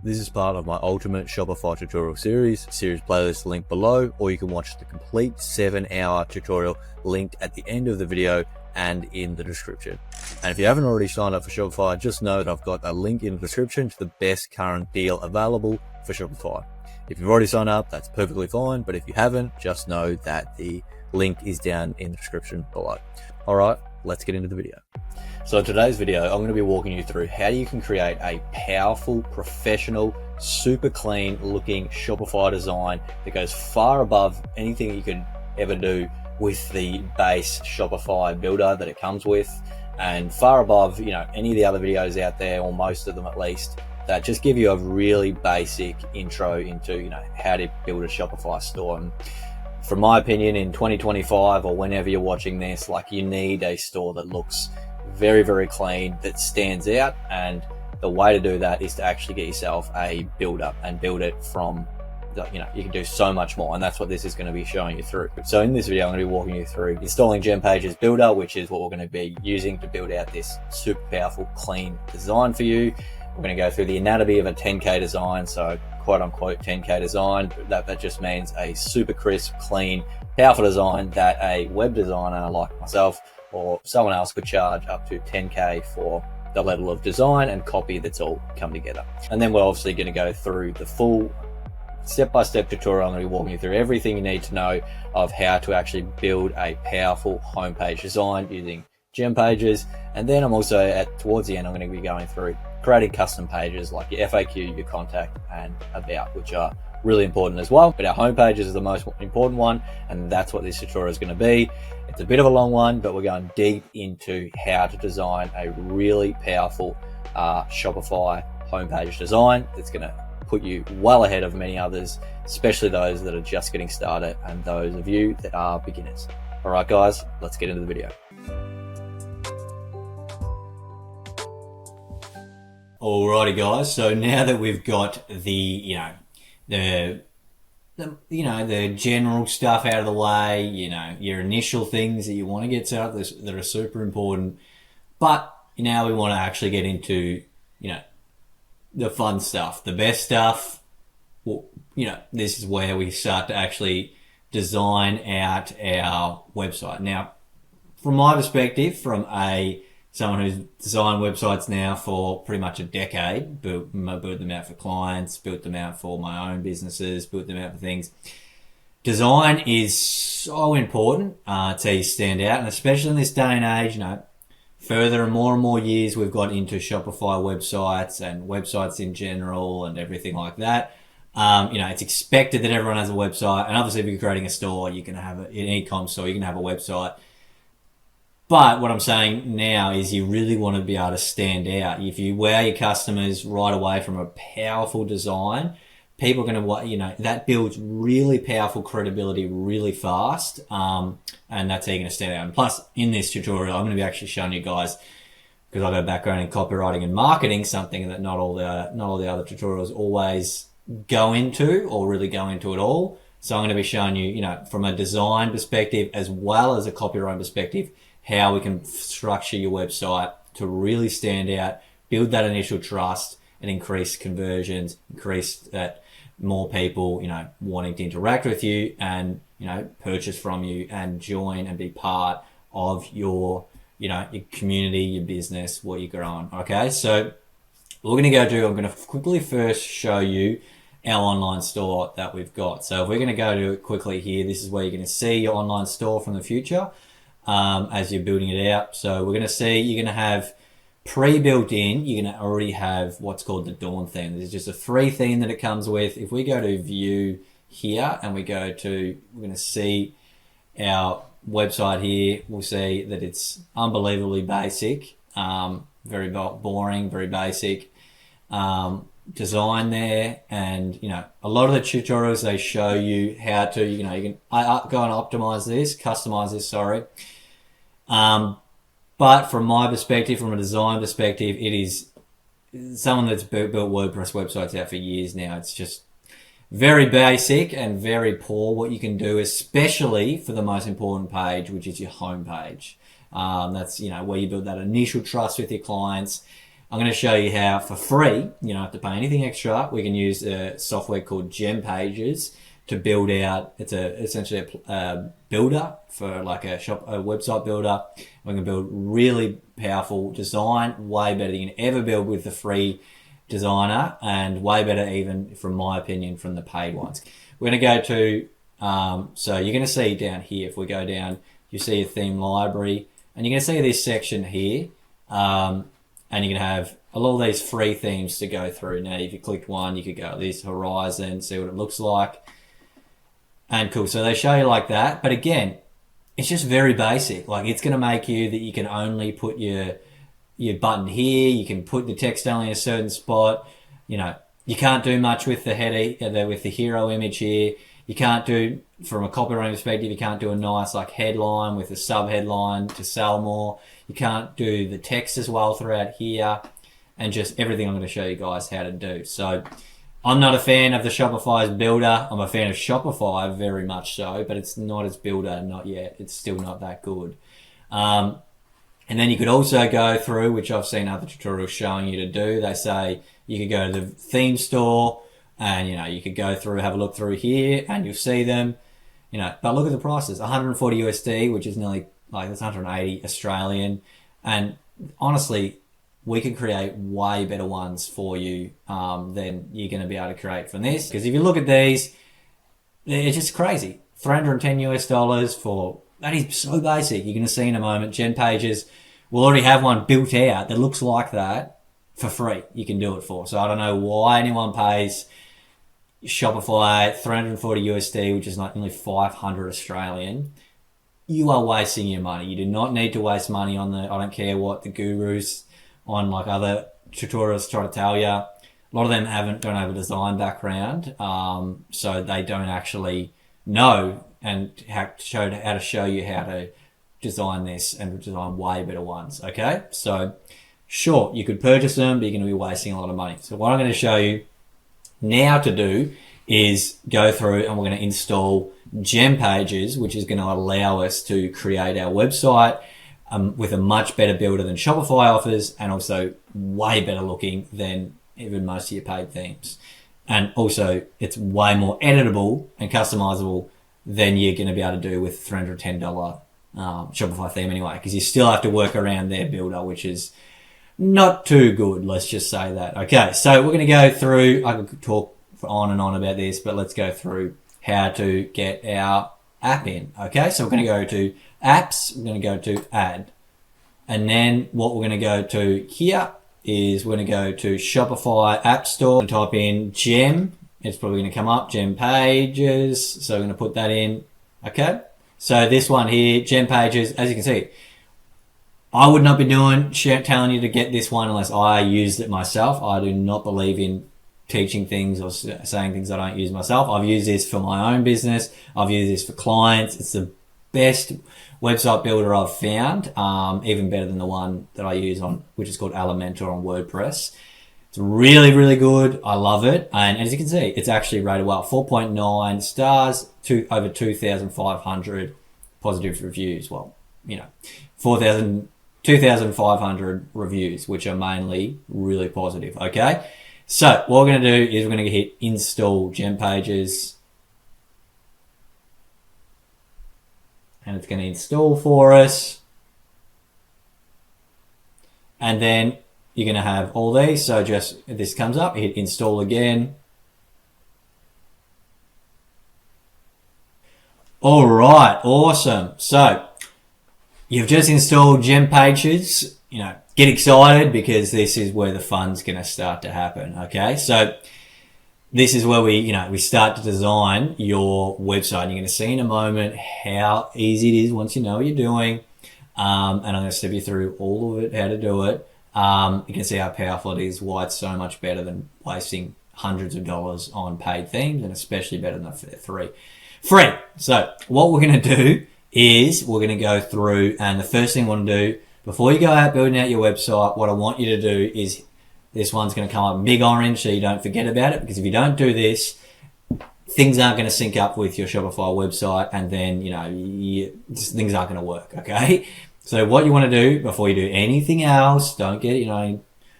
This is part of my Ultimate Shopify tutorial series playlist linked below, or you can watch the complete 7-hour tutorial linked at the end of the video and in the description. And if you haven't already signed up for Shopify, just know that I've got a link in the description to the best current deal available for Shopify. If you've already signed up, that's perfectly fine, but if you haven't, just know that the link is down in the description below. All right, let's get into the video. So in today's video, I'm going to be walking you through how you can create a powerful, professional, super clean looking Shopify design that goes far above anything you could ever do with the base Shopify builder that it comes with, and far above, any of the other videos out there, or most of them at least, that just give you a really basic intro into, how to build a Shopify store. And from my opinion, in 2025 or whenever you're watching this, you need a store that looks very, very clean, that stands out. And the way to do that is to actually get yourself a builder and build it from you can do so much more, and that's what this is going to be showing you through. So in this video, I'm going to be walking you through installing GemPages builder, which is what we're going to be using to build out this super powerful, clean design for you. We're going to go through the anatomy of a 10K design, so quote unquote 10K design. That just means a super crisp, clean, powerful design that a web designer like myself or someone else could charge up to 10K for the level of design and copy that's all come together. And then we're obviously going to go through the full step-by-step tutorial. I'm going to be walking you through everything you need to know of how to actually build a powerful homepage design using GemPages. And then I'm also towards the end, I'm going to be going through creating custom pages like your FAQ, your contact, and about, which are really important as well. But our homepages is the most important one, and that's what this tutorial is going to be. It's a bit of a long one, but we're going deep into how to design a really powerful Shopify homepage design that's going to put you well ahead of many others, especially those that are just getting started and those of you that are beginners. All right, guys, let's get into the video. Alrighty, guys. So now that we've got the general stuff out of the way, your initial things that you want to get set up that are super important, but now we want to actually get into the fun stuff, the best stuff. Well, this is where we start to actually design out our website. Now, from my perspective, from someone who's designed websites now for pretty much a decade, built them out for clients, built them out for my own businesses, built them out for things. Design is so important to stand out, and especially in this day and age, further and more years we've got into Shopify websites and websites in general and everything like that. It's expected that everyone has a website, and obviously if you're creating a store, you can have an e-com store, you can have a website. But what I'm saying now is you really want to be able to stand out. If you wow your customers right away from a powerful design, people are going to, that builds really powerful credibility really fast. And that's how you're going to stand out. And plus, in this tutorial, I'm going to be actually showing you guys, because I've got a background in copywriting and marketing, something that not all the other tutorials always go into or really go into at all. So I'm going to be showing you, from a design perspective as well as a copywriting perspective, how we can structure your website to really stand out, build that initial trust, and increase conversions, increase that more people, wanting to interact with you and, purchase from you and join and be part of your, your community, your business, what you're growing. Okay. So what we're going to go do, I'm going to quickly first show you our online store that we've got. So if we're going to go to it quickly here, this is where you're going to see your online store from the future. As you're building it out. So we're going to see, you're going to have pre-built in, you're going to already have what's called the Dawn theme. There's just a free theme that it comes with. If we go to view here and we're going to see our website here, we'll see that it's unbelievably basic, very boring, very basic design there. And, a lot of the tutorials, they show you how to, you can go and customize this, sorry. But from my perspective, from a design perspective, it is someone that's built WordPress websites out for years now. It's just very basic and very poor what you can do, especially for the most important page, which is your home page. That's, where you build that initial trust with your clients, I'm going to show you how for free, you don't have to pay anything extra. We can use a software called GemPages to build out. It's essentially a builder for like a website builder. We can build really powerful design, way better than you can ever build with the free designer, and way better even, from my opinion, from the paid ones. We're going to go to, so you're going to see down here, if we go down, you see a theme library, and you're going to see this section here, and you're going to have all these free themes to go through. Now, if you clicked one, you could go this horizon, see what it looks like. And cool, so they show you like that. But again, it's just very basic. Like, it's going to make you that you can only put your button here. You can put the text only in a certain spot. You know, you can't do much with the header, with the hero image here. You can't do, from a copywriting perspective, you can't do a nice like headline with a sub-headline to sell more. You can't do the text as well throughout here, and just everything I'm going to show you guys how to do. So I'm not a fan of the Shopify's builder. I'm a fan of Shopify, very much so, but it's not as builder, not yet. It's still not that good. And then you could also go through, which I've seen other tutorials showing you to do. They say you could go to the theme store, and, you know, you could go through, have a look through here, and you'll see them, you know, but look at the prices, 140 USD, which is nearly, like, that's 180 Australian. And honestly, we can create way better ones for you than you're going to be able to create from this. Because if you look at these, it's just crazy. 310 US dollars for, that is so basic. You're going to see in a moment, GemPages will already have one built out that looks like that for free. You can do it for. So I don't know why anyone pays Shopify 340 USD, which is like nearly 500 Australian. You are wasting your money. You do not need to waste money on I don't care what the gurus on like other tutorials try to tell you. A lot of them don't have a design background, so they don't actually know and how to show you how to design this and design way better ones. Okay, so sure, you could purchase them, but you're going to be wasting a lot of money. So what I'm going to show you now to do is go through, and we're going to install GemPages, which is going to allow us to create our website with a much better builder than Shopify offers, and also way better looking than even most of your paid themes. And also, it's way more editable and customizable than you're going to be able to do with $310 Shopify theme anyway, because you still have to work around their builder, which is not too good, let's just say that. Okay, so we're going to go through, I could talk on and on about this, but let's go through how to get our app in. Okay, so we're going to go to apps, we're going to go to add. And then what we're going to go to here is we're going to go to Shopify App Store and type in Gem. It's probably going to come up, GemPages. So we're going to put that in. Okay, so this one here, GemPages, as you can see, I would not be telling you to get this one unless I used it myself. I do not believe in teaching things or saying things I don't use myself. I've used this for my own business. I've used this for clients. It's the best website builder I've found, even better than the one that I use on, which is called Elementor on WordPress. It's really, really good. I love it. And as you can see, it's actually rated well. 4.9 stars, over 2,500 positive reviews. Well, you know, 2,500 reviews, which are mainly really positive. Okay. So what we're going to do is we're going to hit install GemPages, and it's going to install for us. And then you're going to have all these. So just, if this comes up, hit install again. All right, awesome. So you've just installed GemPages. You know, get excited, because this is where the fun's going to start to happen. Okay, so this is where we start to design your website. You're going to see in a moment how easy it is once you know what you're doing. And I'm going to step you through all of it, how to do it. You can see how powerful it is, why it's so much better than wasting hundreds of dollars on paid themes, and especially better than free. So what we're going to do is we're going to go through, and the first thing I want to do before you go out building out your website, what I want you to do is, this one's going to come up big orange so you don't forget about it, because if you don't do this, things aren't going to sync up with your Shopify website, and then, things aren't going to work, okay? So what you want to do before you do anything else, don't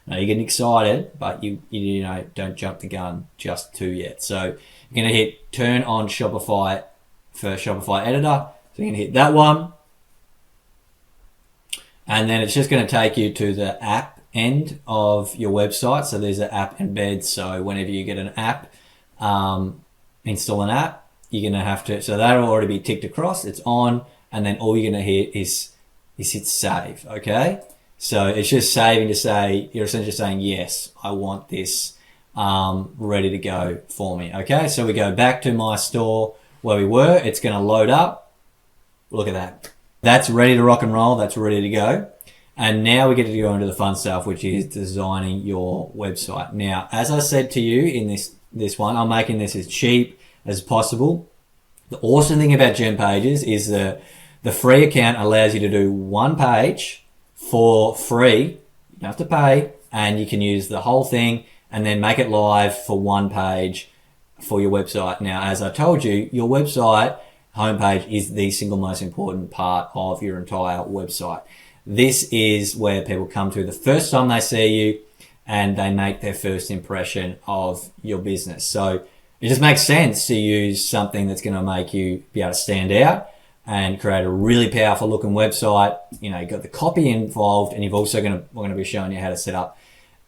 Now you're getting excited, but you know, don't jump the gun just too yet. So you're going to hit turn on Shopify for Shopify editor. So you're going to hit that one. And then it's just going to take you to the app end of your website. So there's an app embed. So whenever you get an app, install an app, you're going to have to, so that'll already be ticked across. It's on. And then all you're going to hit is hit save. Okay. So it's just saving to say, you're essentially saying, yes, I want this ready to go for me. Okay. So we go back to my store where we were. It's going to load up. Look at that. That's ready to rock and roll. That's ready to go. And now we get to go into the fun stuff, which is designing your website. Now, as I said to you in this one, I'm making this as cheap as possible. The awesome thing about GemPages is the free account allows you to do one page for free. You don't have to pay, and you can use the whole thing and then make it live for one page for your website. Now, as I told you, your website homepage is the single most important part of your entire website. This is where people come to the first time they see you and they make their first impression of your business. So it just makes sense to use something that's going to make you be able to stand out and create a really powerful looking website. You know, you've got the copy involved, and we're going to be showing you how to set up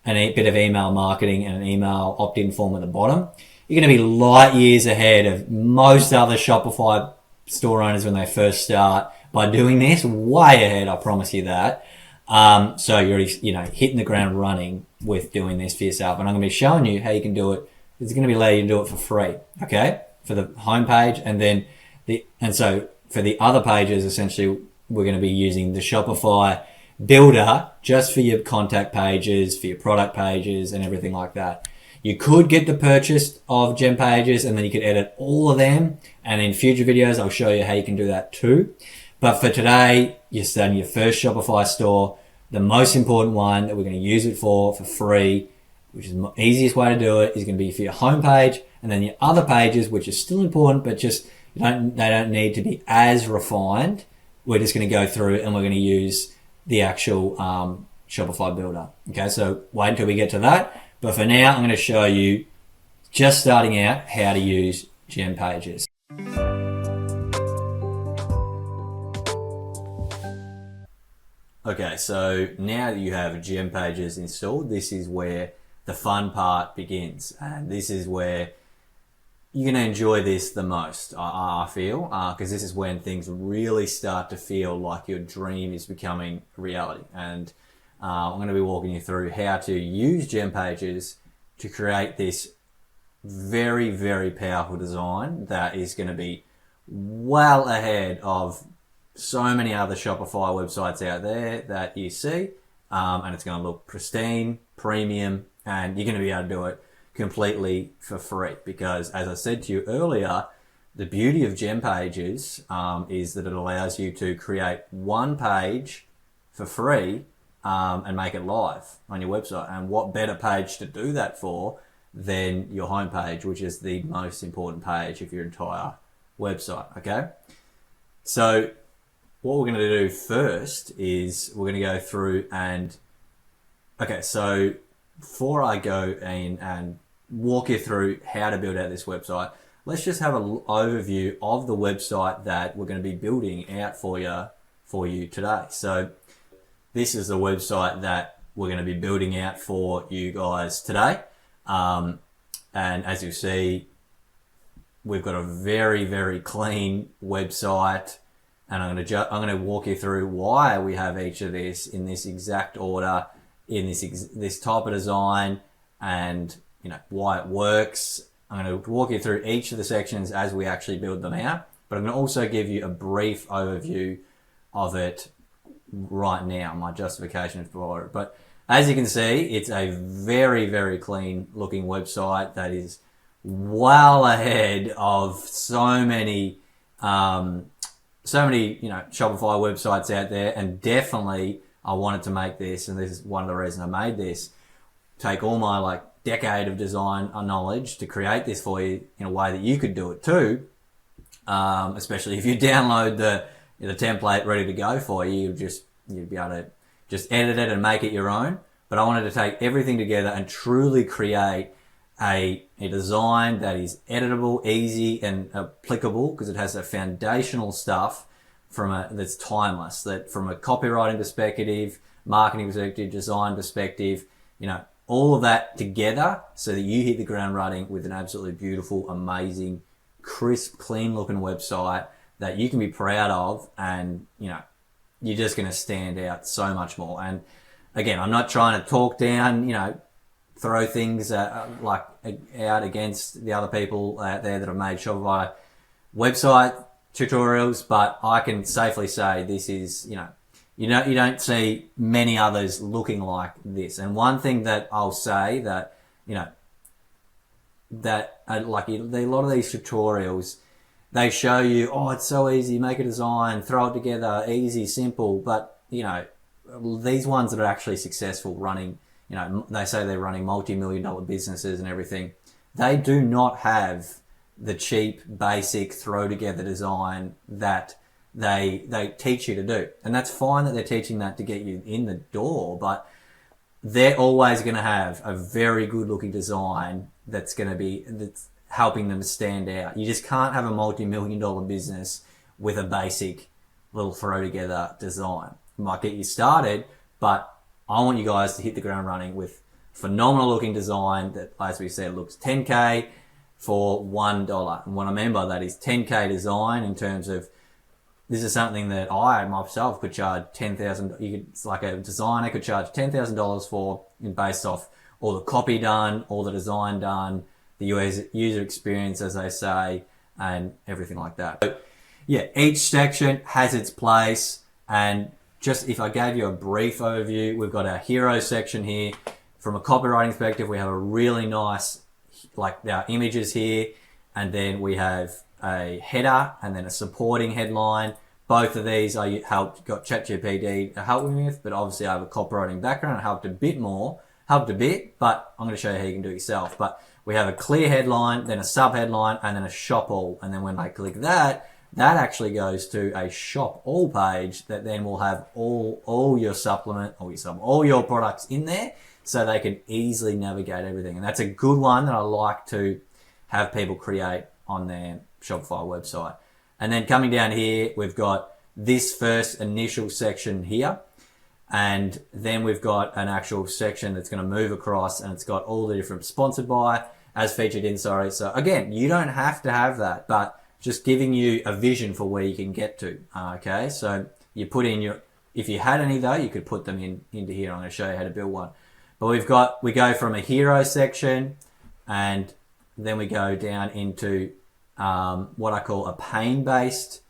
a bit of email marketing and an email opt-in form at the bottom. You're going to be light years ahead of most other Shopify store owners when they first start by doing this. Way ahead, I promise you that. So you're already, you know, hitting the ground running with doing this for yourself. And I'm going to be showing you how you can do it. It's going to be allowed you to do it for free, okay? For the homepage, and then so for the other pages, essentially, we're going to be using the Shopify builder just for your contact pages, for your product pages, and everything like that. You could get the purchase of GemPages, and then you could edit all of them. And in future videos, I'll show you how you can do that too. But for today, you're starting your first Shopify store. The most important one that we're going to use it for free, which is the easiest way to do it, is going to be for your homepage, and then your other pages, which is still important, but just they don't need to be as refined. We're just going to go through and we're going to use the actual Shopify builder. Okay, so wait until we get to that. But for now, I'm going to show you, just starting out, how to use GemPages. Okay, so now that you have GemPages installed, this is where the fun part begins. And this is where you're going to enjoy this the most, I feel, because this is when things really start to feel like your dream is becoming reality. And I'm going to be walking you through how to use GemPages to create this very, very powerful design that is going to be well ahead of so many other Shopify websites out there that you see. And it's going to look pristine, premium, and you're going to be able to do it completely for free, because as I said to you earlier, the beauty of GemPages is that it allows you to create one page for free and make it live on your website. And what better page to do that for than your homepage, which is the most important page of your entire website. Okay, so what we're going to do first is we're going to go through and so before I go in and walk you through how to build out this website, let's just have an overview of the website that we're going to be building out for you today. So this is the website that we're going to be building out for you guys today. And as you see, we've got a very, very clean website, and I'm going to walk you through why we have each of this in this exact order, in this type of design, and why it works. I'm going to walk you through each of the sections as we actually build them out, but I'm going to also give you a brief overview of it right now, my justification for it. But as you can see, it's a very, very clean looking website that is well ahead of so many Shopify websites out there. And definitely I wanted to make this, and this is one of the reasons I made this, take all my decade of design knowledge to create this for you in a way that you could do it too. Especially if you download the template ready to go for you, you'd be able to just edit it and make it your own. but I wanted to take everything together and truly create a design that is editable, easy, and applicable, because it has the foundational stuff that's timeless, that from a copywriting perspective, marketing perspective, design perspective, all of that together so that you hit the ground running with an absolutely beautiful, amazing, crisp, clean looking website that you can be proud of, and you're just going to stand out so much more. And again, I'm not trying to talk down, throw things out against the other people out there that have made Shopify website tutorials, but I can safely say this is, you don't see many others looking like this. And one thing that I'll say that, that like a lot of these tutorials, they show you, oh, it's so easy, make a design, throw it together, easy, simple. But, these ones that are actually successful running, they say they're running multi-million-dollar businesses and everything. They do not have the cheap, basic, throw-together design that they teach you to do. And that's fine that they're teaching that to get you in the door, but they're always going to have a very good-looking design that's helping them stand out. You just can't have a multi-million-dollar business with a basic little throw-together design. It might get you started, but I want you guys to hit the ground running with phenomenal-looking design that, as we said, looks $10K for $1. And what I mean by that is $10K design in terms of, this is something that I myself could charge $10,000. It's like a designer could charge $10,000 for, based off all the copy done, all the design done, the user experience, as they say, and everything like that. So, yeah, each section has its place. And just if I gave you a brief overview, we've got our hero section here. From a copywriting perspective, we have a really nice, like our images here, and then we have a header and then a supporting headline. Both of these got ChatGPT to help me with, but obviously I have a copywriting background. It helped a bit, but I'm going to show you how you can do it yourself. But we have a clear headline, then a sub headline, and then a shop all. And then when I click that actually goes to a shop all page that then will have all your all your products in there, so they can easily navigate everything. And that's a good one that I like to have people create on their Shopify website. And then coming down here, we've got this first initial section here. And then we've got an actual section that's going to move across, and it's got all the different sponsored by, as featured in, sorry. So again, you don't have to have that, but just giving you a vision for where you can get to. Okay. So you put in if you had any though, you could put them into here. I'm going to show you how to build one. But we go from a hero section, and then we go down into what I call a pain-based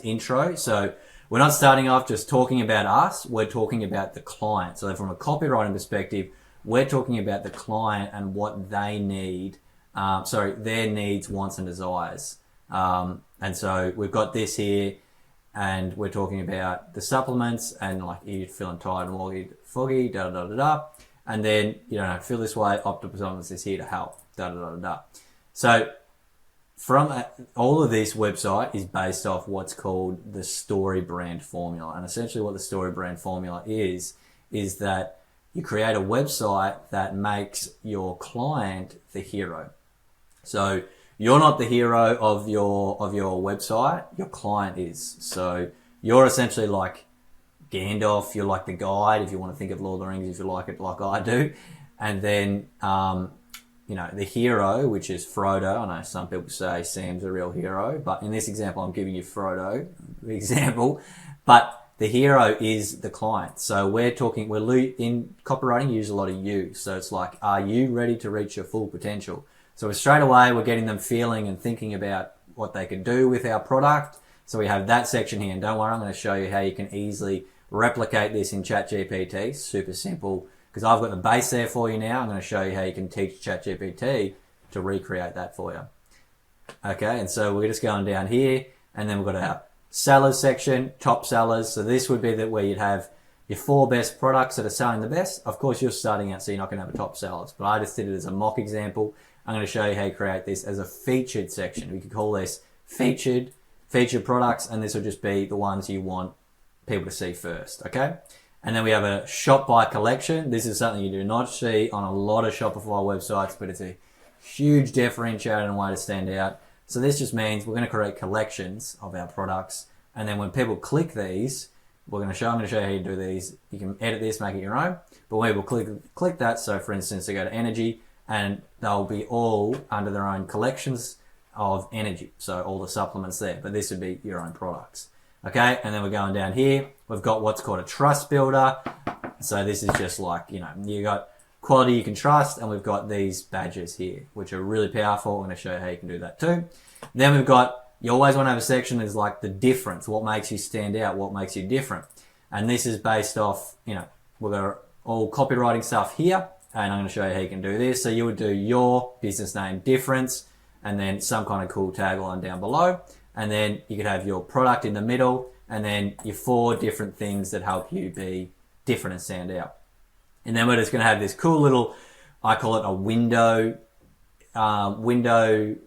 intro. So we're not starting off just talking about us, we're talking about the client. So from a copywriting perspective, we're talking about the client and what they need, their needs, wants, and desires. And so we've got this here, and we're talking about the supplements, and like, you're feeling tired and woggy, foggy, and then you don't have to feel this way, Optimus is here to help, So from all of this website is based off what's called the story brand formula. And essentially what the story brand formula is that you create a website that makes your client the hero. So you're not the hero of your website, your client is. So you're essentially like Gandalf, you're like the guide, if you want to think of Lord of the Rings, if you like it like I do. And then the hero, which is Frodo. I know some people say Sam's a real hero, but in this example, I'm giving you Frodo, the example. But the hero is the client. So we're in copywriting, use a lot of you. So it's like, are you ready to reach your full potential? So straight away, we're getting them feeling and thinking about what they can do with our product. So we have that section here. And don't worry, I'm going to show you how you can easily replicate this in ChatGPT. Super simple. Because I've got the base there for you now. I'm going to show you how you can teach ChatGPT to recreate that for you. Okay, and so we're just going down here, and then we've got our sellers section, top sellers. So this would be where you'd have your 4 best products that are selling the best. Of course, you're starting out, so you're not going to have a top sellers, but I just did it as a mock example. I'm going to show you how you create this as a featured section. We could call this featured products, and this will just be the ones you want people to see first. Okay. And then we have a shop by collection. This is something you do not see on a lot of Shopify websites, but it's a huge differentiator and way to stand out. So this just means we're going to create collections of our products. And then when people click these, I'm going to show you how you do these. You can edit this, make it your own. But when people click that, so for instance, they go to energy and they'll be all under their own collections of energy. So all the supplements there, but this would be your own products. Okay, and then we're going down here. We've got what's called a trust builder. So this is just like, you got quality you can trust, and we've got these badges here, which are really powerful. I'm going to show you how you can do that too. Then we've got, you always want to have a section that's like the difference, what makes you stand out, what makes you different. And this is based off, we've got all copywriting stuff here, and I'm going to show you how you can do this. So you would do your business name difference, and then some kind of cool tagline down below. And then you could have your product in the middle, and then your 4 different things that help you be different and stand out. And then we're just going to have this cool little, I call it a window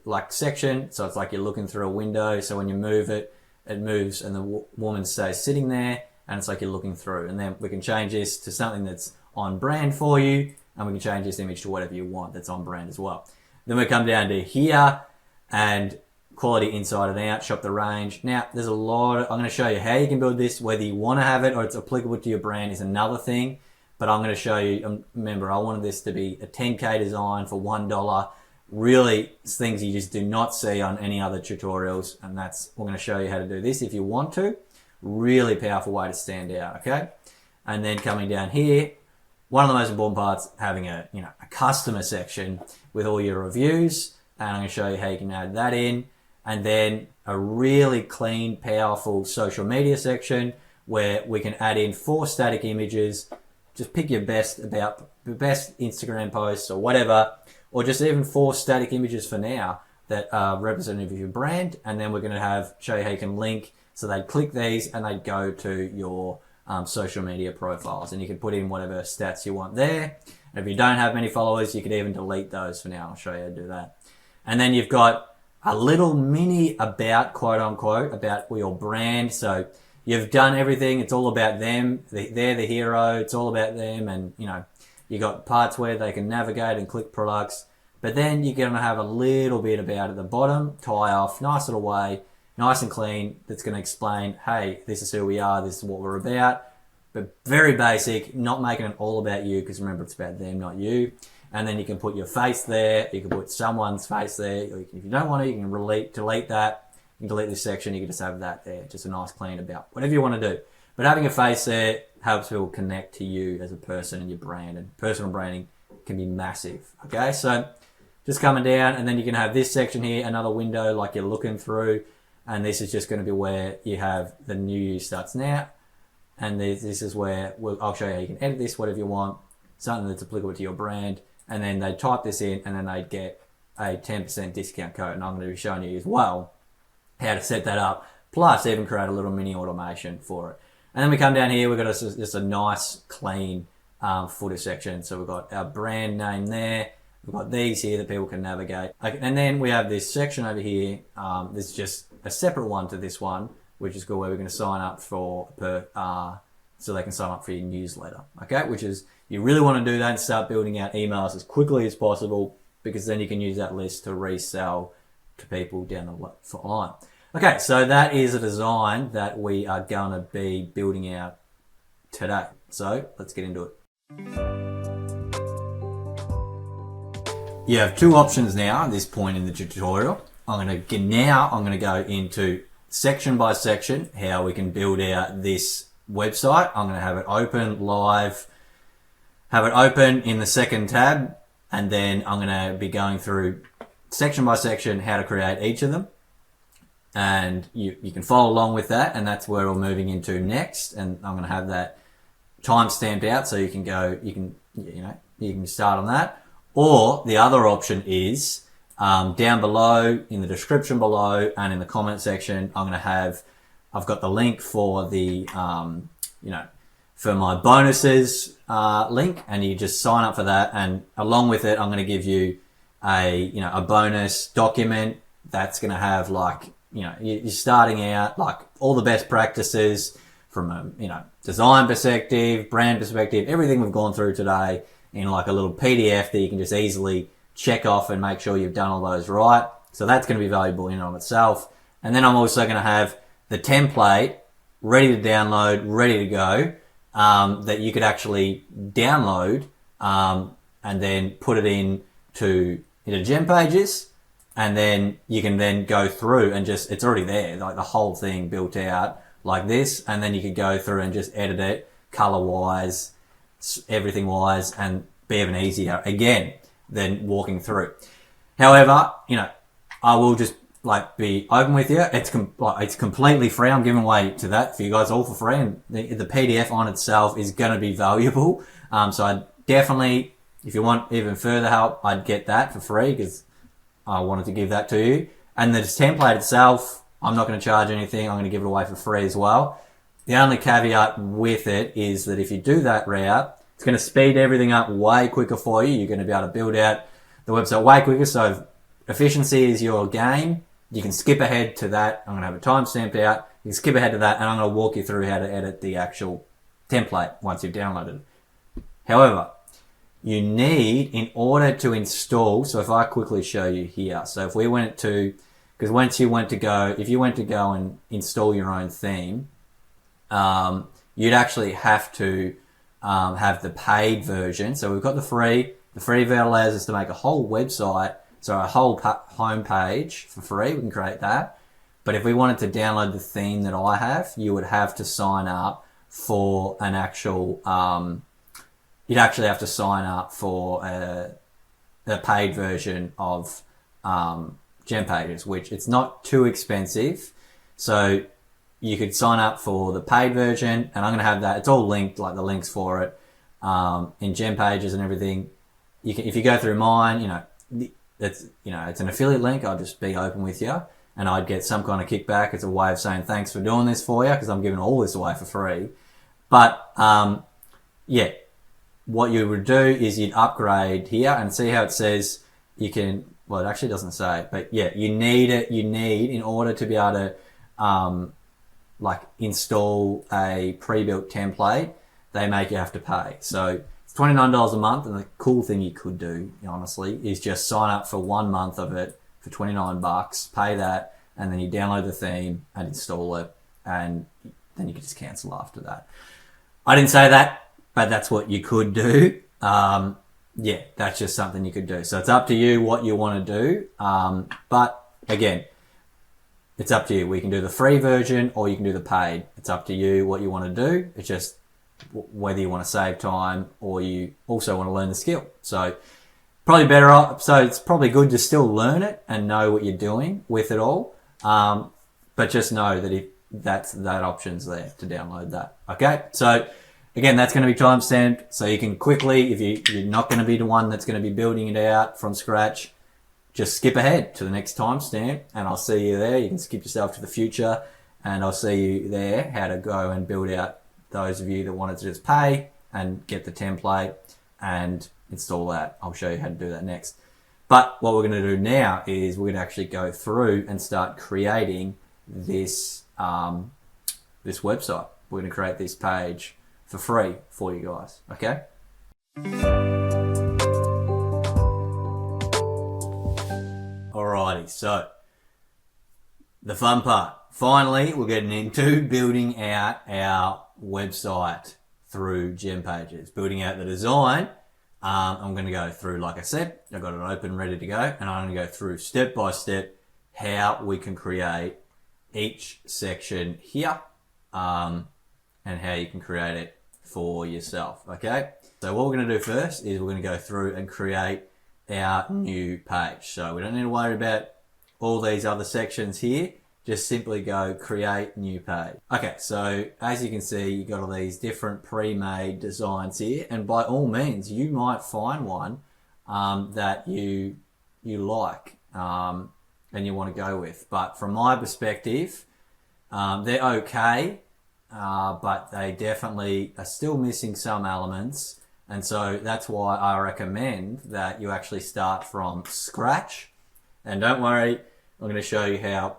like section. So it's like you're looking through a window. So when you move it, it moves and the woman stays sitting there, and it's like you're looking through. And then we can change this to something that's on brand for you, and we can change this image to whatever you want that's on brand as well. Then we come down to here and quality inside and out, shop the range. Now, there's a lot I'm going to show you how you can build this. Whether you want to have it or it's applicable to your brand is another thing, but I'm going to show you. Remember, I wanted this to be a 10K design for $1. Really, it's things you just do not see on any other tutorials, and we're going to show you how to do this if you want to. Really powerful way to stand out, okay? And then coming down here, one of the most important parts, having a customer section with all your reviews, and I'm going to show you how you can add that in. And then a really clean, powerful social media section where we can add in 4 static images. Just pick your best Instagram posts or whatever, or just even 4 static images for now that are representative of your brand. And then we're going to show you how you can link. So they'd click these and they'd go to your social media profiles, and you can put in whatever stats you want there. And if you don't have many followers, you could even delete those for now. I'll show you how to do that. And then you've got a little mini about, quote unquote, about your brand. So you've done everything. It's all about them. They're the hero. It's all about them. And, you got parts where they can navigate and click products. But then you're going to have a little bit about at the bottom, tie off, nice little way, nice and clean. That's going to explain, hey, this is who we are. This is what we're about. But very basic, not making it all about you, because remember, it's about them, not you. And then you can put your face there. You can put someone's face there. Or if you don't want to, you can delete that. You can delete this section. You can just have that there. Just a nice clean about. Whatever you want to do. But having a face there helps people connect to you as a person and your brand. And personal branding can be massive. Okay, so just coming down, and then you can have this section here, another window like you're looking through. And this is just going to be where you have the new year starts now. And this is where I'll show you how you can edit this, whatever you want. Something that's applicable to your brand. And then they type this in, and then they'd get a 10% discount code. And I'm going to be showing you as well how to set that up, plus even create a little mini automation for it. And then we come down here, we've got just a nice, clean footer section. So we've got our brand name there. We've got these here that people can navigate. And then we have this section over here. This is just a separate one to this one, which is cool, where we're going to sign up so they can sign up for your newsletter. Okay, which is, you really want to do that and start building out emails as quickly as possible, because then you can use that list to resell to people down the line. Okay, so that is a design that we are going to be building out today. So let's get into it. You have 2 options now at this point in the tutorial. I'm going to go into section by section how we can build out this website. I'm going to have it open live, have it open in the second tab, and then I'm going to be going through section by section how to create each of them. And you can follow along with that, and that's where we're moving into next. And I'm going to have that time stamped out so you can start on that. Or the other option is down below in the description below and in the comment section, I've got the link for the for my bonuses link, and you just sign up for that. And along with it, I'm going to give you a bonus document that's going to have you're starting out, like all the best practices from a design perspective, brand perspective, everything we've gone through today in like a little PDF that you can just easily check off and make sure you've done all those right. So that's going to be valuable in and of itself. And then I'm also going to have the template ready to download, ready to go, that you could actually download and then put it into GemPages, and then you can then go through and just, it's already there, like the whole thing built out like this, and then you could go through and just edit it color wise, everything wise, and be even easier again than walking through. However, I will just be open with you. It's completely free. I'm giving away to that for you guys all for free, and the PDF on itself is going to be valuable. So I definitely, if you want even further help, I'd get that for free because I wanted to give that to you. And the template itself, I'm not going to charge anything. I'm going to give it away for free as well. The only caveat with it is that if you do that route, it's going to speed everything up way quicker for you. You're going to be able to build out the website way quicker. So efficiency is your game. You can skip ahead to that. I'm going to have a time stamped out. You can skip ahead to that, and I'm going to walk you through how to edit the actual template once you've downloaded it. However, you need, in order to install, so if I quickly show you here, so if we went to, because if you went to go and install your own theme, you'd actually have to have the paid version. So we've got the free version allows us to make a whole website, so a whole home page for free. We can create that. But if we wanted to download the theme that I have, you would have to sign up for an actual, you'd actually have to sign up for a paid version of GemPages, which it's not too expensive. So you could sign up for the paid version, and I'm going to have that. It's all linked, like the links for it in GemPages and everything. You can, if you go through mine, it's an affiliate link. I'll just be open with you, and I'd get some kind of kickback. It's a way of saying thanks for doing this for you, because I'm giving all this away for free. But yeah, what you would do is you'd upgrade here and see how it says you can. Well, it actually doesn't say, but yeah, you need it. You need, in order to be able to install a pre-built template, they make you have to pay. So it's $29 a month, and the cool thing you could do, honestly, is just sign up for 1 month of it for $29, pay that, and then you download the theme and install it, and then you can just cancel after that. I didn't say that, but that's what you could do. Yeah, that's just something you could do. So it's up to you what you want to do. But again, it's up to you. We can do the free version or you can do the paid. It's up to you what you want to do. It's just whether you want to save time or you also want to learn the skill. So probably better off. So it's probably good to still learn it and know what you're doing with it all. But just know that if that option's there to download that. Okay. So again, that's going to be timestamped, so you can quickly, if you're not going to be the one that's going to be building it out from scratch, just skip ahead to the next timestamp, and I'll see you there. You can skip yourself to the future, and I'll see you there how to go and build out those of you that wanted to just pay and get the template and install that. I'll show you how to do that next. But what we're going to do now is we're going to actually go through and start creating this this website. We're going to create this page for free for you guys, okay? Alrighty, so the fun part. Finally, we're getting into building out our website through GemPages, building out the design. I'm going to go through, like I said, I've got it open, ready to go, and I'm going to go through step by step how we can create each section here, and how you can create it for yourself, okay? So what we're going to do first is we're going to go through and create our new page. So we don't need to worry about all these other sections here. Just simply go create new page. Okay, so as you can see, you've got all these different pre-made designs here, and by all means, you might find one that you like and you want to go with. But from my perspective, they're okay. But they definitely are still missing some elements, and so that's why I recommend that you actually start from scratch. And don't worry, I'm going to show you how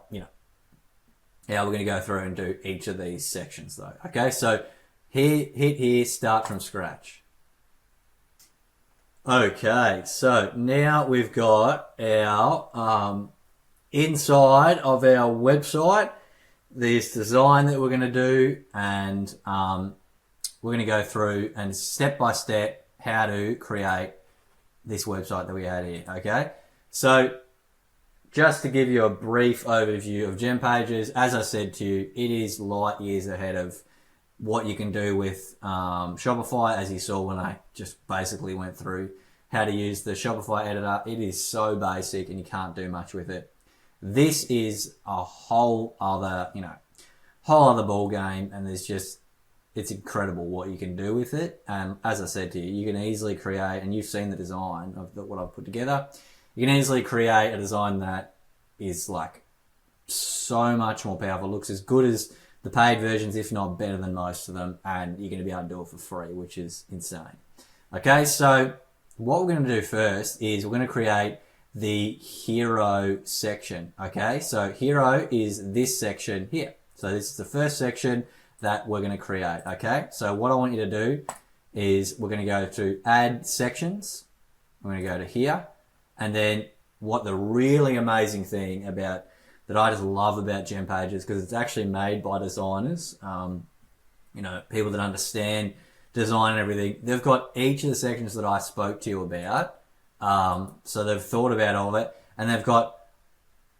how we're going to go through and do each of these sections though. Okay, so hit here, start from scratch. Okay, so now we've got our inside of our website, this design that we're going to do, and we're going to go through and step by step how to create this website that we had here. Okay, so just to give you a brief overview of GemPages, as I said to you, it is light years ahead of what you can do with Shopify, as you saw when I just basically went through how to use the Shopify editor. It is so basic and you can't do much with it. This is a whole other ball game, and it's incredible what you can do with it. And as I said to you, you can easily create, and you've seen the design of what I've put together, you can easily create a design that is like so much more powerful, looks as good as the paid versions, if not better than most of them, and you're going to be able to do it for free, which is insane. Okay, so what we're going to do first is we're going to create the hero section. Okay, so hero is this section here. So this is the first section that we're going to create. Okay, so what I want you to do is we're going to go to add sections. We're going to go to here, and then what the really amazing thing about that I just love about GemPages, because it's actually made by designers, people that understand design and everything. They've got each of the sections that I spoke to you about. So they've thought about all of it, and they've got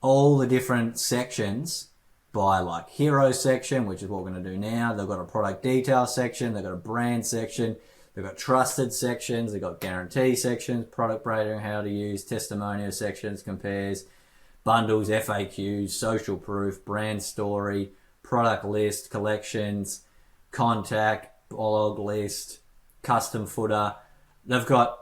all the different sections by like hero section, which is what we're going to do now. They've got a product detail section. They've got a brand section. They've got trusted sections. They've got guarantee sections, product rating, how to use, testimonial sections, compares, bundles, FAQs, social proof, brand story, product list, collections, contact, blog list, custom footer. They've got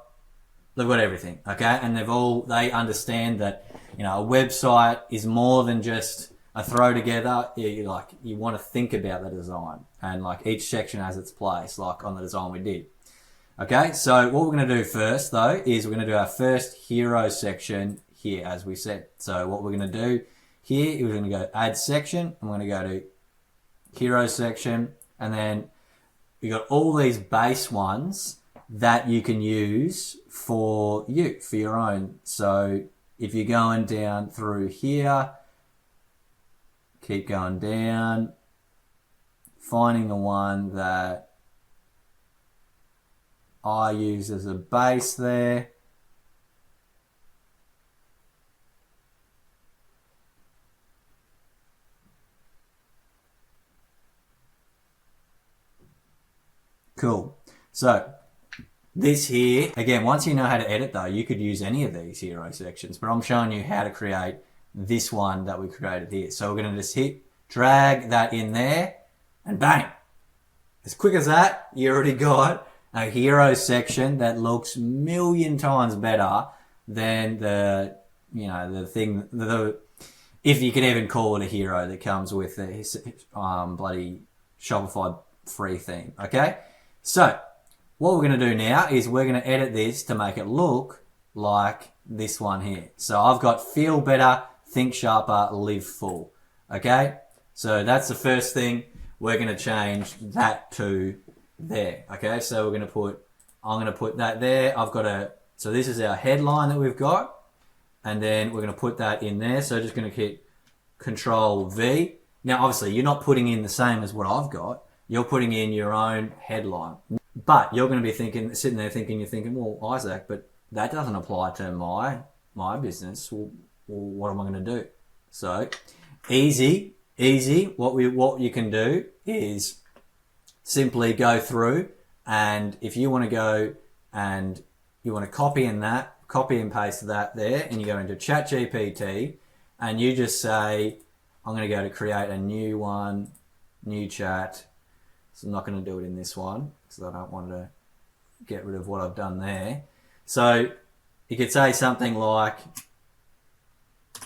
everything, okay? And they understand that, a website is more than just a throw together. You want to think about the design, and like each section has its place, like on the design we did. Okay, so what we're going to do first though is we're going to do our first hero section here, as we said. So what we're going to do here is we're going to go add section, and we're going to go to hero section, and then we got all these base ones that you can use for your own. So if you're going down through here, keep going down, finding the one that I use as a base there. Cool. So this here, again, once you know how to edit though, you could use any of these hero sections, but I'm showing you how to create this one that we created here. So we're going to just drag that in there, and bang. As quick as that, you already got a hero section that looks a million times better than if you can even call it a hero that comes with the bloody Shopify free theme. Okay, so what we're going to do now is we're going to edit this to make it look like this one here. So I've got feel better, think sharper, live full. Okay, so that's the first thing. We're going to change that to there. Okay, so I'm going to put that there. So this is our headline that we've got, and then we're going to put that in there. So just going to hit Control V. Now, obviously, you're not putting in the same as what I've got. You're putting in your own headline, but you're going to be sitting there thinking, well, Isaac, but that doesn't apply to my business. Well, what am I going to do? So easy. What you can do is simply go through, and if you want to go and you want to copy and paste that there, and you go into ChatGPT, and you just say, I'm going to go to create a new one, new chat. So I'm not going to do it in this one because I don't want to get rid of what I've done there. So you could say something like,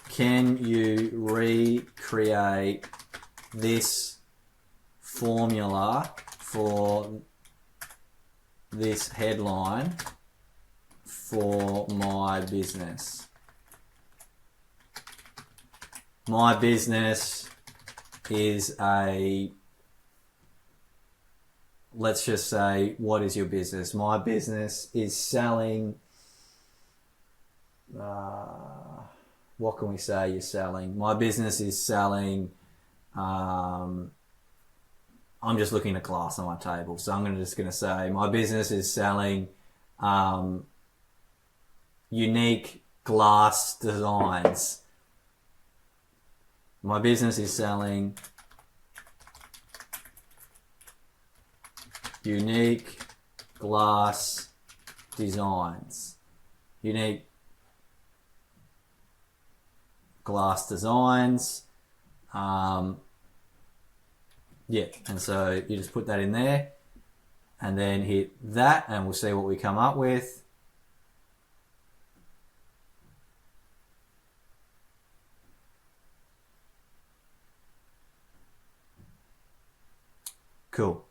can you recreate this formula for this headline for my business? My business is let's just say, what is your business? My business is selling, what can we say you're selling? My business is selling, I'm just looking at glass on my table. So I'm just going to say my business is selling unique glass designs. My business is selling unique glass designs. Unique glass designs. Yeah, and so you just put that in there and then hit that and we'll see what we come up with. Cool.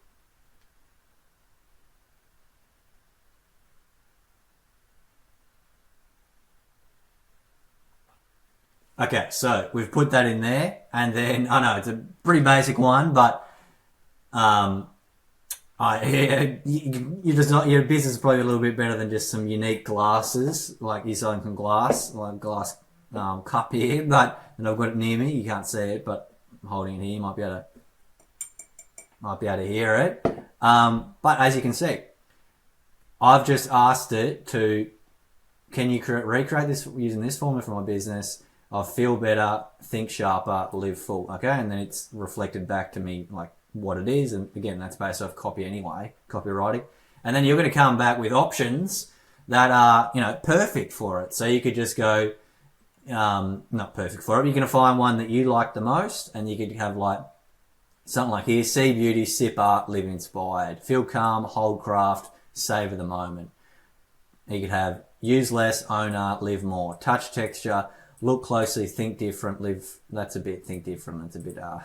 Okay, so we've put that in there, and then I know it's a pretty basic one, but you're just not, your business is probably a little bit better than just some unique glasses, like you're selling some glass, like glass cup here, but and I've got it near me. You can't see it, but I'm holding it here. You might be able to hear it. But as you can see, I've just asked it to, can you recreate this using this formula for my business? I feel better, think sharper, live full. Okay, and then it's reflected back to me like what it is, and again, that's based off copy anyway, copywriting. And then you're going to come back with options that are, perfect for it. So you could just go, not perfect for it, but you're going to find one that you like the most, and you could have like something like here: see beauty, sip art, live inspired, feel calm, hold craft, savor the moment. You could have use less, own art, live more, touch texture, look closely, think different, live. That's a bit think different. That's a bit. I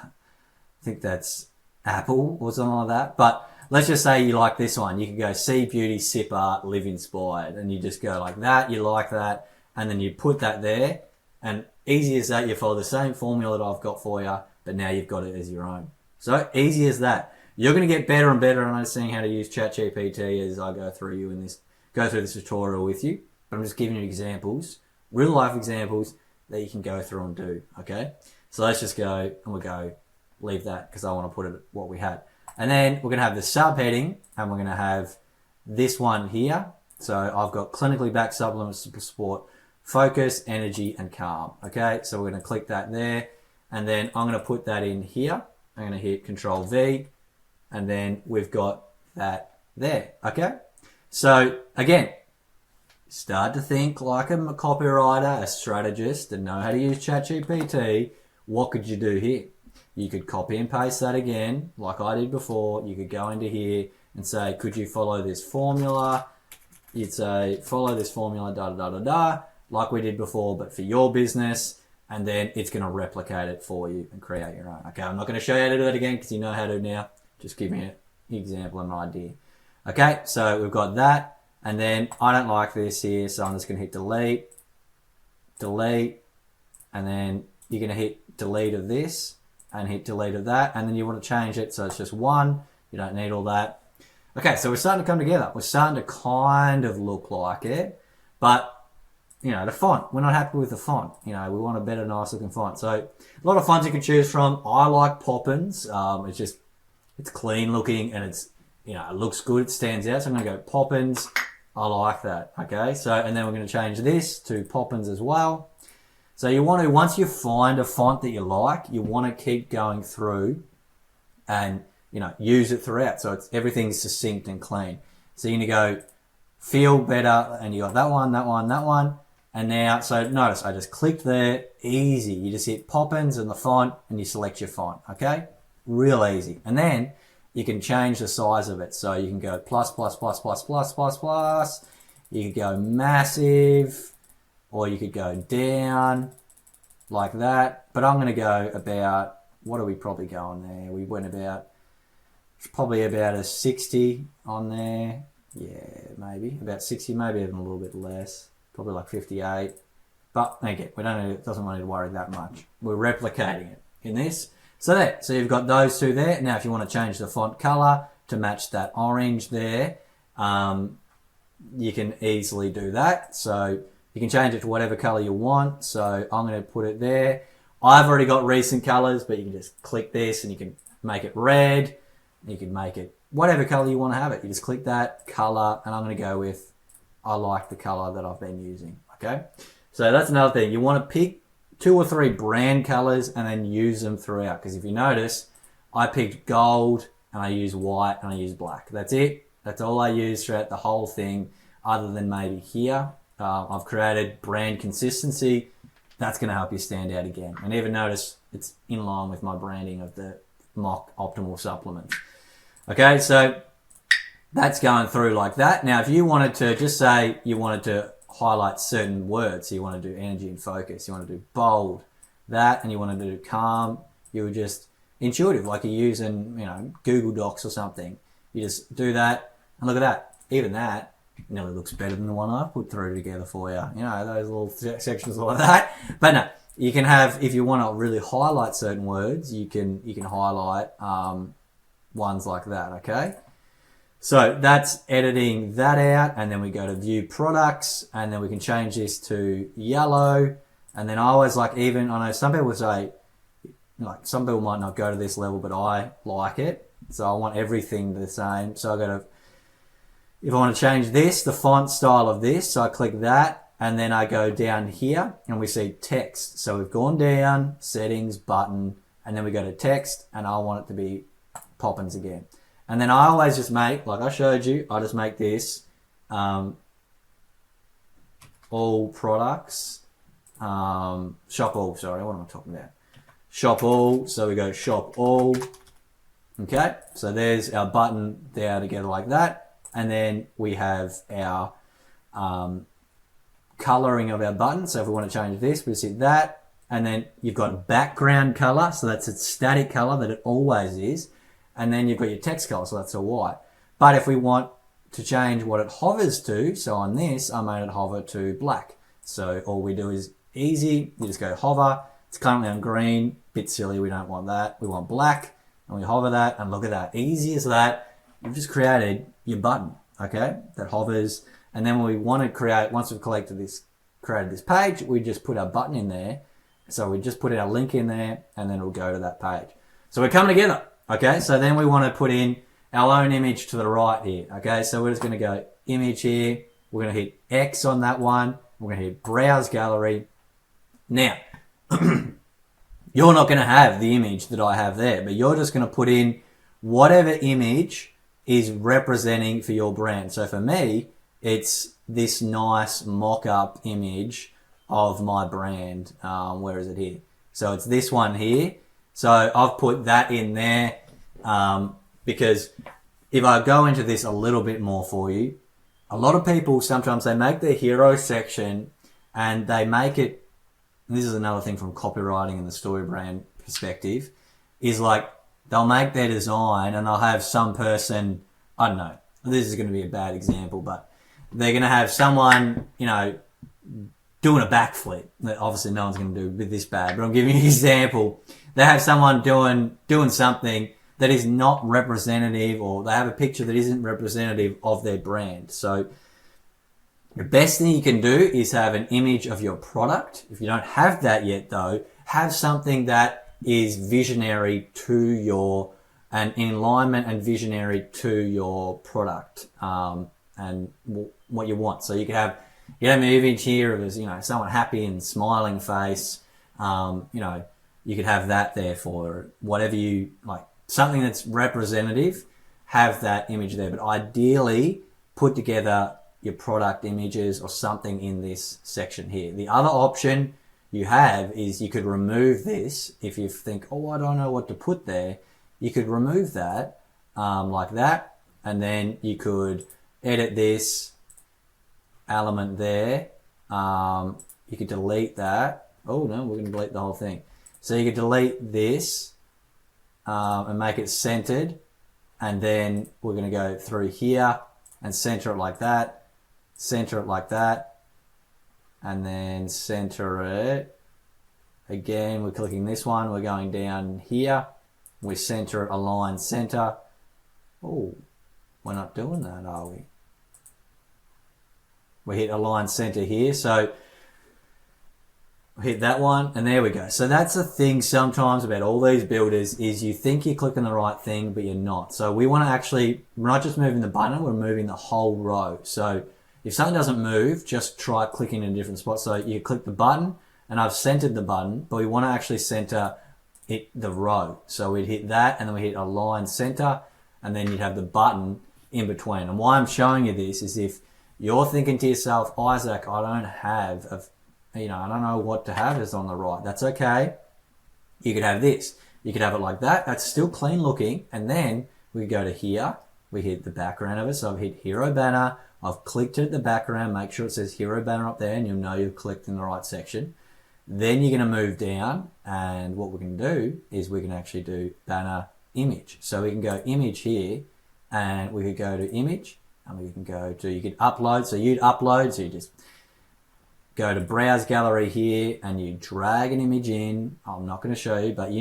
think that's Apple or something like that. But let's just say you like this one. You could go see beauty, sip art, live inspired, and you just go like that. You like that, and then you put that there. And easy as that, you follow the same formula that I've got for you, but now you've got it as your own. So easy as that. You're going to get better and better at understanding how to use ChatGPT as I go through this tutorial with you. But I'm just giving you examples, real life examples that you can go through and do. Okay. So let's just go and we'll go leave that because I want to put it what we had. And then we're going to have the subheading and we're going to have this one here. So I've got clinically backed supplements to support focus, energy, and calm. Okay. So we're going to click that there. And then I'm going to put that in here. I'm going to hit Control V. And then we've got that there. Okay. So again, start to think like a copywriter, a strategist, and know how to use ChatGPT. What could you do here? You could copy and paste that again, like I did before. You could go into here and say, could you follow this formula? You'd say, follow this formula, like we did before, but for your business. And then it's going to replicate it for you and create your own. Okay, I'm not going to show you how to do that again because you know how to now. Just give me an example and an idea. Okay, so we've got that. And then I don't like this here, so I'm just going to hit delete, and then you're going to hit delete of this and hit delete of that, and then you want to change it so it's just one. You don't need all that. Okay, so we're starting to come together. We're starting to kind of look like it, but the font, we're not happy with the font. We want a better, nice looking font. So a lot of fonts you can choose from. I like Poppins. It's clean looking and it's, it looks good. It stands out. So I'm going to go Poppins. I like that. Okay. So, and then we're going to change this to Poppins as well. So you want to, once you find a font that you like, you want to keep going through and, use it throughout. So everything's succinct and clean. So you're going to go feel better and you got that one, that one, that one. And now, so notice I just clicked there, easy. You just hit Poppins and the font and you select your font. Okay. Real easy. And then you can change the size of it. So you can go plus, plus, plus, plus, plus, plus, plus. You could go massive, or you could go down like that. But I'm going to go about, what are we probably going there? We went about, probably about a 60 on there. Yeah, maybe about 60, maybe even a little bit less. Probably like 58. But again, we don't need, it doesn't want to worry that much. We're replicating it in this. So there, so you've got those two there. Now if you want to change the font color to match that orange there, you can easily do that. So you can change it to whatever color you want. So I'm going to put it there. I've already got recent colors, but you can just click this and you can make it red. You can make it whatever color you want to have it. You just click that color, and I'm going to go with, I like the color that I've been using. Okay. So that's another thing. You want to pick 2 or 3 brand colors and then use them throughout. Because if you notice, I picked gold and I use white and I use black. That's it. That's all I use throughout the whole thing, other than maybe here. I've created brand consistency. That's going to help you stand out again. And even notice it's in line with my branding of the mock optimal supplements. Okay, so that's going through like that. Now, if you wanted to, just say you wanted to highlight certain words, so you want to do energy and focus, you want to do bold, that, and you want to do calm, you would just intuitive, like you're using, Google Docs or something. You just do that, and look at that. Even that nearly looks better than the one I put through together for you. Those little sections like that. But no, you can have, if you want to really highlight certain words, you can highlight ones like that, okay? So that's editing that out, and then we go to view products, and then we can change this to yellow. And then I always I know some people say, some people might not go to this level, but I like it. So I want everything the same. So I go to, if I want to change this, the font style of this, so I click that, and then I go down here and we see text. So we've gone down, settings, button, and then we go to text, and I want it to be Poppins again. And then I always just make, like I showed you, I just make this all products, shop all, sorry, what am I talking about? Shop all, so we go shop all. Okay, so there's our button there together like that. And then we have our coloring of our button. So if we want to change this, we just hit that. And then you've got background color. So that's a static color that it always is. And then you've got your text color. So that's a white. But if we want to change what it hovers to, so on this, I made it hover to black. So all we do is easy. You just go hover. It's currently on green. Bit silly. We don't want that. We want black. And we hover that. And look at that. Easy as that. You've just created your button, okay, that hovers. And then when we want to create, once we've created this page, we just put our button in there. So we just put our link in there, and then it'll go to that page. So we're coming together, okay? So then we want to put in our own image to the right here, okay? So we're just going to go image here. We're going to hit X on that one. We're going to hit Browse Gallery. Now, you're not going to have the image that I have there, but you're just going to put in whatever image is representing for your brand. So for me, it's this nice mock-up image of my brand. Where is it here? So it's this one here. So I've put that in there because if I go into this a little bit more for you, a lot of people, sometimes they make their hero section and they make it, and this is another thing from copywriting and the story brand perspective, is like, they'll make their design and they'll have some person, I don't know, this is going to be a bad example, but they're going to have someone, doing a backflip. That obviously no one's going to do this bad, but I'm giving you an example. They have someone doing something that is not representative, or they have a picture that isn't representative of their brand. So the best thing you can do is have an image of your product. If you don't have that yet though, have something that is visionary to your, and in alignment and visionary to your product and what you want. So you can have an image here of someone happy and smiling face. You could have that there for whatever you like, something that's representative. Have that image there, but ideally put together your product images or something in this section here. The other option you have is you could remove this. If you think, I don't know what to put there, you could remove that like that, and then you could edit this element there. You could delete that. Oh no, we're going to delete the whole thing. So you could delete this and make it centered, and then we're going to go through here and center it like that, center it like that, and then center it, Again, we're clicking this one, we're going down here, we center it, align center. Oh, we're not doing that, are we? We hit align center here, so hit that one, and there we go. So that's the thing sometimes about all these builders is you think you're clicking the right thing, but you're not. So we want to actually, we're not just moving the button, we're moving the whole row. So if something doesn't move, just try clicking in a different spot. So you click the button, and I've centered the button, but we want to actually center the row. So we'd hit that, and then we hit align center, and then you'd have the button in between. And why I'm showing you this is if you're thinking to yourself, Isaac, I don't have I don't know what to have is on the right. That's okay. You could have this. You could have it like that. That's still clean looking. And then we go to here. We hit the background of it. So I've hit hero banner. I've clicked it at the background. Make sure it says hero banner up there and you'll know you've clicked in the right section. Then you're going to move down. And what we can do is we can actually do banner image. So we can go image here and we could go to image and we can go to, you could upload. So you'd upload. So you just go to browse gallery here and you drag an image in. I'm not going to show you, but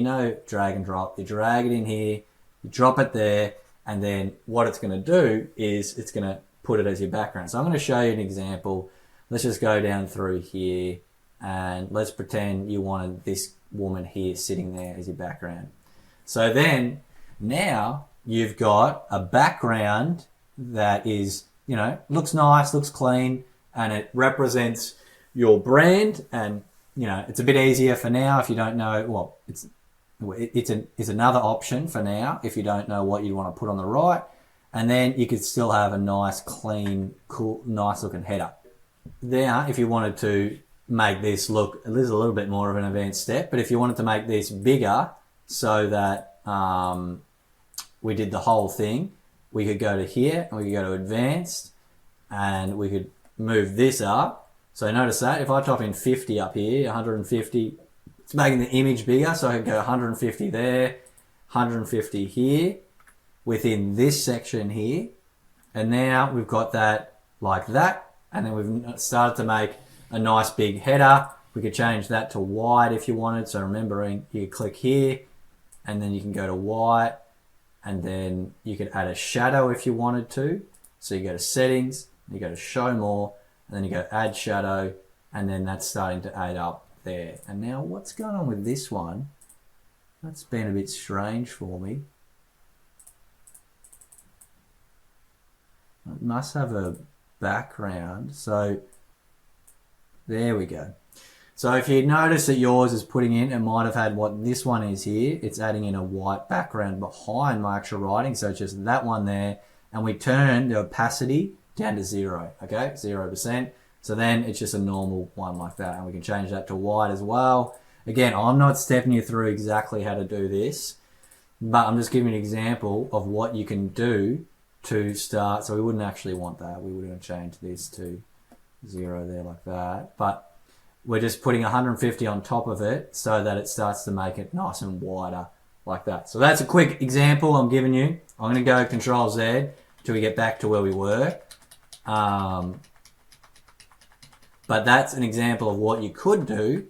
drag and drop. You drag it in here, you drop it there, and then what it's going to do is it's going to put it as your background. So I'm going to show you an example. Let's just go down through here and let's pretend you wanted this woman here sitting there as your background. So then now you've got a background that is, looks nice, looks clean, and it represents your brand, and it's a bit easier for now if you don't know. Well, it's another option for now if you don't know what you want to put on the right, and then you could still have a nice, clean, cool, nice looking header. Now, if you wanted to make this look, this is a little bit more of an advanced step, but if you wanted to make this bigger so that we did the whole thing, we could go to here and we could go to advanced, and we could move this up. So notice that if I type in 50 up here, 150, it's making the image bigger. So I could go 150 there, 150 here within this section here. And now we've got that like that. And then we've started to make a nice big header. We could change that to white if you wanted. So remembering you click here and then you can go to white, and then you could add a shadow if you wanted to. So you go to settings, you go to show more, and then you go add shadow, and then that's starting to add up there. And now what's going on with this one? That's been a bit strange for me. It must have a background. So there we go. So if you notice that yours is putting in, it might have had what this one is here. It's adding in a white background behind my actual writing. So it's just that one there. And we turn the opacity down to 0, okay, 0%. So then it's just a normal one like that, and we can change that to white as well. Again, I'm not stepping you through exactly how to do this, but I'm just giving you an example of what you can do to start. So we wouldn't actually want that. We would have changed this to 0 there like that, but we're just putting 150 on top of it so that it starts to make it nice and wider like that. So that's a quick example I'm giving you. I'm going to go Control Z till we get back to where we were. But that's an example of what you could do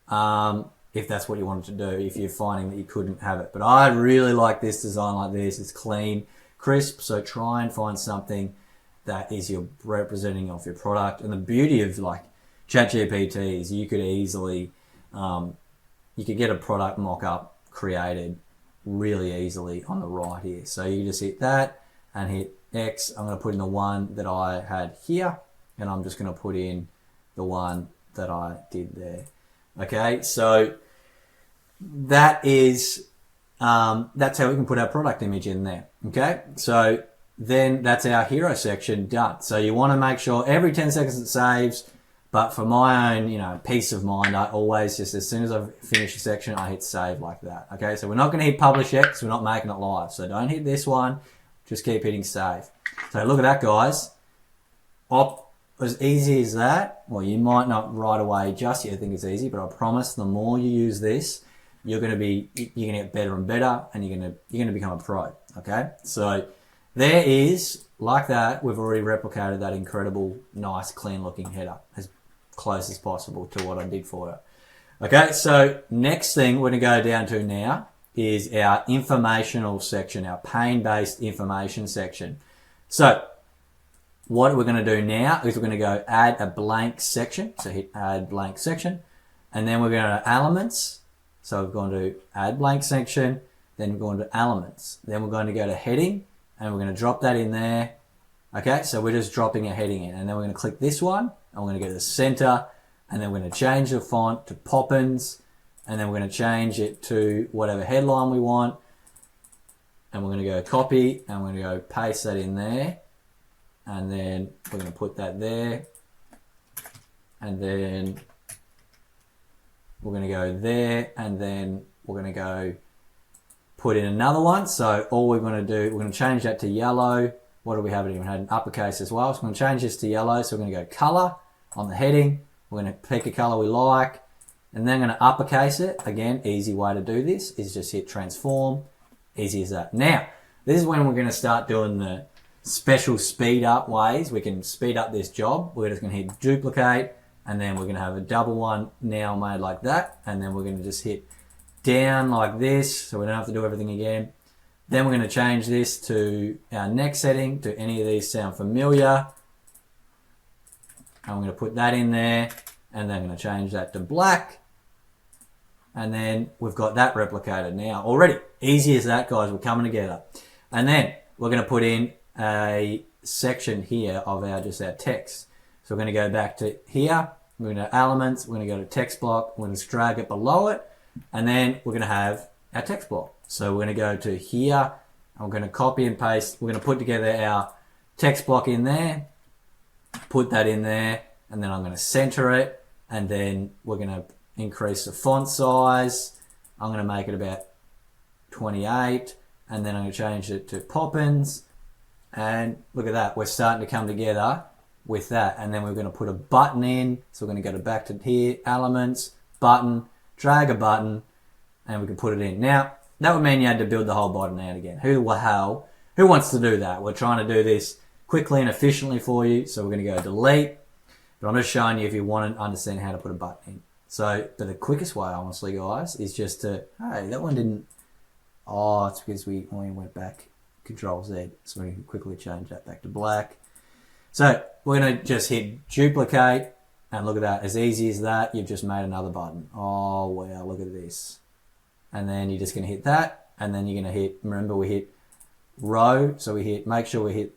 if that's what you wanted to do, if you're finding that you couldn't have it. But I really like this design like this. It's clean, crisp, so try and find something that is your representing of your product. And the beauty of like ChatGPT is you could easily, you could get a product mock-up created really easily on the right here. So you just hit that and hit X. I'm going to put in the one that I had here, and I'm just going to put in the one that I did there. Okay, so that is that's how we can put our product image in there. Okay, so then that's our hero section done. So you want to make sure every 10 seconds it saves, but for my own peace of mind, I always just, as soon as I've finished a section, I hit save like that. Okay, so we're not going to hit publish yet because we're not making it live. So don't hit this one. Just keep hitting save. So look at that, guys. As easy as that. Well, you might not right away just yet think it's easy, but I promise the more you use this, you're going to get better and better, and you're going to become a pro. Okay. So there is, like that, we've already replicated that incredible, nice, clean looking header as close as possible to what I did for it. Okay, so next thing we're going to go down to now is our informational section, our pane-based information section. So what we're going to do now is we're going to go add a blank section. So hit add blank section, and then we're going to elements. So we're going to add blank section, then we're going to elements. Then we're going to go to heading, and we're going to drop that in there. Okay, so we're just dropping a heading in, and then we're going to click this one, and we're going to go to the center, and then we're going to change the font to Poppins, and then we're going to change it to whatever headline we want, and we're going to go copy, and we're going to go paste that in there, and then we're going to put that there, and then we're going to go there, and then we're going to go put in another one. So all we're going to do, we're going to change that to yellow. What do we have? We had an uppercase as well. So we're going to change this to yellow. So we're going to go color on the heading. We're going to pick a color we like, and then I'm going to uppercase it. Again, easy way to do this is just hit transform. Easy as that. Now, this is when we're going to start doing the special speed up ways. We can speed up this job. We're just going to hit duplicate, and then we're going to have a double one now made like that, and then we're going to just hit down like this, so we don't have to do everything again. Then we're going to change this to our next setting. Do any of these sound familiar? I'm going to put that in there, and then I'm going to change that to black, and then we've got that replicated now already. Easy as that, guys. We're coming together. And then we're going to put in a section here of our text. So we're going to go back to here. We're going to elements. We're going to go to text block. We're going to drag it below it, and then we're going to have our text block. So we're going to go to here. I'm going to copy and paste. We're going to put together our text block in there, put that in there, and then I'm going to center it, and then we're going to increase the font size. I'm going to make it about 28, and then I'm going to change it to Poppins, and look at that, we're starting to come together with that. And then we're going to put a button in, so we're going to go back to here, elements, button, drag a button, and we can put it in. Now that would mean you had to build the whole button out again. Who wants to do that? We're trying to do this quickly and efficiently for you, so we're going to go delete, but I'm just showing you if you want to understand how to put a button in. So, but the quickest way, honestly, guys, is just to, hey, that one didn't, oh, it's because we went back, Control Z, so we can quickly change that back to black. So we're going to just hit duplicate, and look at that, as easy as that, you've just made another button. Oh, wow, look at this. And then you're just going to hit that, and then you're going to hit, remember we hit row, so we hit, make sure we hit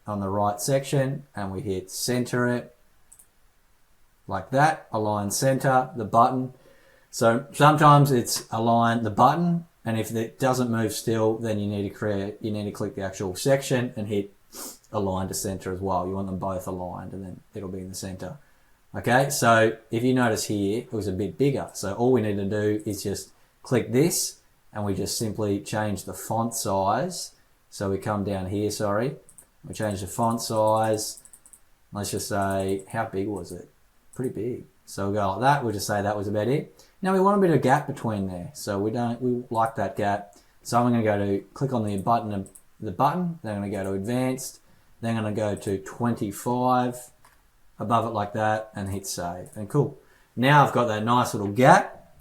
on the right section, and we hit center it, like that, align center, the button. So sometimes it's align the button, and if it doesn't move still, then you need to click the actual section and hit align to center as well. You want them both aligned, and then it'll be in the center. Okay, so if you notice here, it was a bit bigger. So all we need to do is just click this, and we just simply change the font size. So we come down here, we change the font size. Let's just say, how big was it? Pretty big. So we'll go like that. We'll just say that was about it. Now we want a bit of gap between there. So we like that gap. So I'm going to go to click on the button, then I'm going to go to advanced, then I'm going to go to 25 above it like that, and hit save. And cool. Now I've got that nice little gap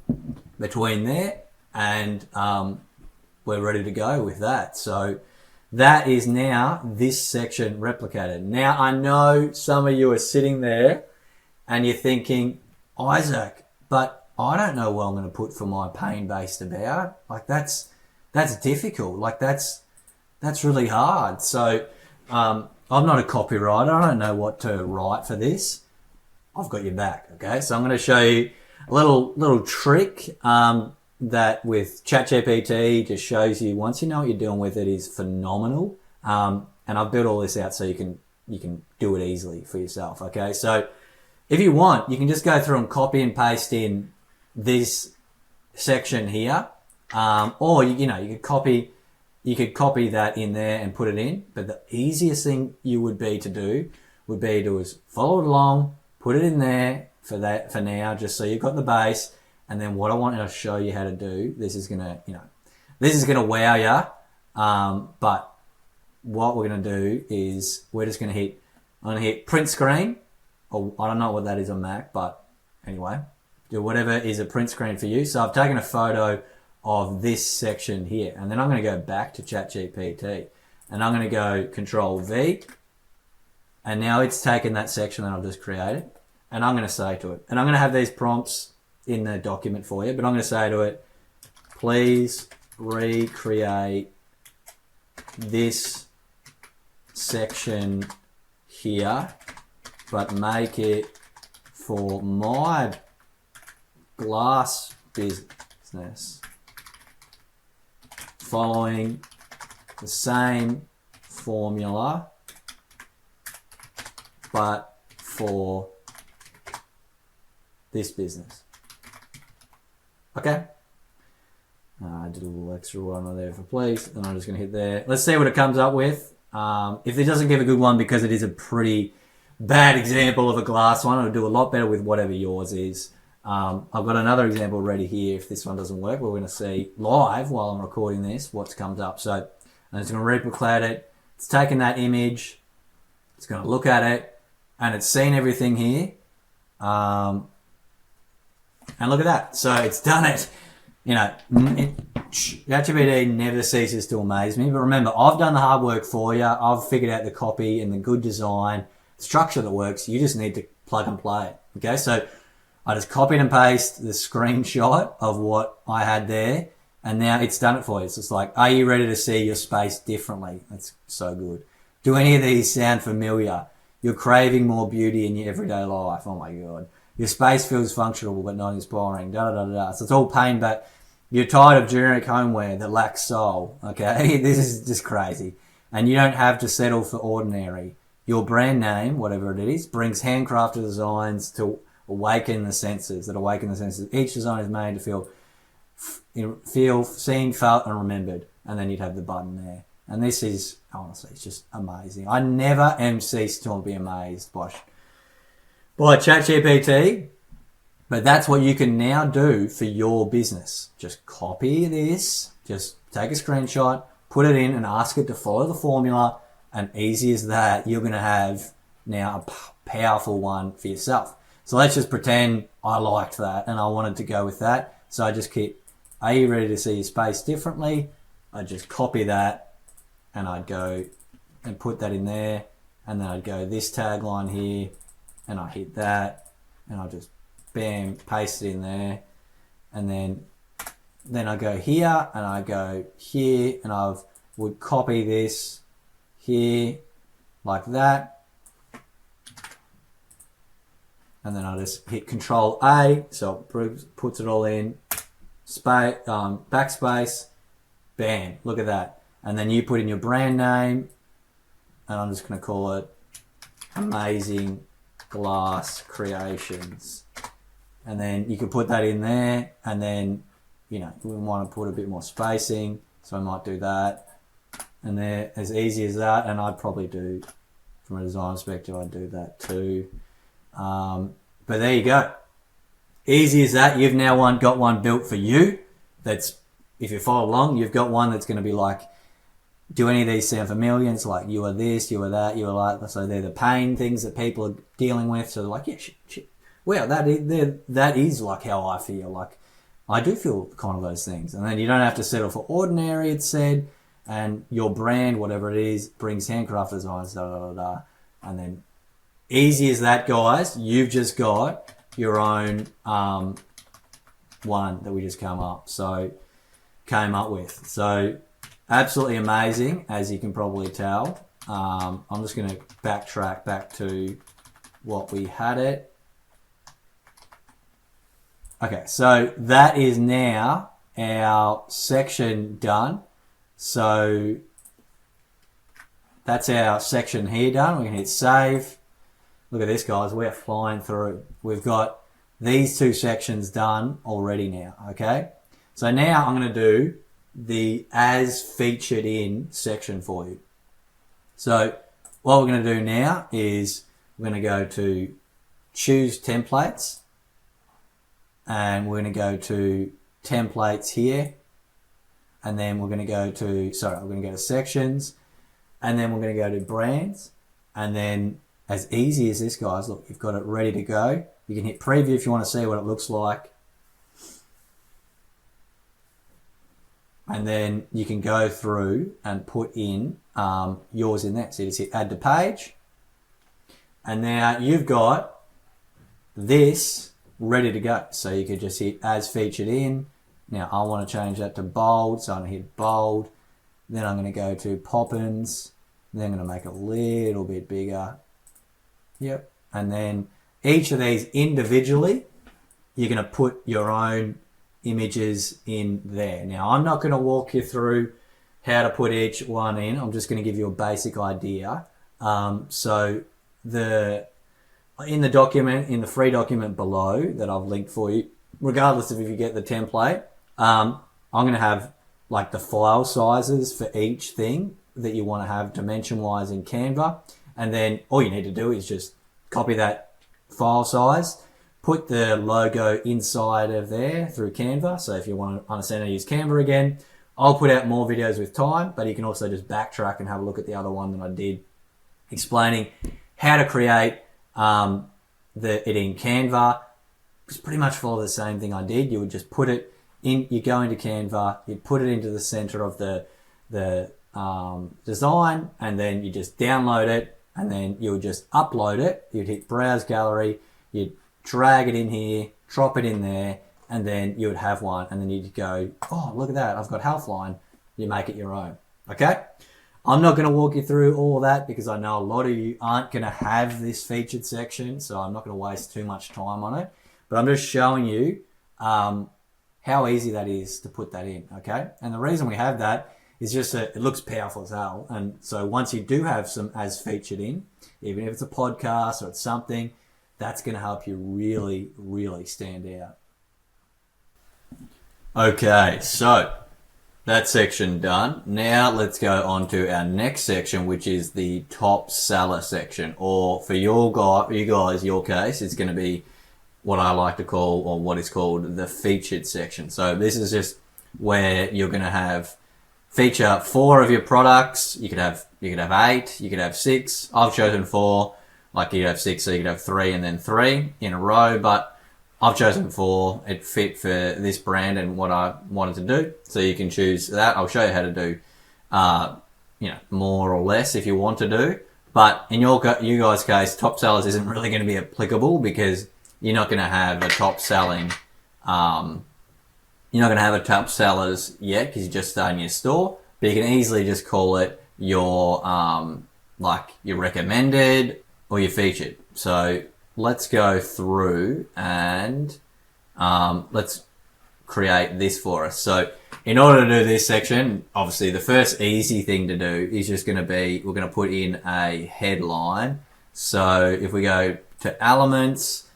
between there, and we're ready to go with that. So that is now this section replicated. Now I know some of you are sitting there and you're thinking, Isaac, but I don't know what I'm going to put for my pane-based about. Like that's difficult. Like that's really hard. So I'm not a copywriter. I don't know what to write for this. I've got your back. Okay, so I'm going to show you a little trick that with ChatGPT just shows you, once you know what you're doing with it, is phenomenal. And I've built all this out so you can do it easily for yourself. Okay, so if you want, you can just go through and copy and paste in this section here, or you could copy that in there and put it in. But the easiest thing you would be to follow it along, put it in there for now, just so you've got the base. And then what I want to show you how to do, this is gonna wow you. But what we're gonna do is I'm gonna hit print screen. Or I don't know what that is on Mac, but anyway, do whatever is a print screen for you. So I've taken a photo of this section here, and then I'm going to go back to ChatGPT, and I'm going to go Control V, and now it's taken that section that I've just created, and I'm going to say to it, and I'm going to have these prompts in the document for you, but I'm going to say to it, please recreate this section here, but make it for my glass business following the same formula, but for this business. Okay. I did a little extra one there for please, and I'm just going to hit there. Let's see what it comes up with. If it doesn't give a good one because it is a pretty bad example of a glass one, it'll do a lot better with whatever yours is. I've got another example ready here. If this one doesn't work, we're going to see live while I'm recording this what comes up. So I'm just going to replicate it. It's taken that image. It's going to look at it, and it's seen everything here. And look at that. So it's done it. You know, ChatGPT never ceases to amaze me. But remember, I've done the hard work for you. I've figured out the copy and the good design, structure that works. You just need to plug and play it. Okay, so I just copied and pasted the screenshot of what I had there, and now it's done it for you. So it's like, are you ready to see your space differently? That's so good. Do any of these sound familiar? You're craving more beauty in your everyday life. Oh my God. Your space feels functional but not inspiring. Da da da da. So it's all pain, but you're tired of generic homeware that lacks soul. Okay, this is just crazy, and you don't have to settle for ordinary. Your brand name, whatever it is, brings handcrafted designs to awaken the senses. Each design is made to feel seen, felt, and remembered. And then you'd have the button there. And this is, honestly, it's just amazing. I never am ceased to be amazed by ChatGPT. But that's what you can now do for your business. Just copy this, just take a screenshot, put it in and ask it to follow the formula. And easy as that, you're going to have now a powerful one for yourself. So let's just pretend I liked that and I wanted to go with that. So I just keep, are you ready to see your space differently? I just copy that and I'd go and put that in there. And then I'd go this tagline here and I hit that and I just bam, paste it in there. And then I go here and I go here and I would copy this here like that. And then I just hit Control A, so it puts it all in, backspace, bam, look at that. And then you put in your brand name, and I'm just going to call it Amazing Glass Creations. And then you can put that in there, and then, you know, we want to put a bit more spacing, so I might do that. And there, as easy as that, and I'd probably do, from a design perspective, I'd do that too. But there you go. Easy as that. You've now got one built for you. That's, if you follow along, you've got one that's going to be like, do any of these sound familiar? It's like, you are this, you are that, you are like, so they're the pain things that people are dealing with. So they're like, yeah, shit. Well, that is like how I feel. Like, I do feel kind of those things. And then you don't have to settle for ordinary, it said, and your brand, whatever it is, brings handcraft designs, da da da da. And then, easy as that, guys. You've just got your own one that we just came up with. So absolutely amazing, as you can probably tell. I'm just going to backtrack back to what we had it. Okay, so that is now our section done. So that's our section here done. We can hit save. Look at this, guys. We're flying through. We've got these two sections done already now, okay? So now I'm going to do the as featured in section for you. So what we're going to do now is we're going to go to choose templates, and we're going to go to templates here, and then we're going to go to, sections, and then we're going to go to brands, and then as easy as this, guys, look, you've got it ready to go. You can hit preview if you want to see what it looks like. And then you can go through and put in yours in there. So you just hit add to page. And now you've got this ready to go. So you could just hit as featured in. Now I want to change that to bold. So I'm going to hit bold. Then I'm going to go to Poppins. Then I'm going to make it a little bit bigger. Yep. And then each of these individually, you're going to put your own images in there. Now I'm not going to walk you through how to put each one in. I'm just going to give you a basic idea. So in the document, in the free document below that I've linked for you, regardless of if you get the template, I'm going to have like the file sizes for each thing that you want to have dimension wise in Canva. And then all you need to do is just copy that file size, put the logo inside of there through Canva. So if you want to understand how to use Canva again, I'll put out more videos with time, but you can also just backtrack and have a look at the other one that I did explaining how to create it in Canva. Just pretty much follow the same thing I did. You would just put it in, you go into Canva, you put it into the center of the design, and then you just download it, and then you would just upload it. You'd hit browse gallery, you'd drag it in here, drop it in there, and then you would have one, and then you'd go, oh, look at that, I've got Healthline. You make it your own, okay? I'm not going to walk you through all of that because I know a lot of you aren't going to have this featured section, so I'm not going to waste too much time on it. But I'm just showing you how easy that is to put that in, okay? And the reason we have that is just that it looks powerful as hell. And so once you do have some as featured in, even if it's a podcast or it's something, that's going to help you really, really stand out. Okay, so that section done. Now let's go on to our next section, which is the top seller section. Or for you guys, your case, it's going to be what I like to call, or what is called, the featured section. So this is just where you're going to feature 4 of your products. You could have 8, you could have 6. I've chosen 4. Like you could have 6, so you could have 3 and then 3 in a row, but I've chosen 4. It fit for this brand and what I wanted to do. So you can choose that. I'll show you how to do, more or less if you want to do. But in you guys' case, top sellers isn't really going to be applicable because you're not going to have a top selling. You're not going to have a top sellers yet because you're just starting your store. But you can easily just call it your your recommended or your featured. So let's go through and let's create this for us. So in order to do this section, obviously the first easy thing to do is just going to be, we're going to put in a headline. So if we go to elements,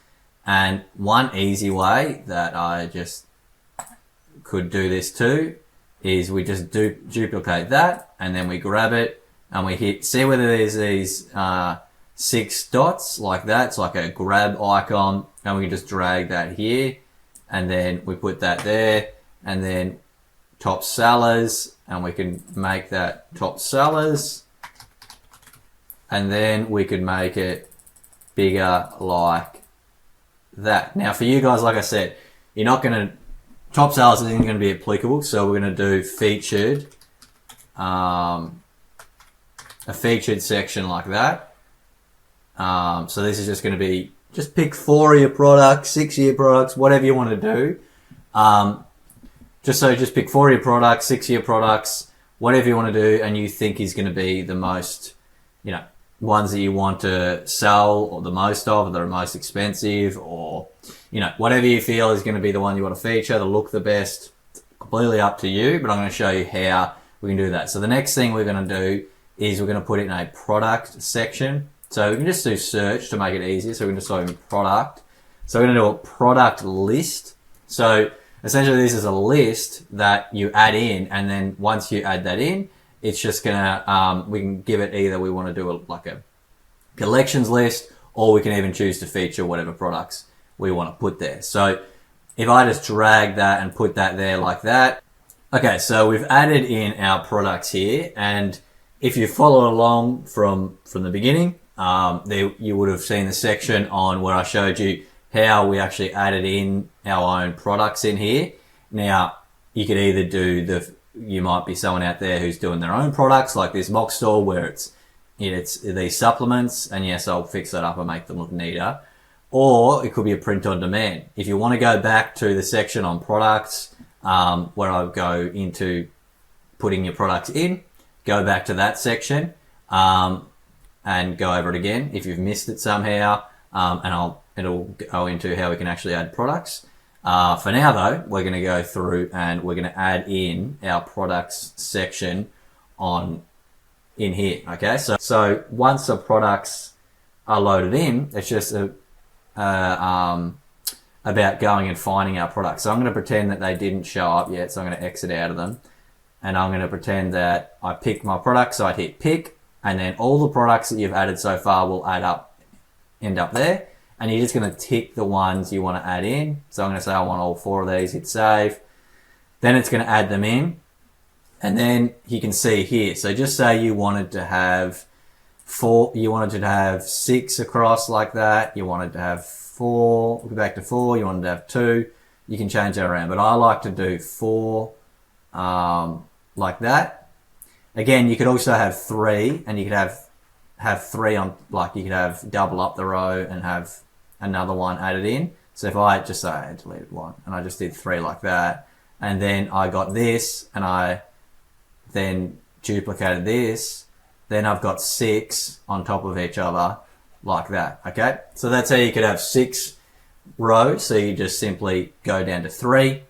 and one easy way that I just could do this too is we just duplicate that, and then we grab it and we hit, see whether there's these 6 dots like that. It's like a grab icon, and we can just drag that here, and then we put that there, and then top sellers, and we can make that top sellers, and then we could make it bigger like that. Now for you guys, like I said, you're not going to, top sellers isn't going to be applicable, so we're going to do featured, a featured section like that. So this is just going to be, just pick 4 of your products, 6 of your products, whatever you want to do. Just pick 4 of your products, 6 of your products, whatever you want to do, and you think is going to be the most, ones that you want to sell or the most of, or that are most expensive, or, whatever you feel is going to be the one you want to feature, that look the best. It's completely up to you, but I'm going to show you how we can do that. So the next thing we're going to do is we're going to put it in a product section. So we can just do search to make it easier. So we can just type in product. So we're going to do a product list. So essentially this is a list that you add in, and then once you add that in, it's just gonna, we can give it either we want to do like a collections list, or we can even choose to feature whatever products we want to put there. So if I just drag that and put that there like that. Okay, so we've added in our products here, and if you follow along from the beginning, you would have seen the section on where I showed you how we actually added in our own products in here. Now, you could either do you might be someone out there who's doing their own products, like this mock store where it's these supplements, and yes, I'll fix that up and make them look neater. Or it could be a print on demand. If you want to go back to the section on products, where I go into putting your products in, go back to that section, and go over it again if you've missed it somehow, and it'll go into how we can actually add products. For now though, we're going to go through and we're going to add in our products section in here. Okay, so once the products are loaded in, it's just about going and finding our products. So I'm going to pretend that they didn't show up yet, so I'm going to exit out of them, and I'm going to pretend that I picked my product. So I hit pick, and then all the products that you've added so far will end up there, and you're just going to tick the ones you want to add in. So I'm going to say I want all 4 of these, hit save. Then it's going to add them in, and then you can see here. So just say you wanted to have 6 across like that. You wanted to have 4, go back to 4. You wanted to have 2. You can change that around, but I like to do 4 like that. Again, you could also have 3, and you could have 3 on, like you could have double up the row and have another one added in. So if I just say I deleted 1 and I just did 3 like that, and then I got this and I then duplicated this, then I've got 6 on top of each other like that. Okay, so that's how you could have 6 rows. So you just simply go down to 3,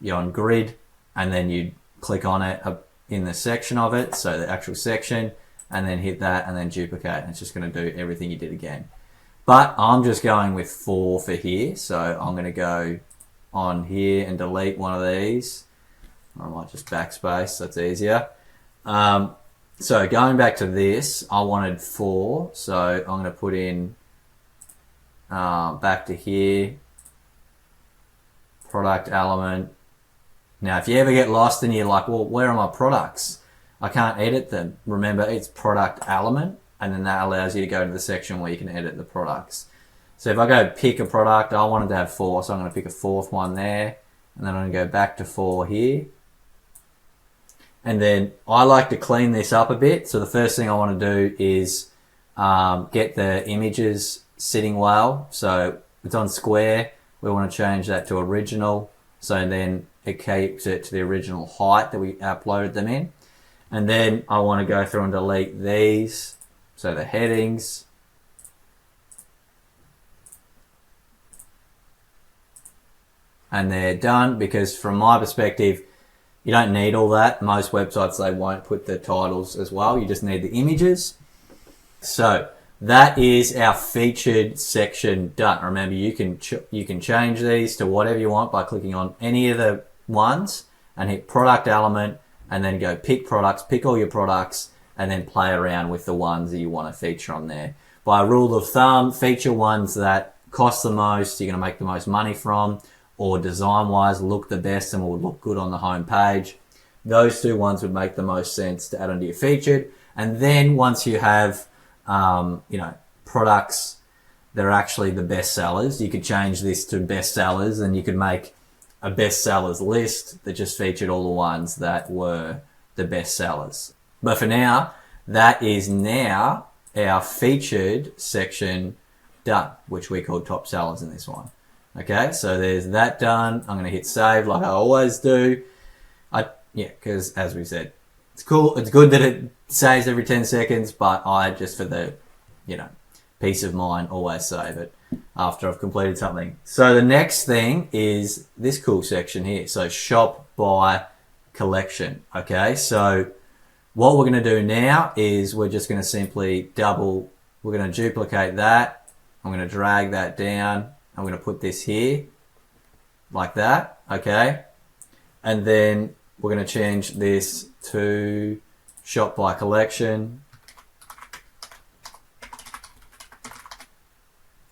you're on grid, and then you click on it in the section of it, so the actual section, and then hit that and then duplicate, and it's just going to do everything you did again. But I'm just going with 4 for here, so I'm going to go on here and delete one of these. I might just backspace, that's easier. So going back to this, I wanted 4, so I'm going to put in back to here, product element. Now, if you ever get lost and you're like, well, where are my products? I can't edit them. Remember, it's product element, and then that allows you to go to the section where you can edit the products. So if I go pick a product, I wanted to have 4, so I'm going to pick a 4th one there, and then I'm going to go back to 4 here. And then I like to clean this up a bit. So the first thing I want to do is get the images sitting well. So it's on square. We want to change that to original. So then it keeps it to the original height that we uploaded them in. And then I want to go through and delete these. So the headings. And they're done, because from my perspective, you don't need all that. Most websites, they won't put the titles as well. You just need the images. So that is our featured section done. Remember, you can change these to whatever you want by clicking on any of the ones and hit product element, and then go pick products, pick all your products, and then play around with the ones that you want to feature on there. By rule of thumb, feature ones that cost the most, you're going to make the most money from, or design-wise look the best and will look good on the home page. Those 2 ones would make the most sense to add onto your featured. And then once you have, products that are actually the best sellers, you could change this to best sellers, and you could make a best sellers list that just featured all the ones that were the best sellers. But for now, that is now our featured section done, which we call top sellers in this one. Okay, so there's that done. I'm going to hit save like I always do. Because as we said, it's cool. It's good that it saves every 10 seconds, but I just for the, peace of mind, always save it after I've completed something. So the next thing is this cool section here. So shop by collection. Okay, so what we're going to do now is we're just going to simply we're going to duplicate that. I'm going to drag that down. I'm going to put this here like that, okay? And then we're going to change this to shop by collection.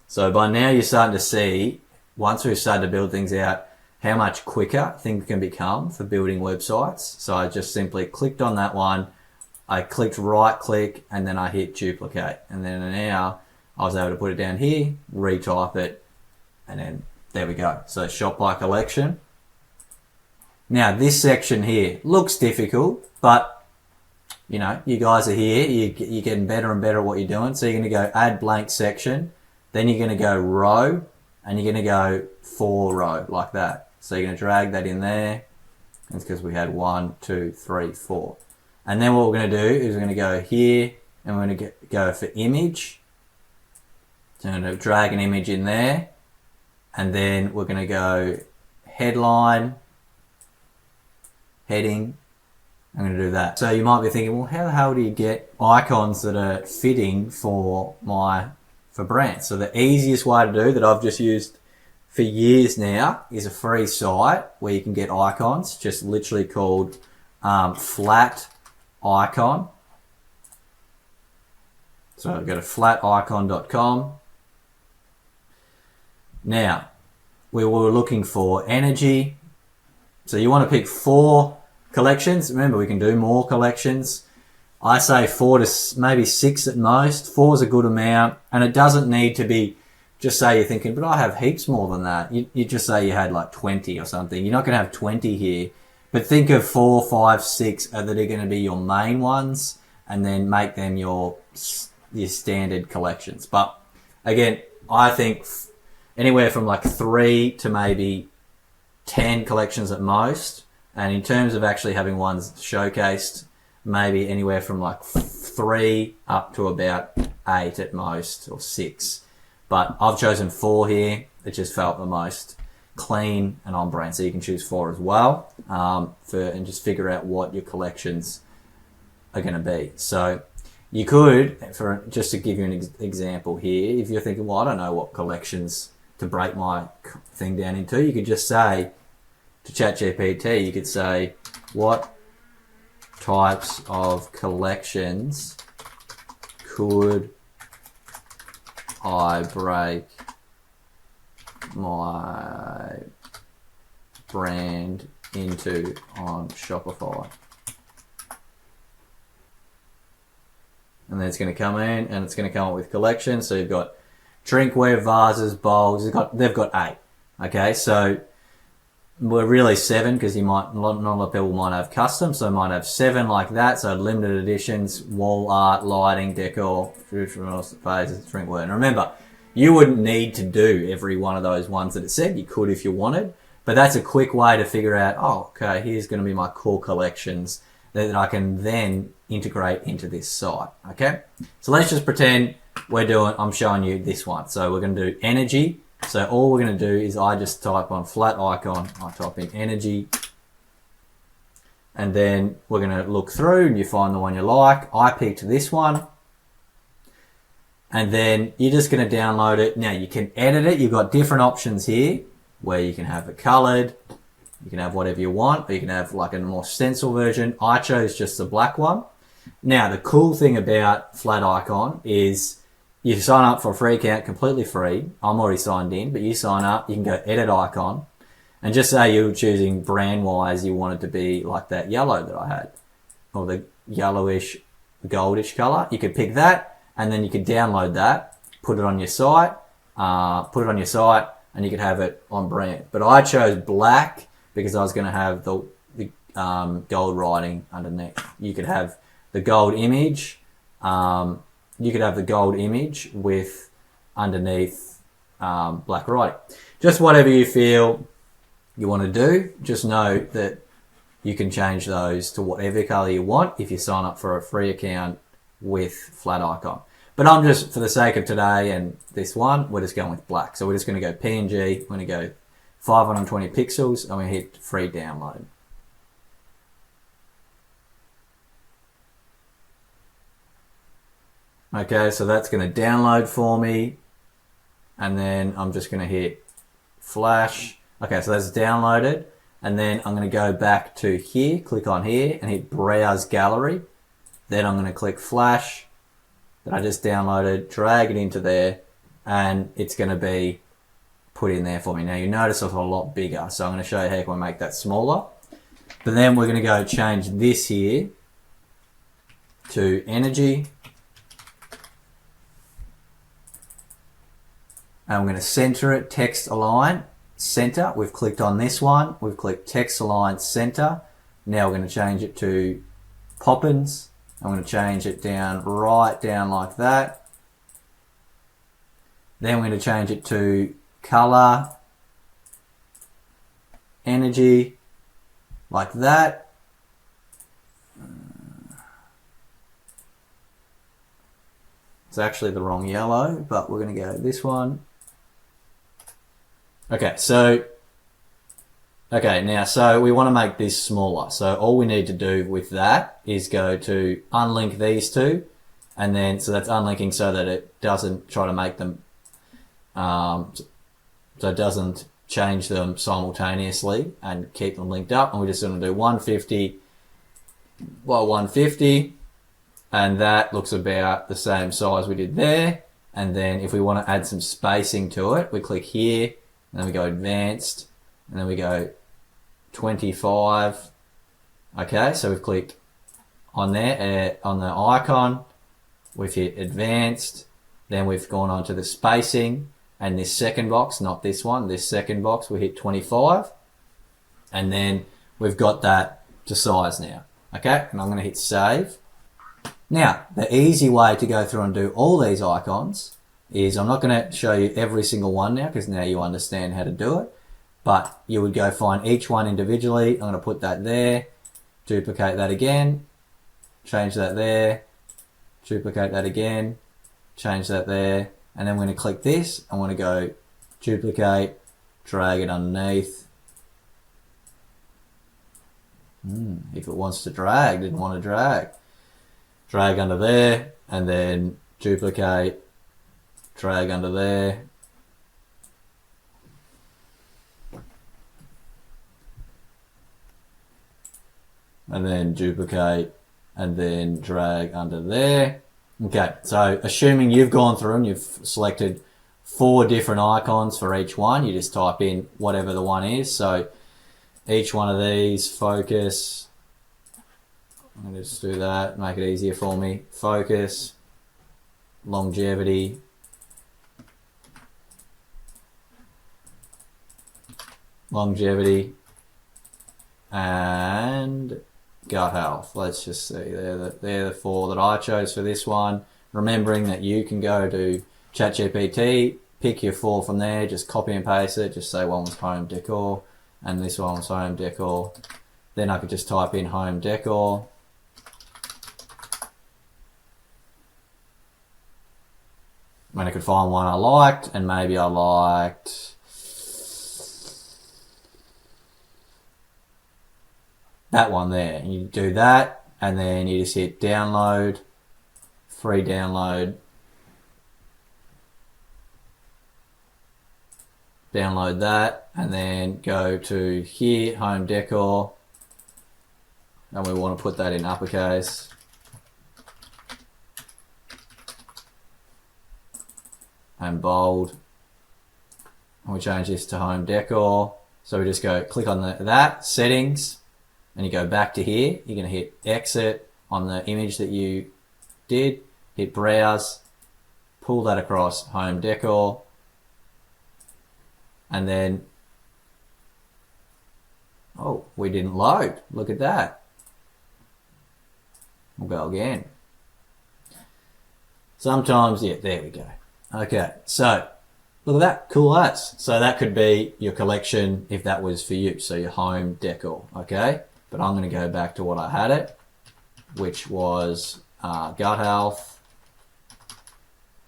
So by now you're starting to see, once we've started to build things out, how much quicker things can become for building websites. So I just simply clicked on that one, I clicked right click, and then I hit duplicate. And then now I was able to put it down here, retype it, and then there we go. So shop by collection. Now this section here looks difficult, but you know, you guys are here, you're getting better and better at what you're doing. So you're going to go add blank section, then you're going to go row, and you're going to go for row like that. So you're going to drag that in there. It's because we had 1, 2, 3, 4. And then what we're going to do is we're going to go here, and we're going to go for image. So I'm going to drag an image in there, and then we're going to go headline, heading. I'm going to do that. So you might be thinking, well, how the hell do you get icons that are fitting for brands? So the easiest way to do that I've just used for years now is a free site where you can get icons, just literally called flat icon. So go to flaticon.com. Now, we were looking for energy. So you want to pick 4 collections. Remember, we can do more collections. I say 4 to maybe 6 at most. 4 is a good amount, and it doesn't need to be, just say you're thinking, but I have heaps more than that. You just say you had like 20 or something. You're not going to have 20 here, but think of 4, 5, 6 that are going to be your main ones, and then make them your standard collections. But again, I think anywhere from like 3 to maybe 10 collections at most. And in terms of actually having ones showcased, maybe anywhere from like 3 up to about 8 at most, or 6. But I've chosen 4 here. It just felt the most clean and on brand. So you can choose 4 as well, and just figure out what your collections are going to be. So you could, just to give you an example here, if you're thinking, well, I don't know what collections to break my thing down into, you could just say to ChatGPT, you could say, what types of collections could I break my brand into on Shopify? And then it's going to come in, and it's going to come up with collections. So you've got drinkware, vases, bowls. They've got 8. Okay, so we're really 7 because not a lot of people might have custom, so might have 7 like that. So limited editions, wall art, lighting, decor, traditional vases, drinkware. And remember, you wouldn't need to do every one of those ones that it said. You could if you wanted, but that's a quick way to figure out, oh, okay, here's going to be my core collections that I can then integrate into this site. Okay, so let's just pretend I'm showing you this one. So we're going to do energy. So all we're going to do is I just type on flat icon, I type in energy, and then we're going to look through and you find the one you like. I picked this one, and then you're just going to download it. Now you can edit it. You've got different options here where you can have it colored, you can have whatever you want, or you can have like a more stencil version. I chose just the black one. Now the cool thing about flat icon is you sign up for a free account, completely free. I'm already signed in, but you sign up, you can go edit icon, and just say you're choosing brand wise, you want it to be like that yellow that I had, or the yellowish, goldish color. You could pick that, and then you could download that, put it on your site, and you could have it on brand. But I chose black because I was going to have the gold writing underneath. You could have the gold image. You could have the gold image with underneath black writing. Just whatever you feel you want to do. Just know that you can change those to whatever color you want if you sign up for a free account with flat icon. But I'm just, for the sake of today and this one, we're just going with black. So we're just going to go PNG. We're going to go 520 pixels. I'm going to hit free download. Okay, so that's going to download for me, and then I'm just going to hit flash. Okay, so that's downloaded, and then I'm going to go back to here, click on here, and hit browse gallery. Then I'm going to click flash that I just downloaded, drag it into there, and it's going to be put in there for me. Now you notice it's a lot bigger, so I'm going to show you how you can make that smaller. But then we're going to go change this here to energy. and we're going to center it, text align, center. We've clicked on this one. We've clicked text align, center. Now we're going to change it to Poppins. I'm going to change it down, right down like that. Then we're going to change it to color, energy, like that. It's actually the wrong yellow, but we're going to go this one. Okay, so we want to make this smaller. So all we need to do with that is go to unlink these two, and then, so that's unlinking so that it doesn't try to make them, so it doesn't change them simultaneously and keep them linked up. And we're just going to do 150 by 150, and that looks about the same size we did there. And then if we want to add some spacing to it, we click here, and then we go advanced, and then we go 25. Okay, so we've clicked on there, on the icon, we've hit advanced, then we've gone on to the spacing, and this second box, not this one, this second box, we hit 25, and then we've got that to size now. Okay, and I'm going to hit save. Now, the easy way to go through and do all these icons is, I'm not going to show you every single one now, because now you understand how to do it, but you would go find each one individually. I'm going to put that there, duplicate that again, change that there, duplicate that again, change that there, and then we're going to click this. I want to go duplicate, drag it underneath. If it wants to drag, didn't want to drag under there, and then duplicate, drag under there, and then duplicate, and then drag under there. Okay, so assuming you've gone through and you've selected 4 different icons for each one, you just type in whatever the one is. So each one of these, focus, I'm going to just do that, make it easier for me. Focus, longevity, and gut health. Let's just see, they're the 4 that I chose for this one. Remembering that you can go to ChatGPT, pick your 4 from there, just copy and paste it, just say one was home decor, and this one was home decor. Then I could just type in home decor. And I could find one I liked, and maybe I liked that one there. And you do that, and then you just hit download, free download, download that, and then go to here, home decor, and we want to put that in uppercase. And bold, and we change this to home decor. So we just go click on that settings, and you go back to here. You're going to hit exit on the image that you did, hit browse, pull that across home decor, and then, oh, we didn't load. Look at that. We'll go again. Sometimes, yeah, there we go. Okay, so look at that, cool as. So that could be your collection if that was for you, so your home decor, okay? But I'm going to go back to what I had it, which was gut health,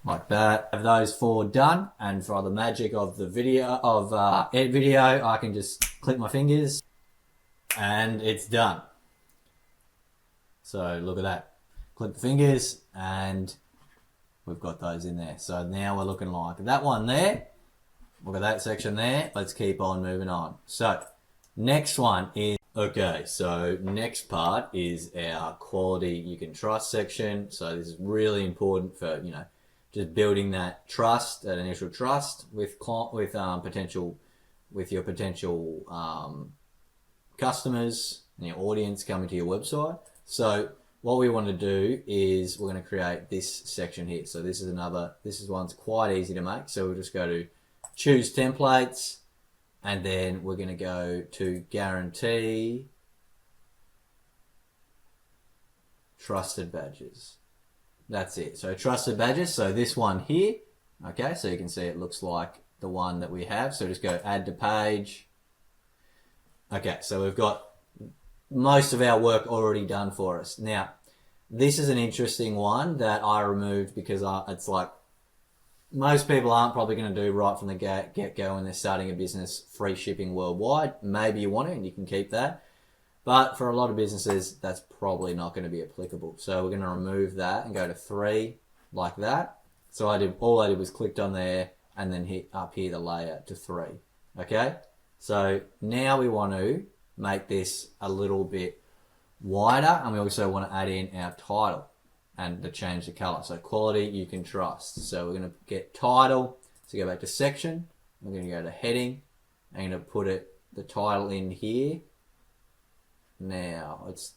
like that. Have those 4 done, and for the magic of the video, edit video, I can just click my fingers, and it's done. So look at that. Click the fingers, and we've got those in there. So now we're looking like that one there. Look at that section there. Let's keep on moving on. So next one is, okay, so next part is our quality you can trust section. So this is really important for, you know, just building that trust, that initial trust with your potential customers and your audience coming to your website. So what we want to do is we're going to create this section here. So this is one's quite easy to make. So we'll just go to choose templates, and then we're going to go to guarantee trusted badges. That's it. So trusted badges. So this one here, okay, so you can see it looks like the one that we have. So just go add to page. Okay, so we've got most of our work already done for us. Now, this is an interesting one that I removed because it's like most people aren't probably going to do right from the get-go when they're starting a business, free shipping worldwide. Maybe you want it and you can keep that. But for a lot of businesses, that's probably not going to be applicable. So we're going to remove that and go to 3 like that. So all I did was clicked on there and then hit up here the layer to 3. Okay? So now we want to make this a little bit wider, and we also want to add in our title and to change the color. So quality you can trust. So we're going to get title. So go back to section. We're going to go to heading. I'm going to put the title in here. Now it's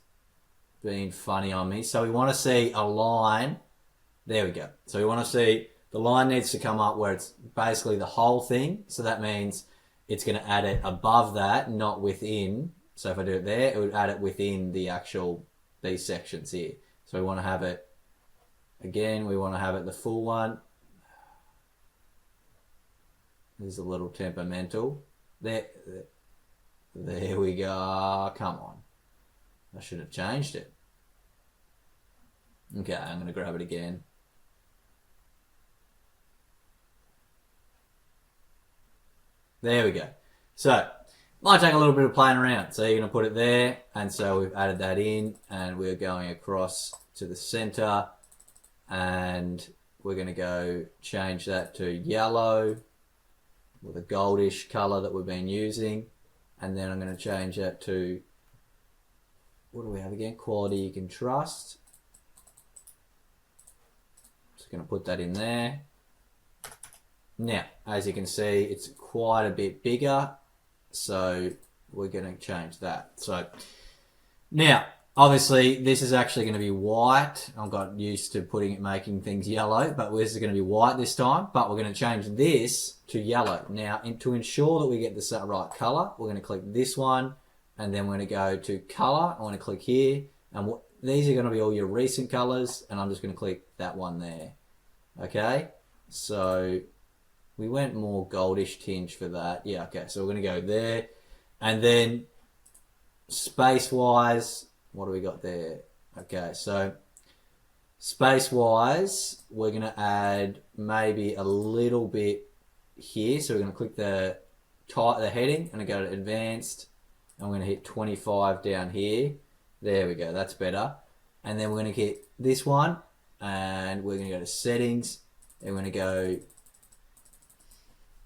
been funny on me. So we want to see a line. There we go. So we want to see the line needs to come up where it's basically the whole thing. So that means it's going to add it above that, not within. So if I do it there, it would add it within these sections here. So we want to have it, again, we want to have it the full one. This is a little temperamental. There we go. Come on. I should have changed it. Okay, I'm going to grab it again. There we go. So, might take a little bit of playing around. So you're going to put it there, and so we've added that in, and we're going across to the center, and we're going to go change that to yellow with a goldish color that we've been using, and then I'm going to change that to, what do we have again? Quality you can trust. Just going to put that in there. Now, as you can see, it's quite a bit bigger, so we're going to change that. So now, obviously, this is actually going to be white. I've got used to making things yellow, but this is going to be white this time. But we're going to change this to yellow. Now, to ensure that we get the right color, we're going to click this one, and then we're going to go to color. I want to click here, and these are going to be all your recent colors, and I'm just going to click that one there. Okay, so we went more goldish tinge for that. Yeah, okay, so we're going to go there. And then space-wise, what do we got there? Okay, so space-wise, we're going to add maybe a little bit here. So we're going to click the heading and go to advanced. And we're going to hit 25 down here. There we go, that's better. And then we're going to hit this one, and we're going to go to settings, and we're going to go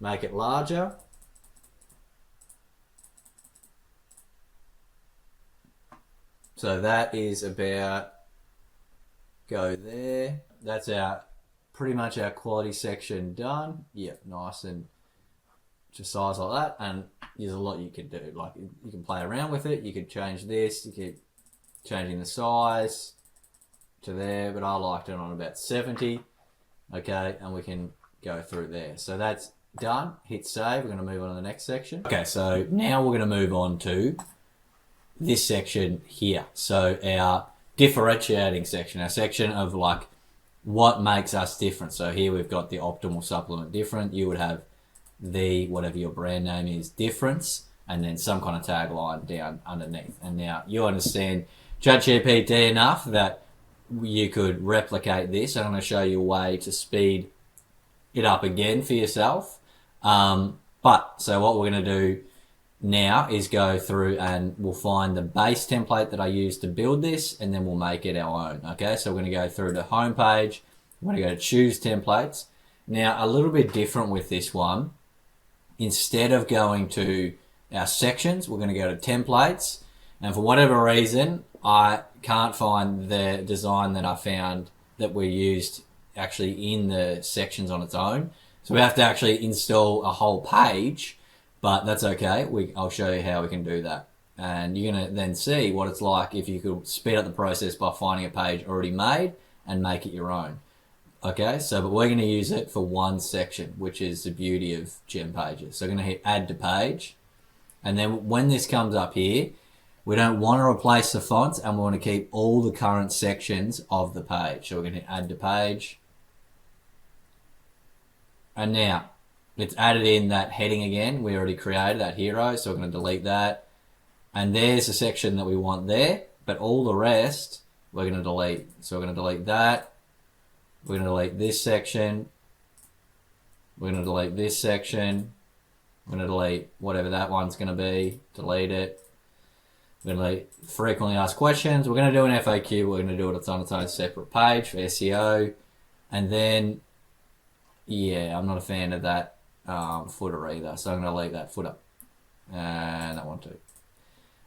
make it larger. So that is about, go there. That's pretty much our quality section done. Yep, nice and just size like that. And there's a lot you can do. Like you can play around with it. You could change this. You keep changing the size to there, but I liked it on about 70. Okay, and we can go through there. So that's done. Hit save. We're going to move on to the next section. Okay, so now we're going to move on to this section here. So our differentiating section, our section of like what makes us different. So here we've got the optimal supplement different. You would have the, whatever your brand name is, difference, and then some kind of tagline down underneath. And now you understand ChatGPT enough that you could replicate this. I'm going to show you a way to speed it up again for yourself. But so what we're going to do now is go through and we'll find the base template that I used to build this, and then we'll make it our own. Okay, so we're going to go through the home page. We're going to go to choose templates. Now, a little bit different with this one. Instead of going to our sections, we're going to go to templates. And for whatever reason, I can't find the design that I found that we used actually in the sections on its own. So we have to actually install a whole page, but that's okay. I'll show you how we can do that. And you're going to then see what it's like if you could speed up the process by finding a page already made and make it your own. Okay, so but we're going to use it for one section, which is the beauty of GemPages. So I'm going to hit add to page. And then when this comes up here, we don't want to replace the fonts and we want to keep all the current sections of the page. So we're going to add to page. And now it's added in that heading again. We already created that hero, so we're going to delete that. And there's the section that we want there, but all the rest we're going to delete. So we're going to delete that. We're going to delete this section. We're going to delete this section. We're going to delete whatever that one's going to be. Delete it. We're going to delete frequently asked questions. We're going to do an FAQ. We're going to do it on its own separate page for SEO. And then, yeah, I'm not a fan of that footer either. So I'm going to leave that footer. And that one too.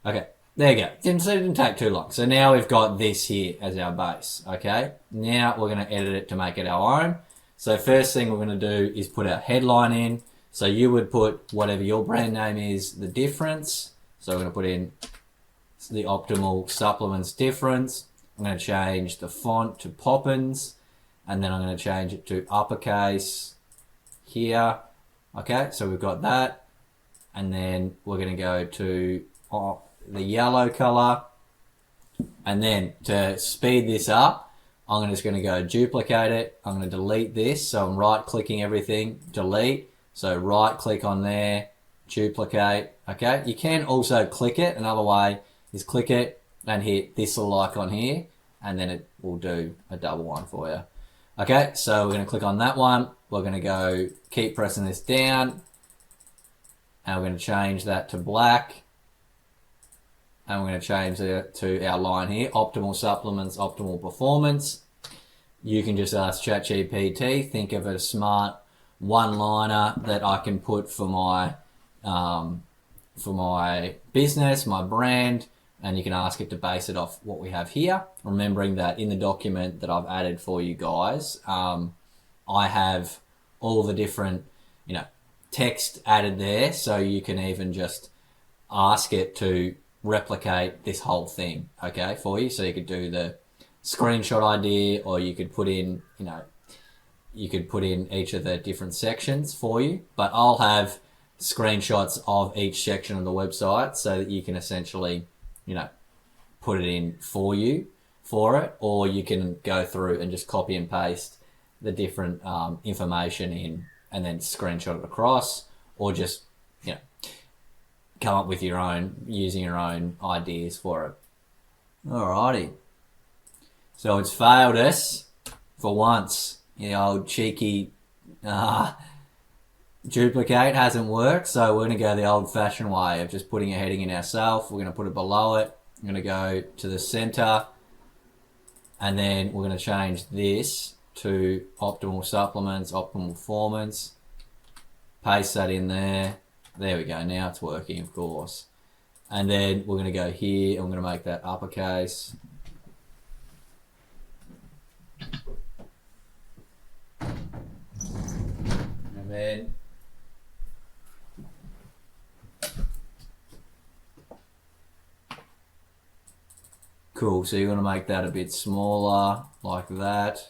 Okay, there you go. Didn't take too long. So now we've got this here as our base. Okay, now we're going to edit it to make it our own. So first thing we're going to do is put our headline in. So you would put whatever your brand name is, the difference. So we're going to put in the optimal supplements difference. I'm going to change the font to Poppins, and then I'm going to change it to uppercase here. Okay, so we've got that, and then we're going to go to the yellow color, and then to speed this up, I'm just going to go duplicate it. I'm going to delete this, so I'm right clicking everything, delete. So right click on there, duplicate. Okay, you can also click it. Another way is click it and hit this little icon here, and then it will do a double one for you. Okay, so we're going to click on that one. We're going to go keep pressing this down, and we're going to change that to black. And we're going to change it to our line here, optimal supplements, optimal performance. You can just ask ChatGPT, think of a smart one-liner that I can put for my business, my brand, and you can ask it to base it off what we have here. Remembering that in the document that I've added for you guys, I have all the different, text added there, so you can even just ask it to replicate this whole thing, okay, for you. So you could do the screenshot idea, or you could put in, you could put in each of the different sections for you, but I'll have screenshots of each section of the website so that you can essentially, put it in for you for it, or you can go through and just copy and paste the different information in and then screenshot it across, or just, come up with your own, using your own ideas for it. Alrighty. So it's failed us for once. The old cheeky duplicate hasn't worked, so we're going to go the old-fashioned way of just putting a heading in ourselves. We're going to put it below it. I'm going to go to the center, and then we're going to change this to optimal supplements, optimal performance. Paste that in there. There we go. Now it's working, of course. And then we're going to go here, and we're going to make that uppercase. And then cool. So you're going to make that a bit smaller, like that.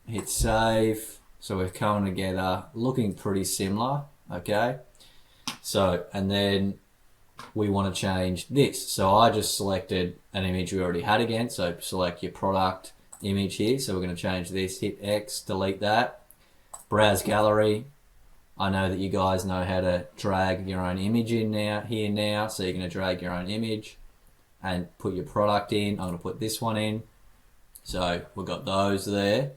Hit save. So we're coming together, looking pretty similar, okay? So, and then we want to change this. So I just selected an image we already had again. So select your product image here. So we're going to change this, hit X, delete that. Browse gallery. I know that you guys know how to drag your own image in here now. So you're going to drag your own image and put your product in. I'm going to put this one in. So we've got those there.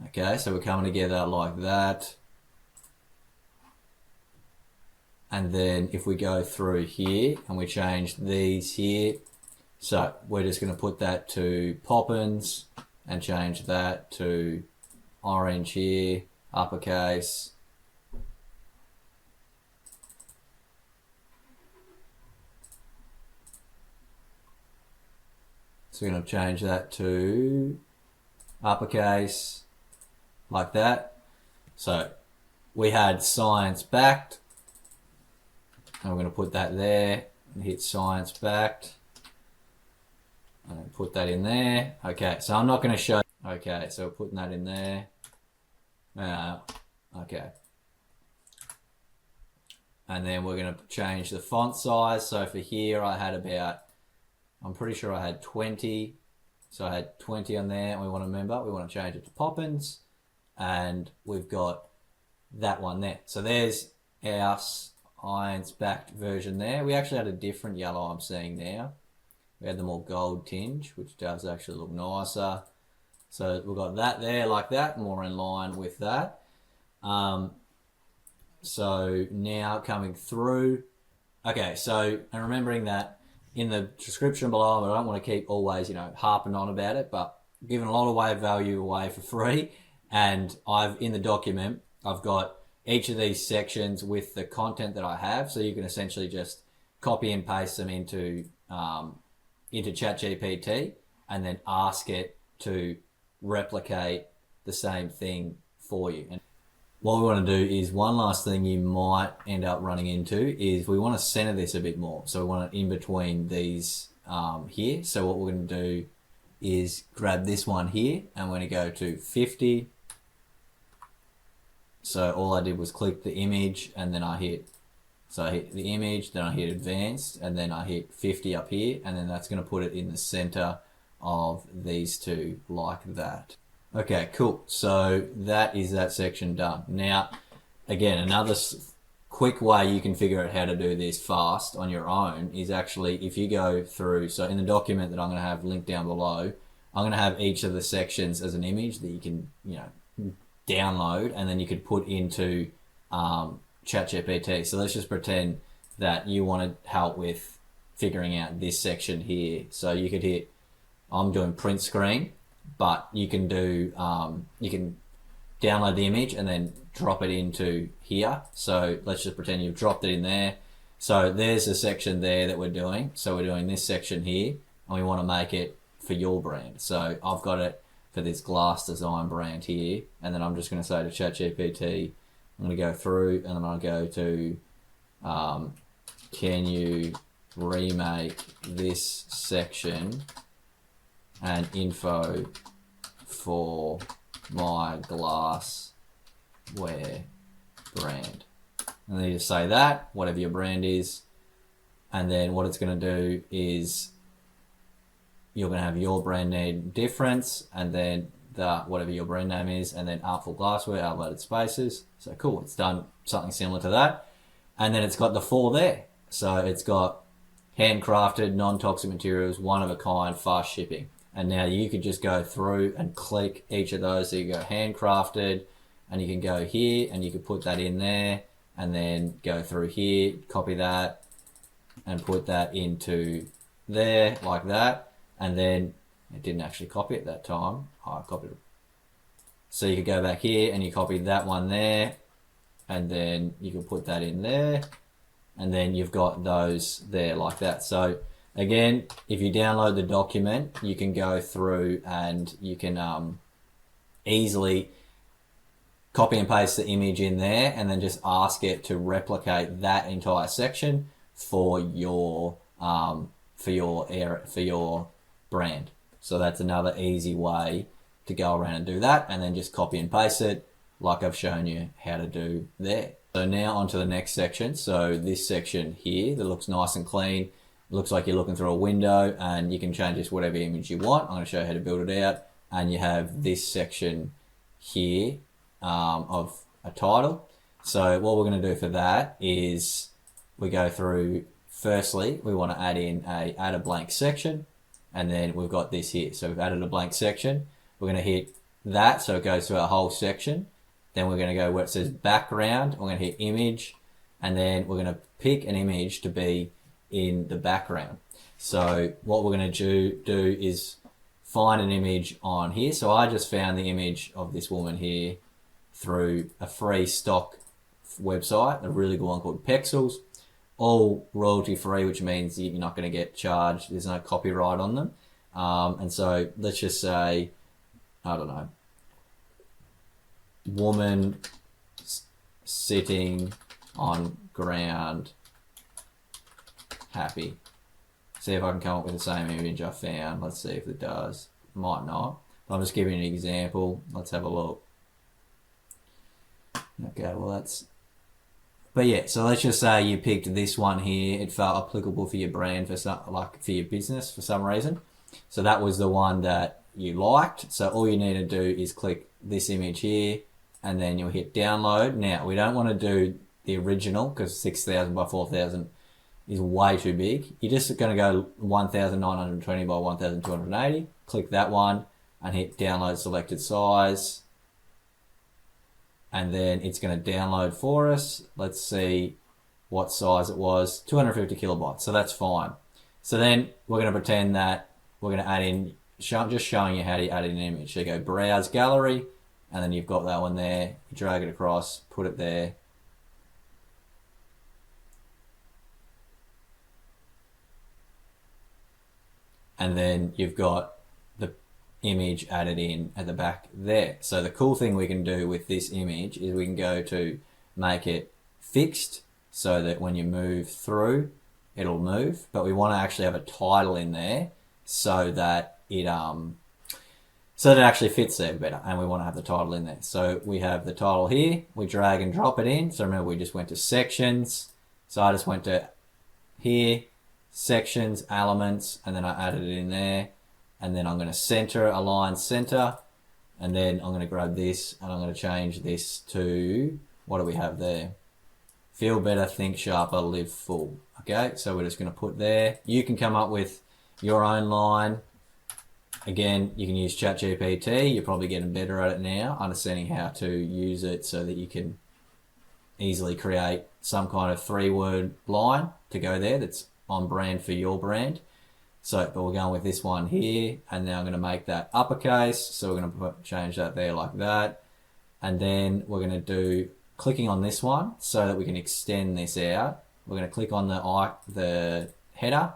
Okay, so we're coming together like that. And then if we go through here and we change these here, so we're just going to put that to Poppins and change that to orange here, uppercase. So we're going to change that to uppercase, like that. So we had science backed, and we're going to put that there and hit science backed and put that in there. Okay, so I'm not going to show. Okay, so we're putting that in there. Okay. And then we're going to change the font size. So for here, I had about, I'm pretty sure I had 20. So I had 20 on there, and we want to remember, we want to change it to Poppins, and we've got that one there. So there's our irons backed version there. We actually had a different yellow I'm seeing now. We had the more gold tinge, which does actually look nicer. So we've got that there like that, more in line with that. So now coming through, okay, so, and remembering that in the description below, I don't want to keep always, harping on about it, but giving a lot of wave value away for free. And in the document, I've got each of these sections with the content that I have. So you can essentially just copy and paste them into ChatGPT and then ask it to replicate the same thing for you. And what we want to do is, one last thing you might end up running into is we want to center this a bit more. So we want it in between these here. So what we're going to do is grab this one here, and we're going to go to 50. So all I did was click the image, and then I hit the image, then I hit advanced, and then I hit 50 up here, and then that's going to put it in the center of these two like that. Okay, cool. So that is that section done. Now, again, another quick way you can figure out how to do this fast on your own is actually if you go through, so in the document that I'm going to have linked down below, I'm going to have each of the sections as an image that you can, download, and then you could put into ChatGPT. So let's just pretend that you want to help with figuring out this section here. So you could hit, I'm doing print screen, but you can do, you can download the image and then drop it into here. So let's just pretend you've dropped it in there. So there's a section there that we're doing. So we're doing this section here, and we want to make it for your brand. So I've got it for this glass design brand here, and then I'm just going to say to ChatGPT, I'm going to go through, and then I'll go to, can you remake this section and info for my glassware brand. And then you just say that, whatever your brand is, and then what it's going to do is you're going to have your brand name difference, and then whatever your brand name is, and then Artful Glassware, uploaded spaces. So cool, it's done something similar to that. And then it's got the 4 there. So it's got handcrafted, non-toxic materials, one of a kind, fast shipping. And now you could just go through and click each of those. So you go handcrafted, and you can go here, and you can put that in there, and then go through here, copy that, and put that into there like that. And then it didn't actually copy it that time. I copied it. So you could go back here and you copy that one there, and then you can put that in there, and then you've got those there like that. So again, if you download the document, you can go through and you can easily copy and paste the image in there, and then just ask it to replicate that entire section for your brand. So that's another easy way to go around and do that, and then just copy and paste it like I've shown you how to do there. So now on to the next section. So this section here that looks nice and clean, it looks like you're looking through a window, and you can change this whatever image you want. I'm going to show you how to build it out, and you have this section here of a title. So what we're going to do for that is we go through, firstly we want to add a blank section, and then we've got this here. So we've added a blank section. We're going to hit that so it goes to our whole section. Then we're going to go where it says background. We're going to hit image, and then we're going to pick an image to be in the background. So what we're going to do is find an image on here. So I just found the image of this woman here through a free stock website, a really good one called Pexels. All royalty free, which means you're not going to get charged. There's no copyright on them. And so let's just say, I don't know, woman sitting on ground happy. See if I can come up with the same image I found. Let's see if it does. Might not. But I'm just giving you an example. Let's have a look. Okay, well that's... But yeah, so let's just say you picked this one here. It felt applicable for your brand, for your business for some reason. So that was the one that you liked. So all you need to do is click this image here, and then you'll hit download. Now, we don't want to do the original because 6,000 by 4,000 is way too big. You're just going to go 1,920 by 1,280. Click that one and hit download selected size. And then it's going to download for us. Let's see what size it was. 250 kilobytes. So that's fine. So then we're going to pretend that we're going to add in, just showing you how to add in an image. So you go browse gallery, and then you've got that one there. You drag it across, put it there. And then you've got the image added in at the back there. So the cool thing we can do with this image is we can go to make it fixed so that when you move through, it'll move. But we want to actually have a title in there so that it actually fits there better, and we want to have the title in there. So we have the title here. We drag and drop it in. So remember, we just went to sections. So I just went to here, sections, elements, and then I added it in there. And then I'm going to align center, and then I'm going to grab this and I'm going to change this to, what do we have there? Feel better, think sharper, live full. Okay, so we're just going to put there. You can come up with your own line. Again, you can use ChatGPT. You're probably getting better at it now, understanding how to use it so that you can easily create some kind of 3-word line to go there that's on brand for your brand. So, but we're going with this one here, and now I'm going to make that uppercase. So we're going to change that there like that. And then we're going to do clicking on this one so that we can extend this out. We're going to click on the header.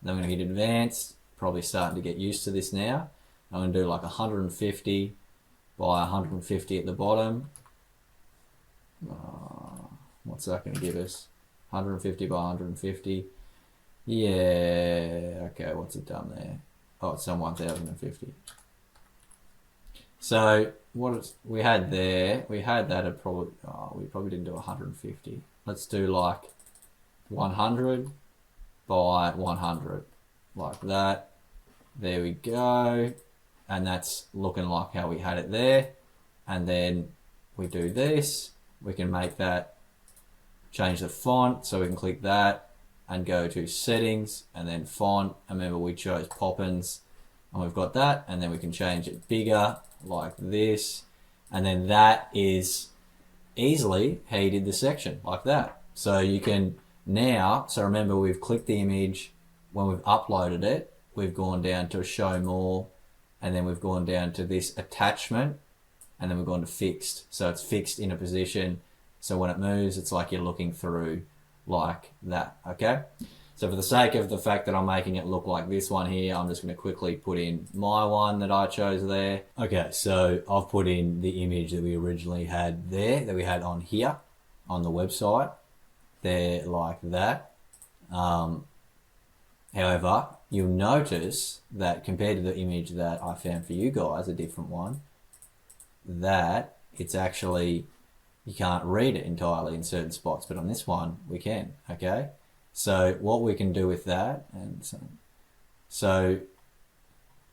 Then we're going to hit advanced. Probably starting to get used to this now. I'm going to do like 150 by 150 at the bottom. What's that going to give us? 150 by 150. Yeah, okay, what's it done there? Oh, it's done 1,050. So we had there, we had that at probably, we probably didn't do 150. Let's do like 100 by 100, like that. There we go. And that's looking like how we had it there. And then we do this. We can make that, change the font, so we can click that and go to settings and then font. And remember, we chose Poppins, and we've got that. And then we can change it bigger like this. And then that is easily how you did the section, like that. So you can now, so remember, we've clicked the image. When we've uploaded it, we've gone down to show more, and then we've gone down to this attachment, and then we've gone to fixed. So it's fixed in a position. So when it moves, it's like you're looking through like that, okay? So for the sake of the fact that I'm making it look like this one here, I'm just going to quickly put in my one that I chose there. Okay, so I've put in the image that we originally had there, that we had on here on the website, there like that. However, you'll notice that compared to the image that I found for you guys, a different one, that it's actually, you can't read it entirely in certain spots, but on this one we can, okay? So what we can do with that, and so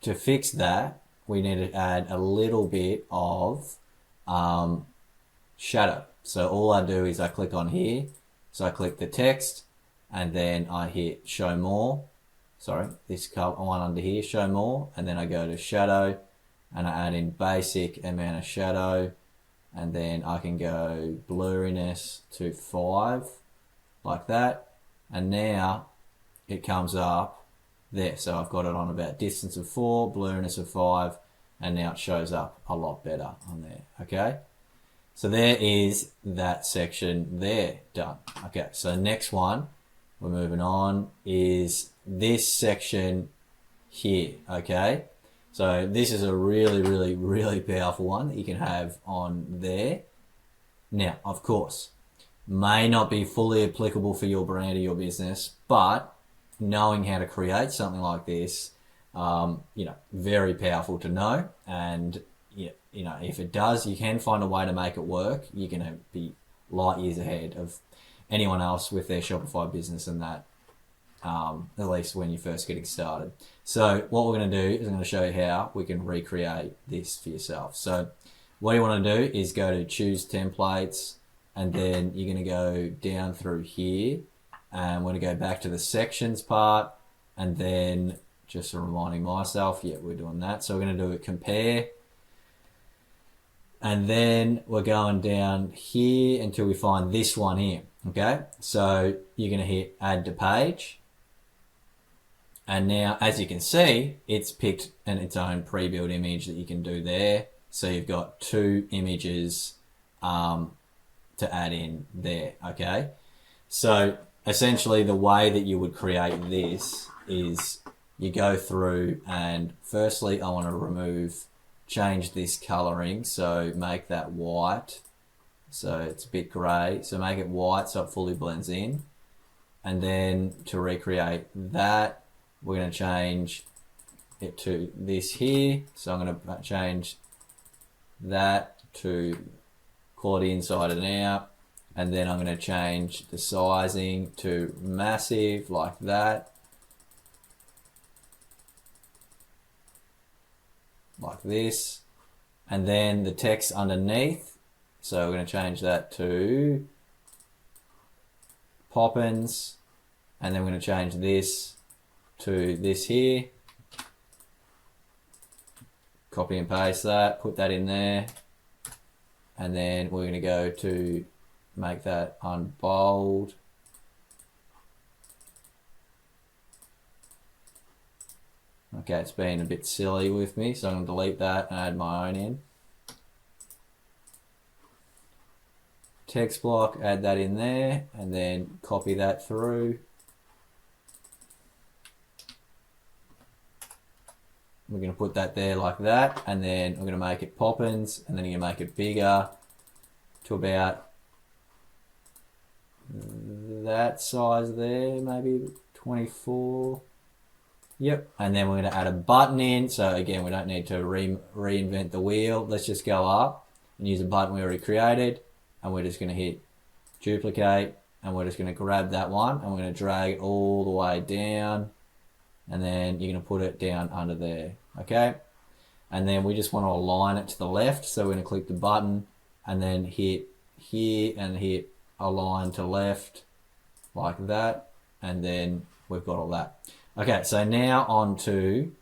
to fix that, we need to add a little bit of shadow. So all I do is I click on here, so I click the text, and then I hit show more. Sorry, this one under here, show more, and then I go to shadow, and I add in basic amount of shadow, and then I can go blurriness to 5, like that, and now it comes up there. So I've got it on about distance of 4, blurriness of 5, and now it shows up a lot better on there, okay? So there is that section there done. Okay, so next one, we're moving on, is this section here, okay? So this is a really, really, really powerful one that you can have on there. Now, of course, may not be fully applicable for your brand or your business, but knowing how to create something like this, very powerful to know. And if it does, you can find a way to make it work. You're going to be light years ahead of anyone else with their Shopify business and that, at least when you're first getting started. So what we're going to do is I'm going to show you how we can recreate this for yourself. So what you want to do is go to choose templates, and then you're going to go down through here, and we're going to go back to the sections part, and then just reminding myself, yeah, we're doing that. So we're going to do a compare, and then we're going down here until we find this one here. Okay, so you're going to hit add to page, and now as you can see, it's picked its own pre-built image that you can do there. So you've got 2 images to add in there. Okay, so essentially the way that you would create this is you go through, and firstly I want to change this coloring, so make that white, so it's a bit grey, so make it white so it fully blends in. And then to recreate that, we're going to change it to this here, so I'm going to change that to quality inside and out, and then I'm going to change the sizing to massive like that, like this, and then the text underneath, so we're going to change that to Poppins, and then we're going to change this to this here, copy and paste that, put that in there, and then we're going to go to make that unbold. Okay, it's been a bit silly with me, so I'm going to delete that and add my own in. Text block, add that in there, and then copy that through. We're going to put that there like that, and then we're going to make it Poppins, and then you're going to make it bigger to about that size there, maybe 24. Yep, and then we're going to add a button in. So again, we don't need to reinvent the wheel. Let's just go up and use a button we already created, and we're just going to hit duplicate, and we're just going to grab that one, and we're going to drag it all the way down, and then you're going to put it down under there. Okay, and then we just want to align it to the left, so we're going to click the button and then hit here and hit align to left like that, and then we've got all that. Okay, so now on to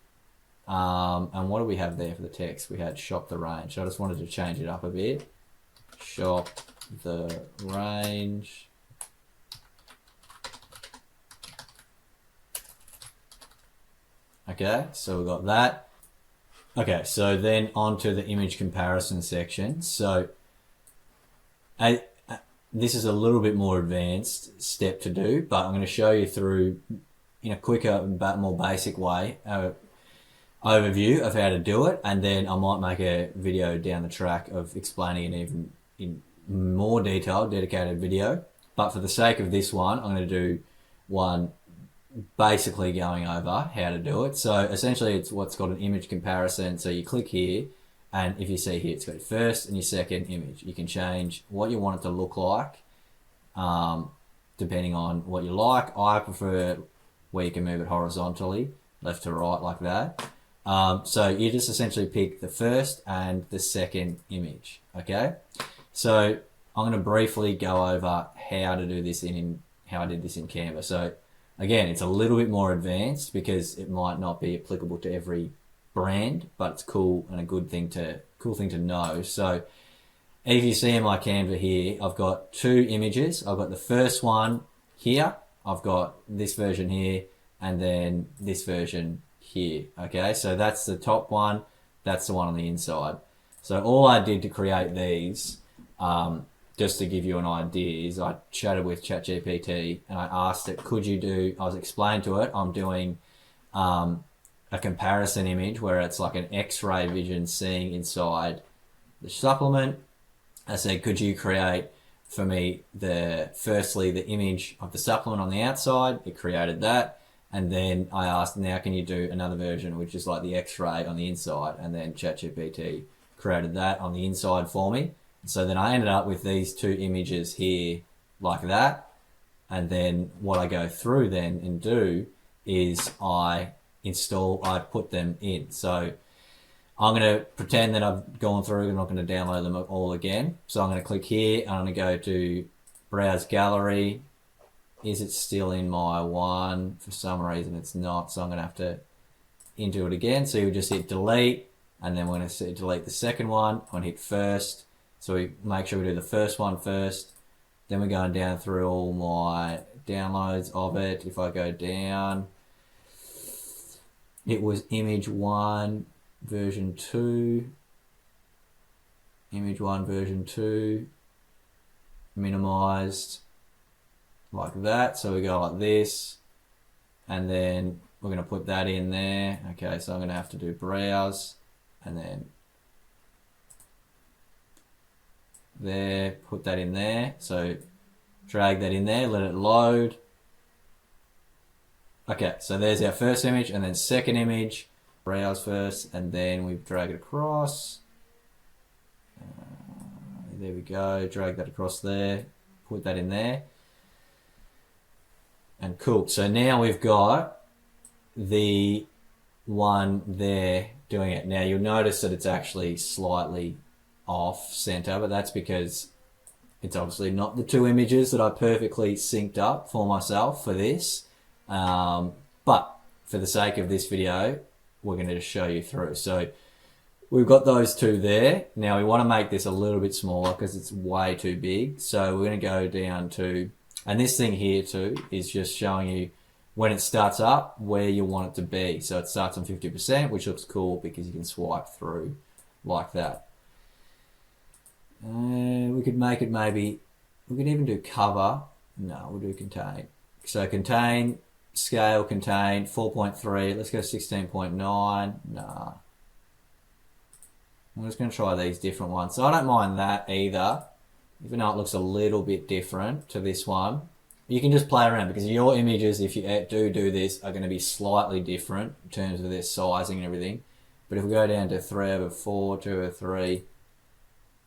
and what do we have there for the text? We had shop the range. So I just wanted to change it up a bit. Shop the range. Okay, so we've got that. Okay, so then on to the image comparison section. So this is a little bit more advanced step to do, but I'm going to show you through in a quicker but more basic way overview of how to do it, and then I might make a video down the track of explaining it even in more detail, dedicated video. But for the sake of this one, I'm going to do one basically going over how to do it. So essentially it's what's called an image comparison. So you click here, and if you see here, it's got your first and your second image. You can change what you want it to look like depending on what you like. I prefer where you can move it horizontally, left to right like that. So you just essentially pick the first and the second image. Okay, so I'm going to briefly go over how to do this how I did this in Canva. So again, it's a little bit more advanced because it might not be applicable to every brand, but it's cool and a cool thing to know. So if you see in my Canva here, I've got 2 images. I've got the first one here, I've got this version here, and then this version here. Okay, so that's the top one, that's the one on the inside. So all I did to create these, just to give you an idea, is I chatted with ChatGPT and I asked it, I was explaining to it, I'm doing a comparison image where it's like an X-ray vision seeing inside the supplement. I said, could you create for me firstly the image of the supplement on the outside. It created that, and then I asked, now can you do another version which is like the X-ray on the inside, and then ChatGPT created that on the inside for me. So then I ended up with these two images here like that, and then what I go through then and do is I put them in. So I'm going to pretend that I've gone through, I'm not going to download them all again. So I'm going to click here, and I'm going to go to Browse Gallery. Is it still in my one? For some reason it's not, so I'm going to have to into it again. So you just hit delete, and then we're going to delete the second one. I'm going to hit first. So we make sure we do the first one first. Then we're going down through all my downloads of it. If I go down, it was image 1 version 2, image 1 version 2, minimized like that. So we go like this, and then we're going to put that in there. Okay, so I'm going to have to do browse, and then there, put that in there. So drag that in there, let it load. Okay, so there's our first image, and then second image, browse first, and then we drag it across. There we go, drag that across there, put that in there. And cool, so now we've got the one there doing it. Now you'll notice that it's actually slightly off center, but that's because it's obviously not the two images that I perfectly synced up for myself for this. But for the sake of this video, we're going to just show you through. So we've got those two there. Now we want to make this a little bit smaller because it's way too big. So we're going to go down to, and this thing here too is just showing you when it starts up where you want it to be. So it starts on 50%, which looks cool because you can swipe through like that. We could make it maybe, we could even do cover. No, we'll do contain. So contain, scale, contain, 4.3. Let's go 16.9. Nah. I'm just going to try these different ones. So I don't mind that either, even though it looks a little bit different to this one. You can just play around because your images, if you do this, are going to be slightly different in terms of their sizing and everything. But if we go down to 3/4, 2/3,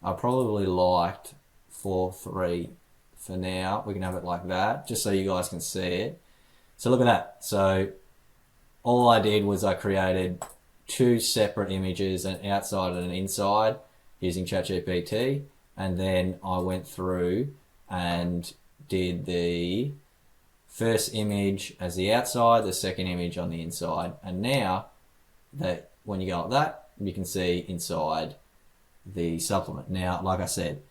I probably liked 4/3 for now. We can have it like that, just so you guys can see it. So look at that. So all I did was I created two separate images, an outside and an inside, using ChatGPT, and then I went through and did the first image as the outside, the second image on the inside, and now that when you go like that, you can see inside the supplement. Now, like I said,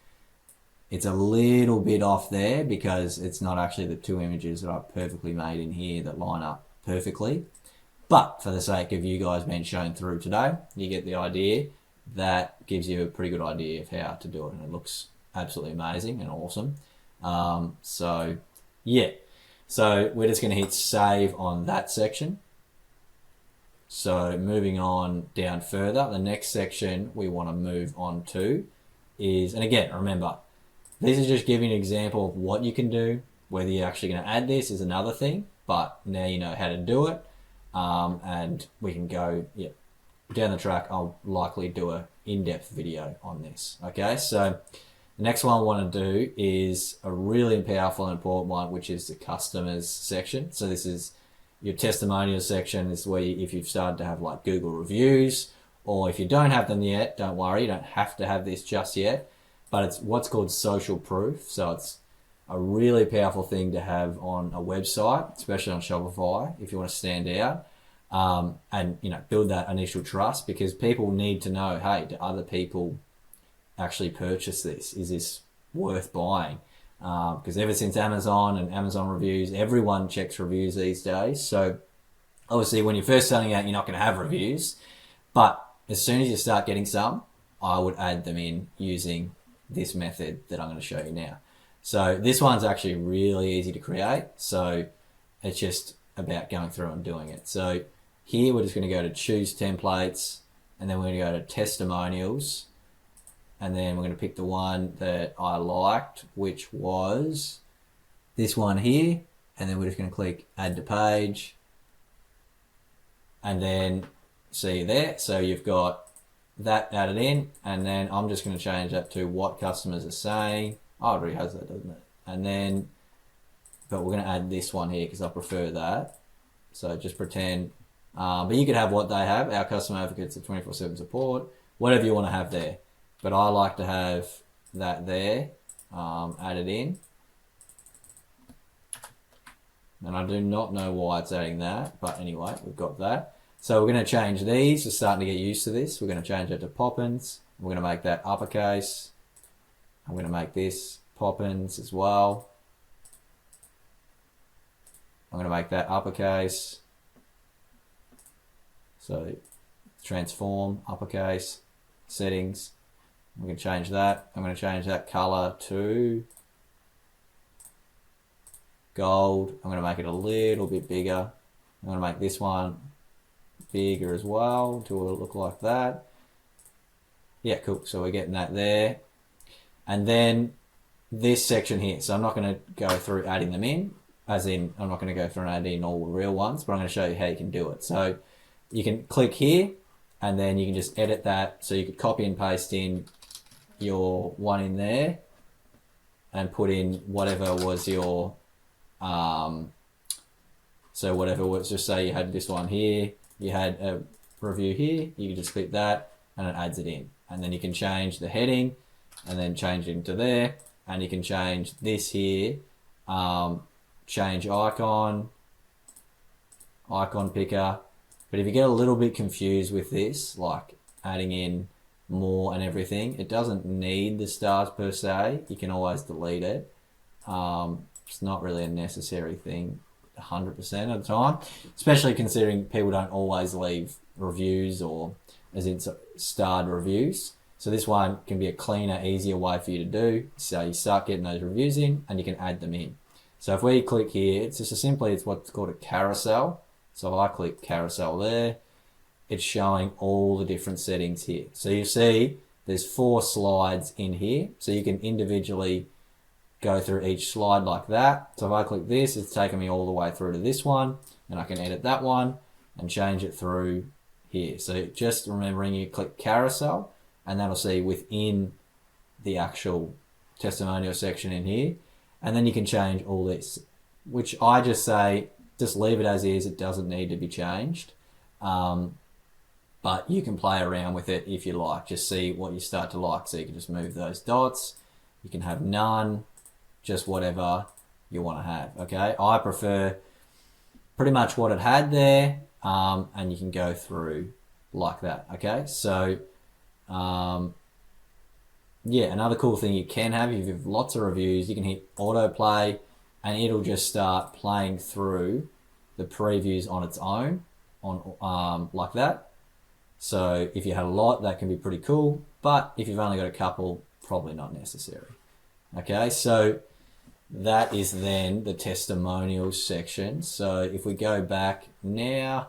it's a little bit off there because it's not actually the two images that I've perfectly made in here that line up perfectly. But for the sake of you guys being shown through today, you get the idea. That gives you a pretty good idea of how to do it, and it looks absolutely amazing and awesome. So yeah, so we're just going to hit save on that section. So moving on down further, the next section we want to move on to is, and again, remember, these are just giving an example of what you can do. Whether you're actually going to add this is another thing, but now you know how to do it. And we can go down the track. I'll likely do a in-depth video on this. Okay, so the next one I want to do is a really powerful and important one, which is the customers section. So this is your testimonials section. This is where if you've started to have like Google reviews, or if you don't have them yet, don't worry, you don't have to have this just yet, but it's what's called social proof. So it's a really powerful thing to have on a website, especially on Shopify, if you want to stand out, and build that initial trust, because people need to know, hey, do other people actually purchase this? Is this worth buying? Because ever since Amazon and Amazon reviews, everyone checks reviews these days. So obviously when you're first starting out, you're not going to have reviews, but as soon as you start getting some, I would add them in using this method that I'm going to show you now. So this one's actually really easy to create. So it's just about going through and doing it. So here we're just going to go to choose templates, and then we're going to go to testimonials, and then we're going to pick the one that I liked, which was this one here, and then we're just going to click add to page, and then see there, so you've got that added in, and then I'm just going to change that to what customers are saying. Oh, it already has that, doesn't it? And then, but we're going to add this one here because I prefer that. So just pretend, but you could have what they have, our customer advocates at 24/7 support, whatever you want to have there. But I like to have that there, added in. And I do not know why it's adding that, but anyway, we've got that. So we're going to change these. We're starting to get used to this. We're going to change it to Poppins. We're going to make that uppercase. I'm going to make this Poppins as well. I'm going to make that uppercase. So transform, uppercase, settings. I'm going to change that. I'm going to change that color to gold. I'm going to make it a little bit bigger. I'm going to make this one bigger as well to look like that. Yeah, cool. So we're getting that there. And then this section here. So I'm not going to go through adding them in, as in I'm not going to go through and add in all the real ones, but I'm going to show you how you can do it. So you can click here and then you can just edit that. So you could copy and paste in your one in there and put in whatever was your so whatever was, just say you had this one here, you had a review here, you can just click that and it adds it in. And then you can change the heading and then change it into there, and you can change this here, change icon picker. But if you get a little bit confused with this, like adding in more and everything, it doesn't need the stars per se. You can always delete it. It's not really a necessary thing 100% of the time, especially considering people don't always leave reviews, or as in starred reviews. So this one can be a cleaner, easier way for you to do. So you start getting those reviews in and you can add them in. So if we click here, it's just it's what's called a carousel. So if I click carousel there, it's showing all the different settings here. So you see there's 4 slides in here. So you can individually go through each slide like that. So if I click this, it's taking me all the way through to this one, and I can edit that one and change it through here. So just remembering, you click carousel and that'll see within the actual testimonial section in here. And then you can change all this, which I just say, just leave it as is. It doesn't need to be changed. But you can play around with it if you like. Just see what you start to like. So you can just move those dots. You can have none, just whatever you want to have. Okay, I prefer pretty much what it had there, and you can go through like that. Okay, so yeah, another cool thing you can have, if you have lots of reviews, you can hit autoplay and it'll just start playing through the previews on its own, on like that. So if you had a lot, that can be pretty cool, but if you've only got a couple, probably not necessary. Okay, so that is then the testimonials section. So if we go back now,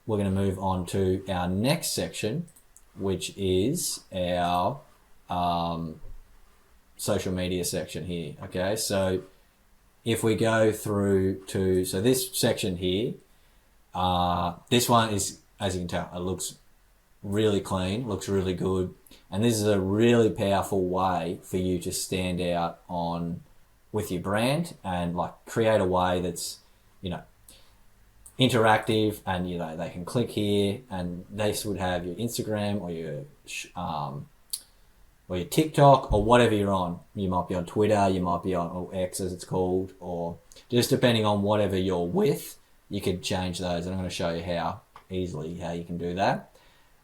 we're going to move on to our next section, which is our social media section here. Okay, so if we go through to, so this section here, this one is, as you can tell, it looks really clean, looks really good, and this is a really powerful way for you to stand out on with your brand and like create a way that's, you know, interactive, and you know they can click here and they would have your Instagram or your TikTok or whatever you're on. You might be on Twitter, you might be on, or X as it's called, or just depending on whatever you're with, you could change those, and I'm going to show you how you can do that.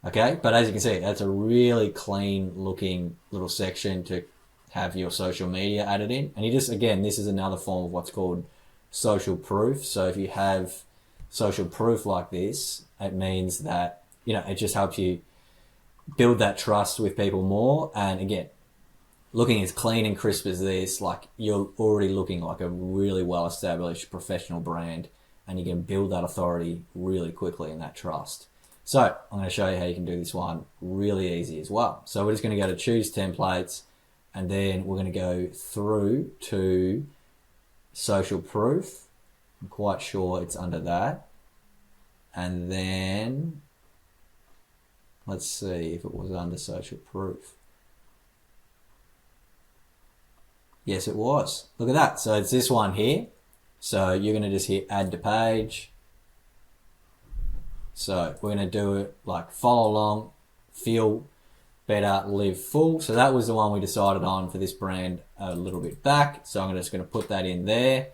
Okay, but as you can see, that's a really clean looking little section to have your social media added in. And you just, again, this is another form of what's called social proof. So if you have social proof like this, it means that, you know, it just helps you build that trust with people more. And again, looking as clean and crisp as this, like you're already looking like a really well established professional brand, and you can build that authority really quickly and that trust. So I'm going to show you how you can do this one really easy as well. So we're just going to go to choose templates, and then we're going to go through to social proof. I'm quite sure it's under that. And then let's see if it was under social proof. Yes, it was. Look at that. So it's this one here. So you're going to just hit add to page. So we're going to do it like follow along, feel better, live full. So that was the one we decided on for this brand a little bit back. So I'm just going to put that in there.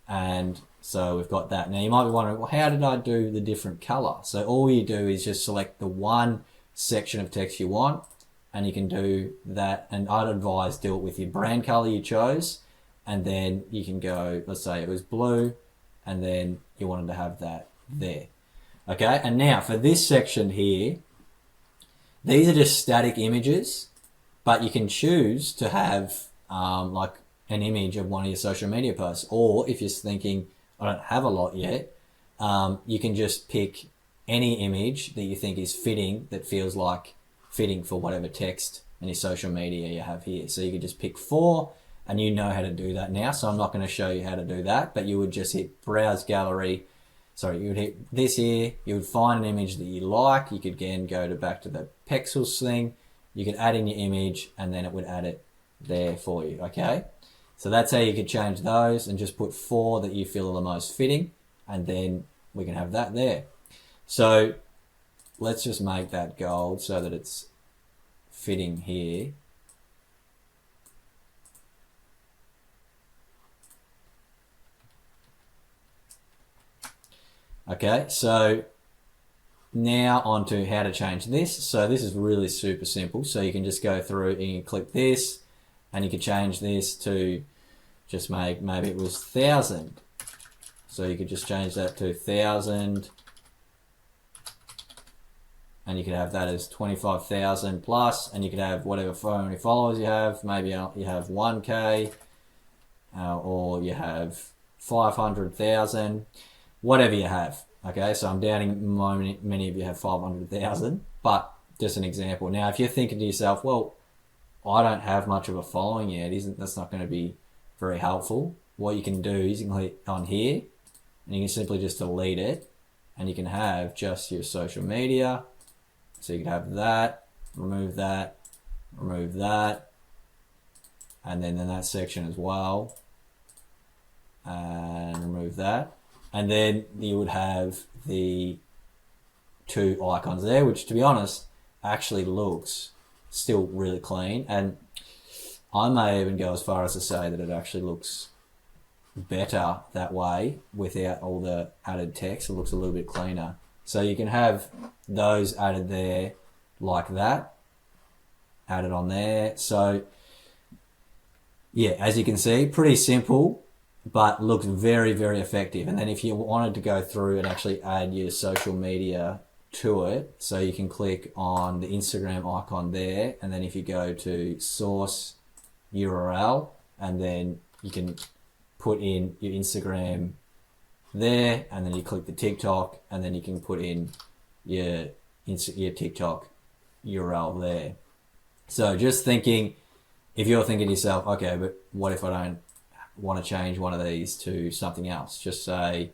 And so we've got that. Now you might be wondering, well, how did I do the different color? So all you do is just select the one section of text you want, and you can do that. And I'd advise do it with your brand color you chose. And then you can go, let's say it was blue, and then you wanted to have that there. Okay, and now for this section here, these are just static images, but you can choose to have like an image of one of your social media posts. Or if you're thinking, I don't have a lot yet, you can just pick any image that you think is fitting, that feels like fitting for whatever text and your social media you have here. So you could just pick 4, and you know how to do that now. So I'm not going to show you how to do that, but you would just hit browse gallery. Sorry, you would hit this here, you would find an image that you like. You could again go back to the pixels thing. You could add in your image, and then it would add it there for you, okay? So that's how you could change those, and just put 4 that you feel are the most fitting, and then we can have that there. So let's just make that gold so that it's fitting here. Okay, so now on to how to change this. So this is really super simple. So you can just go through and you click this, and you can change this to just make, maybe it was 1,000. So you could just change that to 1,000, and you could have that as 25,000 plus, and you could have whatever many followers you have. Maybe you have 1K, or you have 500,000. Whatever you have, okay? So I'm doubting many of you have 500,000, but just an example. Now, if you're thinking to yourself, well, I don't have much of a following yet, that's not going to be very helpful. What you can do is you can click on here, and you can simply just delete it, and you can have just your social media. So you can have that, remove that, and then in that section as well, and remove that. And then you would have the 2 icons there, which, to be honest, actually looks still really clean. And I may even go as far as to say that it actually looks better that way without all the added text. It looks a little bit cleaner. So you can have those added there like that, added on there. So yeah, as you can see, pretty simple, but looks very, very effective. And then if you wanted to go through and actually add your social media to it, so you can click on the Instagram icon there, and then if you go to source URL, and then you can put in your Instagram there, and then you click the TikTok, and then you can put in your TikTok URL there. So just thinking, if you're thinking to yourself, okay, but what if I don't want to change one of these to something else? Just say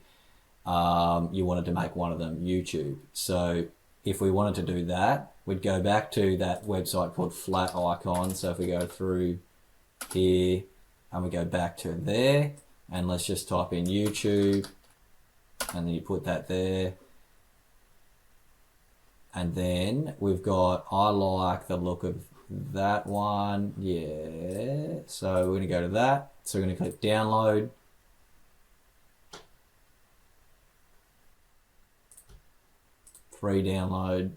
you wanted to make one of them YouTube. So if we wanted to do that, we'd go back to that website called Flat Icon. So if we go through here and we go back to there, and let's just type in YouTube, and then you put that there. And then we've got, I like the look of that one. Yeah. So we're going to go to that. So we're going to click download. Free download.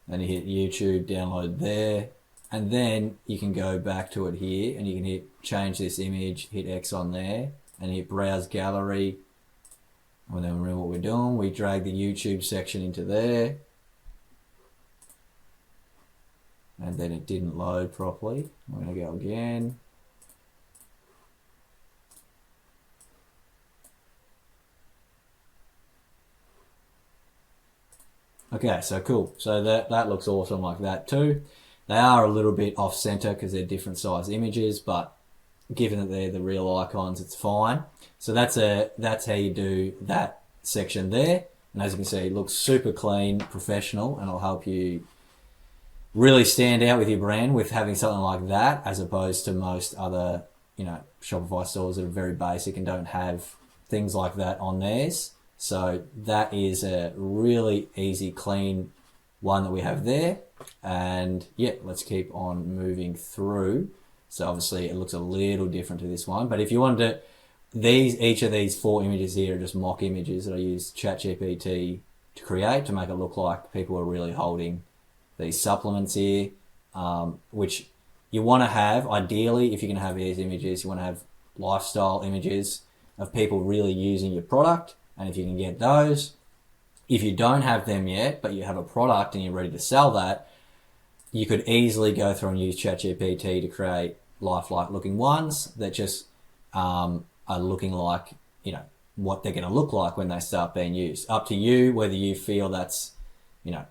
Then you hit YouTube, download there. And then you can go back to it here, and you can hit change this image, hit X on there, and hit browse gallery. And then remember what we're doing. We drag the YouTube section into there. And then it didn't load properly. I'm going to go again. Okay, so cool. So that looks awesome like that too. They are a little bit off center because they're different size images, but given that they're the real icons, it's fine. So that's how you do that section there. And as you can see, it looks super clean, professional, and it'll help you really stand out with your brand with having something like that, as opposed to most other, Shopify stores that are very basic and don't have things like that on theirs. So that is a really easy, clean one that we have there. And yeah, let's keep on moving through. So obviously it looks a little different to this one, but if you wanted to, each of these 4 images here are just mock images that I use ChatGPT to create to make it look like people are really holding these supplements here, which you want to have. Ideally, if you're going to have these images, you want to have lifestyle images of people really using your product. And if you can get those, if you don't have them yet, but you have a product and you're ready to sell that, you could easily go through and use ChatGPT to create lifelike looking ones that just are looking like, what they're going to look like when they start being used. Up to you whether you feel that's, in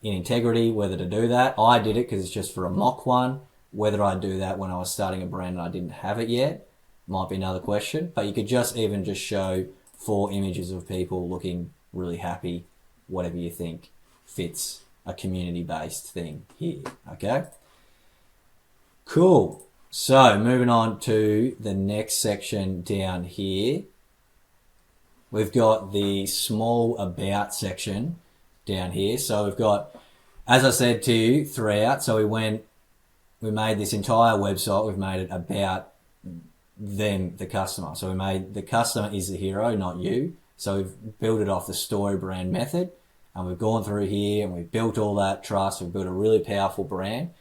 integrity, whether to do that. I did it because it's just for a mock one. Whether I do that when I was starting a brand and I didn't have it yet might be another question. But you could just show 4 images of people looking really happy, whatever you think fits a community-based thing here, okay? Cool. So moving on to the next section down here, we've got the small about section down here. So we've got, as I said to you throughout, so we made this entire website, we've made it about them, the customer. So we made the customer is the hero, not you. So we've built it off the story brand method, and we've gone through here and we've built all that trust. We've built a really powerful brand.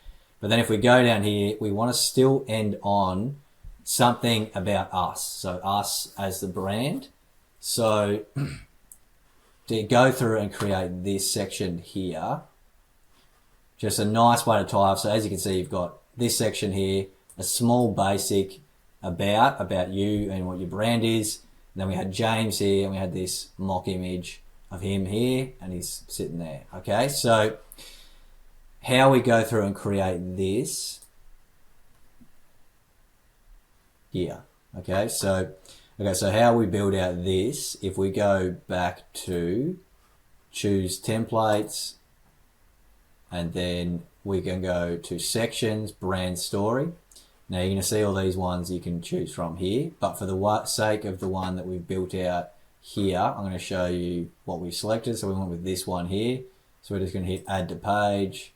But then if we go down here, we want to still end on something about us. So us as the brand. So to go through and create this section here, just a nice way to tie up. So as you can see, you've got this section here, a small basic about you and what your brand is. And then we had James here, and we had this mock image of him here, and he's sitting there. Okay, so how we go through and create this here. Okay, so how we build out this, if we go back to choose templates, and then we can go to sections, brand story. Now you're going to see all these ones you can choose from here, but for the sake of the one that we've built out here, I'm going to show you what we selected. So we went with this one here. So we're just going to hit add to page.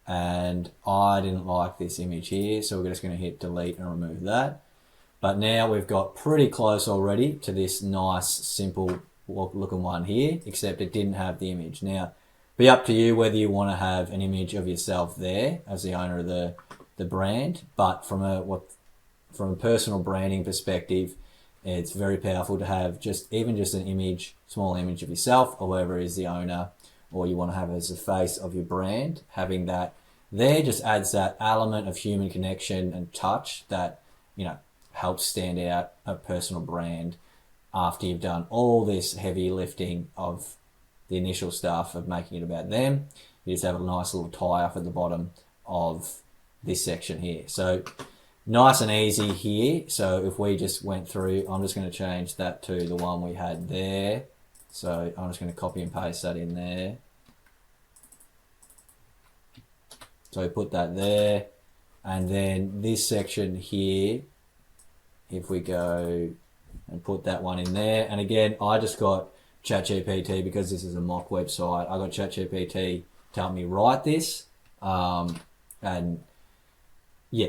And I didn't like this image here, so we're just going to hit delete and remove that. But now we've got pretty close already to this nice, simple looking one here, except it didn't have the image. Now, be up to you whether you want to have an image of yourself there as the owner of the brand, but from a personal branding perspective, it's very powerful to have even just an image, small image of yourself, or whoever is the owner, or you want to have as the face of your brand. Having that there just adds that element of human connection and touch that, helps stand out a personal brand after you've done all this heavy lifting of the initial stuff of making it about them. You just have a nice little tie up at the bottom of this section here. So nice and easy here. So if we just went through, I'm just going to change that to the one we had there. So I'm just going to copy and paste that in there. So put that there. And then this section here, if we go and put that one in there. And again, I just got ChatGPT, because this is a mock website, I got ChatGPT to help me write this. And yeah,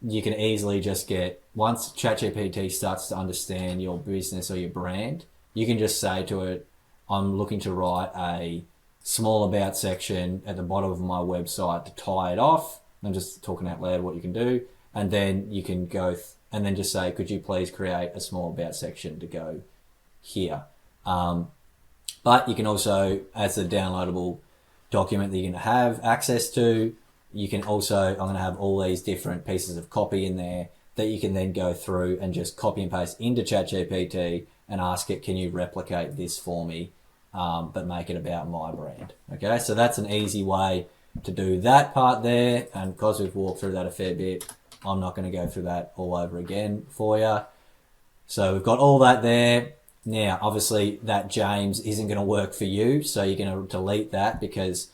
you can easily just once ChatGPT starts to understand your business or your brand, you can just say to it, I'm looking to write a small about section at the bottom of my website to tie it off. I'm just talking out loud what you can do. And then you can go and then just say, could you please create a small about section to go here? But you can also, as a downloadable document that you're going to have access to, you can also, I'm going to have all these different pieces of copy in there that you can then go through and just copy and paste into ChatGPT and ask it, can you replicate this for me but make it about my brand. Okay, so that's an easy way to do that part there, and because we've walked through that a fair bit, I'm not going to go through that all over again for you. So we've got all that there. Now, obviously, that James isn't going to work for you, so you're going to delete that because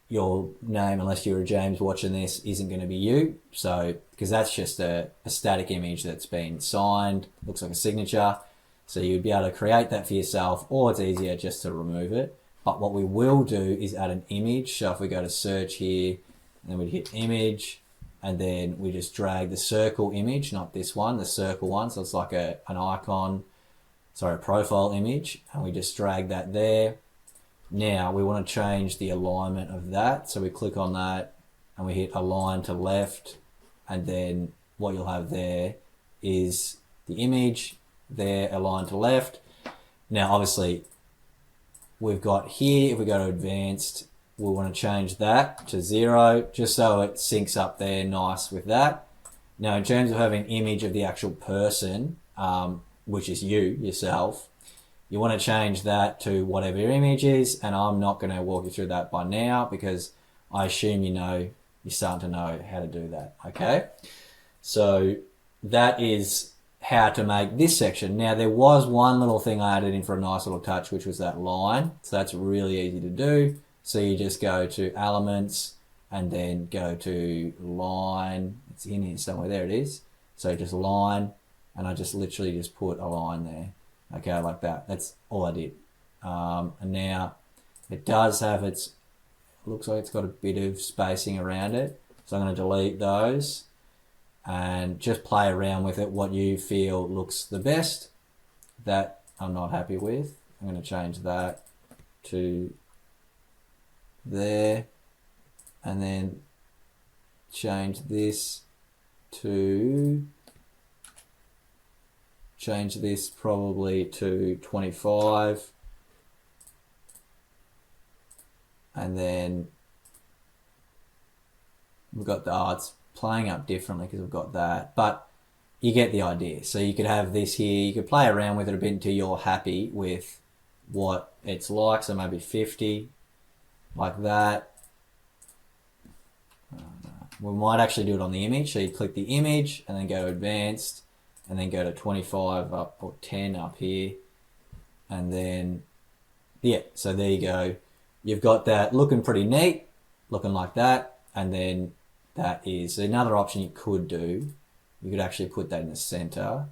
your name, unless you're a James watching this, isn't going to be you. So, because that's just a static image that's been signed, looks like a signature. So you'd be able to create that for yourself, or it's easier just to remove it. But what we will do is add an image. So if we go to search here, and then we hit image, and then we just drag the circle image, not this one, the circle one. So it's like an icon, sorry, a profile image, and we just drag that there. Now we want to change the alignment of that. So we click on that and we hit align to left, and then what you'll have there is the image there aligned to left. Now obviously we've got here, if we go to advanced, we want to change that to 0 just so it syncs up there nice with that. Now in terms of having an image of the actual person, which is you, yourself, you want to change that to whatever your image is, and I'm not going to walk you through that by now because I assume you're starting to know how to do that, okay? So that is how to make this section. Now there was one little thing I added in for a nice little touch, which was that line. So that's really easy to do. So you just go to elements and then go to line. It's in here somewhere, there it is. So just line, and I just literally just put a line there. Okay, like that. That's all I did. And now it does have looks like it's got a bit of spacing around it. So I'm going to delete those and just play around with it, what you feel looks the best. That I'm not happy with. I'm going to change that to there, and then change this probably to 25, and then we've got the arts playing up differently because we've got that, but you get the idea. So you could have this here, you could play around with it a bit until you're happy with what it's like. So maybe 50, like that. We might actually do it on the image. So you click the image and then go to advanced, and then go to 25 up, or 10 up here, and then yeah, so there you go. You've got that looking pretty neat, looking like that, and then that is another option you could do. You could actually put that in the center.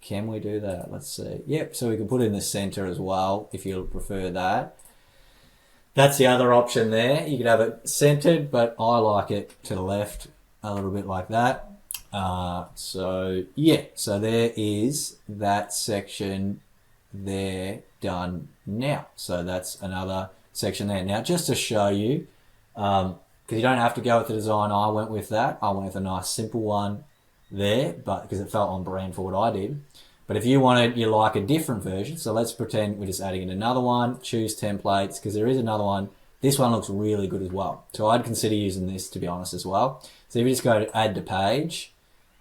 Can we do that? Let's see. Yep, so we can put it in the center as well if you prefer that. That's the other option there. You could have it centered, but I like it to the left a little bit like that. So yeah, so there is that section there done now. So that's another section there. Now just to show you, because you don't have to go with the design I went with that. I went with a nice simple one there, but because it felt on brand for what I did. But if you like a different version, so let's pretend we're just adding in another one, choose templates, because there is another one. This one looks really good as well. So I'd consider using this, to be honest, as well. So if you just go to add to page,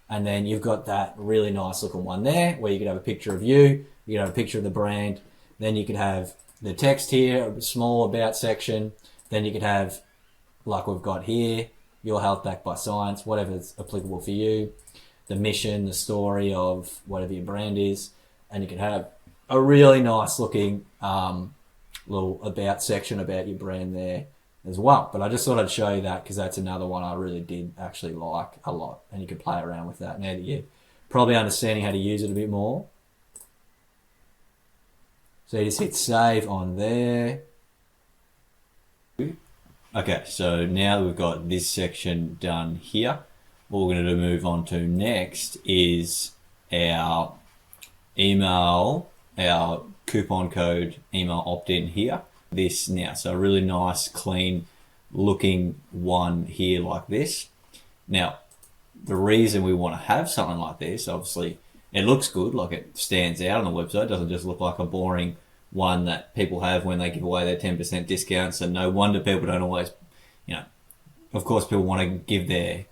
and then you've got that really nice looking one there where you could have a picture of you could have a picture of the brand, then you could have the text here, a small about section, then you could have, like we've got here, your health backed by science, whatever's applicable for you, the mission, the story of whatever your brand is, and you can have a really nice looking little about section about your brand there as well. But I just thought I'd show you that because that's another one I really did actually like a lot, and you can play around with that now that you're probably understanding how to use it a bit more. So you just hit save on there. Okay, so now that we've got this section done here, what we're going to move on to next is our email, our coupon code email opt-in here. This now, so a really nice, clean looking one here like this. Now, the reason we want to have something like this, obviously, it looks good, like it stands out on the website. It doesn't just look like a boring one that people have when they give away their 10% discounts. And no wonder people don't always, of course, people want to give their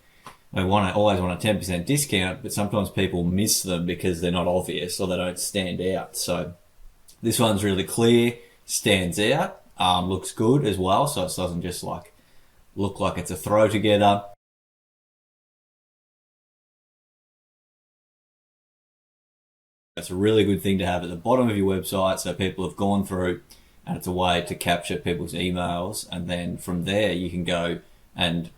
always want a 10% discount, but sometimes people miss them because they're not obvious or they don't stand out. So this one's really clear, stands out, looks good as well, so it doesn't just like look like it's a throw together. That's a really good thing to have at the bottom of your website, so people have gone through, and it's a way to capture people's emails, and then from there you can go and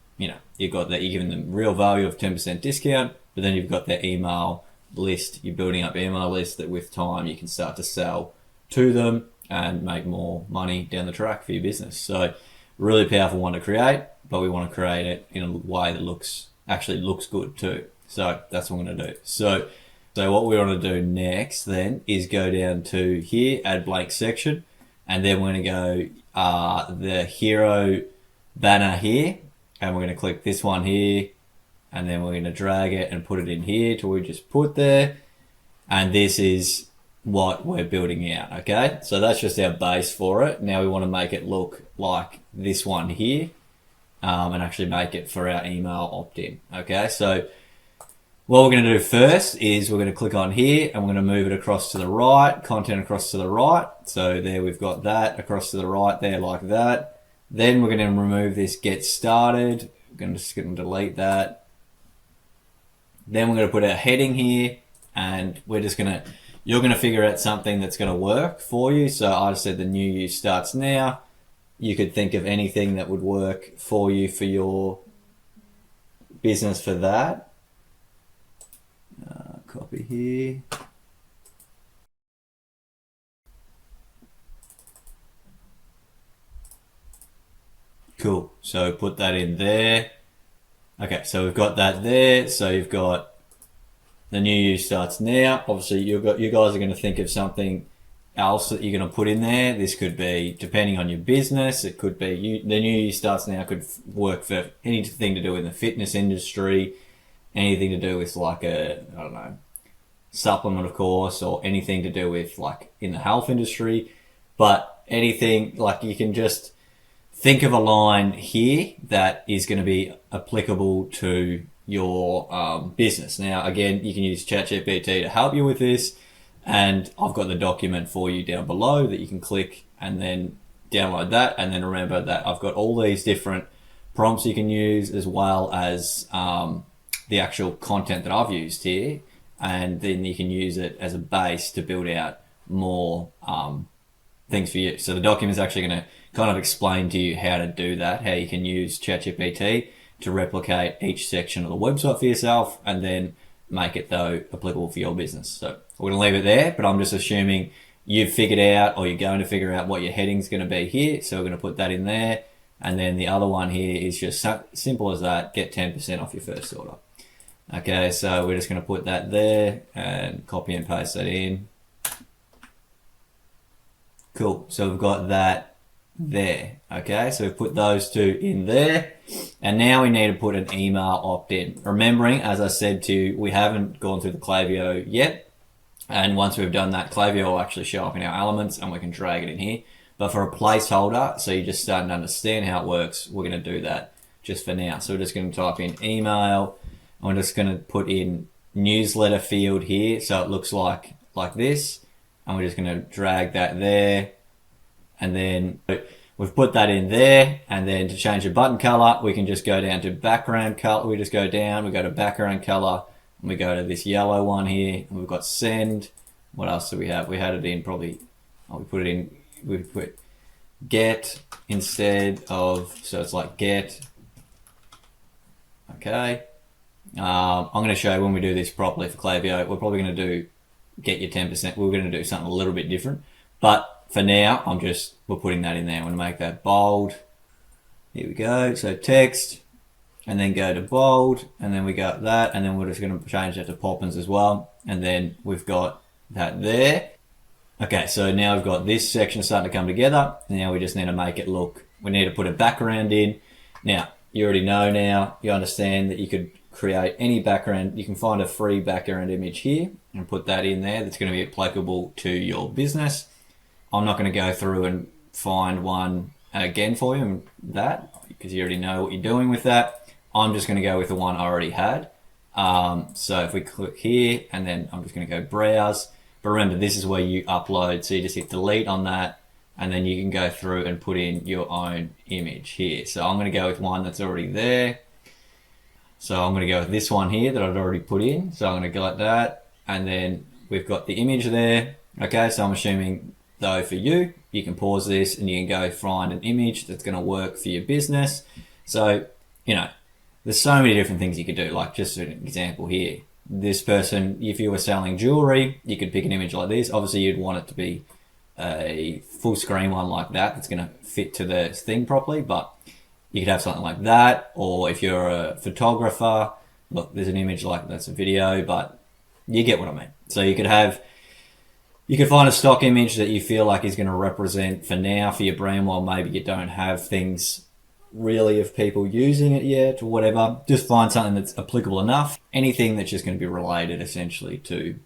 you've got that, you're giving them real value of 10% discount, but then you've got their email list, you're building up email lists that with time you can start to sell to them and make more money down the track for your business. So really powerful one to create, but we want to create it in a way that actually looks good too. So that's what I'm going to do. So what we want to do next then is go down to here, add blank section, and then we're going to go the hero banner here, and we're going to click this one here, and then we're going to drag it and put it in here till we just put there, and this is what we're building out. Okay, so that's just our base for it. Now we want to make it look like this one here, and actually make it for our email opt-in. Okay, so what we're going to do first is we're going to click on here and we're going to move it across to the right, content across to the right. So there we've got that across to the right there like that. Then we're going to remove this get started. We're just going to delete that. Then we're going to put our heading here, and you're going to figure out something that's going to work for you. So I just said the new use starts now. You could think of anything that would work for you for your business for that. Copy here. Cool. So put that in there. Okay, so we've got that there. So you've got the new use starts now. Obviously, you guys are going to think of something else that you're going to put in there. This could be, depending on your business, it could be the new use starts now could work for anything to do with the fitness industry, anything to do with like supplement, of course, or anything to do with like in the health industry. But anything, like, you can just think of a line here that is going to be applicable to your business. Now, again, you can use ChatGPT to help you with this, and I've got the document for you down below that you can click and then download that. And then remember that I've got all these different prompts you can use, as well as the actual content that I've used here, and then you can use it as a base to build out more things for you. So the document is actually going to kind of explain to you how to do that, how you can use ChatGPT to replicate each section of the website for yourself, and then make it though applicable for your business. So we're going to leave it there, but I'm just assuming you've figured out, or you're going to figure out, what your heading's going to be here. So we're going to put that in there. And then the other one here is just simple as that, get 10% off your first order. Okay, so we're just going to put that there and copy and paste that in. Cool, so we've got that there. Okay, so we've put those two in there, and now we need to put an email opt-in. Remembering, as I said to you, we haven't gone through the Klaviyo yet, and once we've done that, Klaviyo will actually show up in our elements and we can drag it in here. But for a placeholder, so you're just starting to understand how it works, we're going to do that just for now. So we're just going to type in email, and we're just going to put in newsletter field here, so it looks like this, and we're just going to drag that there, and then we've put that in there. And then to change the button color, we can just go down to background color. We just go down, we go to background color, and we go to this yellow one here, and we've got send. What else do we have? We had it in probably, we put get instead of, so it's like get. Okay. I'm going to show you when we do this properly for Klaviyo. We're probably going to do get your 10%. We're going to do something a little bit different. But for now, we're putting that in there. I'm going to make that bold. Here we go. So text, and then go to bold, and then we got that, and then we're just going to change that to Poppins as well. And then we've got that there. Okay, so now we've got this section starting to come together. Now we just need to make it look, we need to put a background in. Now, you already know now, you understand that you could create any background. You can find a free background image here and put that in there that's going to be applicable to your business. I'm not going to go through and find one again for you, because you already know what you're doing with that. I'm just going to go with the one I already had. So if we click here, and then I'm just going to go browse. But remember, this is where you upload. So you just hit delete on that, and then you can go through and put in your own image here. So I'm going to go with one that's already there. So I'm going to go with this one here that I'd already put in. So I'm going to go like that, and then we've got the image there. Okay, so I'm assuming though for you, you can pause this and you can go find an image that's going to work for your business. So, you know, there's so many different things you could do. Like just an example here, this person, if you were selling jewelry, you could pick an image like this. Obviously you'd want it to be a full screen one like that that's going to fit to the thing properly, but you could have something like that. Or if you're a photographer, look, there's an image like that's a video, but you get what I mean. So you could find a stock image that you feel like is going to represent for now for your brand, while maybe you don't have things really of people using it yet or whatever. Just find something that's applicable enough. Anything that's just going to be related essentially to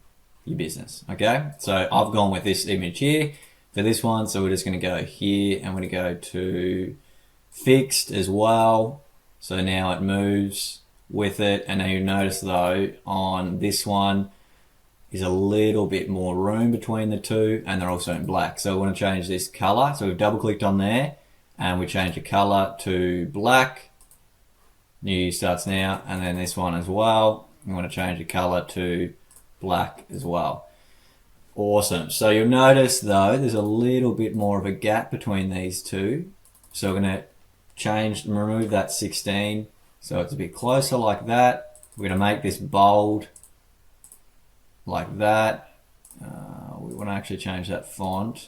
your business. Okay, so I've gone with this image here for this one. So we're just going to go here and we're going to go to fixed as well. So now it moves with it. And now you notice though on this one is a little bit more room between the two, and they're also in black. So we want to change this color. So we've double clicked on there and we change the color to black. New starts now. And then this one as well, we want to change the color to black as well. Awesome. So you'll notice though, there's a little bit more of a gap between these two. So we're going to remove that 16. So it's a bit closer like that. We're going to make this bold like that. We want to actually change that font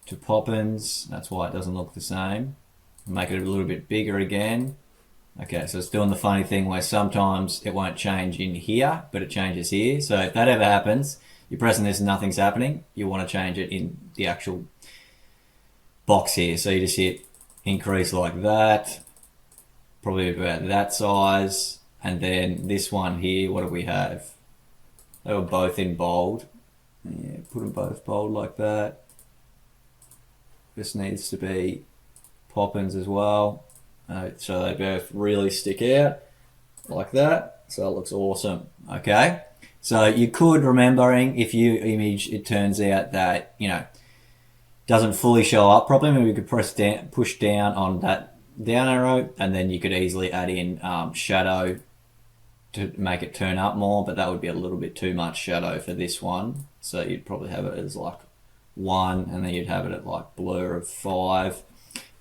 to Poppins. That's why it doesn't look the same. Make it a little bit bigger again. Okay, so it's doing the funny thing where sometimes it won't change in here, but it changes here. So if that ever happens, you're pressing this and nothing's happening, you want to change it in the actual box here. So you just hit increase like that, probably about that size. And then this one here, what do we have? They were both in bold. Yeah, put them both bold like that. This needs to be Poppins as well. So they both really stick out like that. So it looks awesome. Okay. So you could, remembering if you image, it turns out that, you know, doesn't fully show up properly, maybe we could push down on that down arrow, and then you could easily add in shadow to make it turn up more, but that would be a little bit too much shadow for this one. So you'd probably have it as like 1, and then you'd have it at like blur of 5.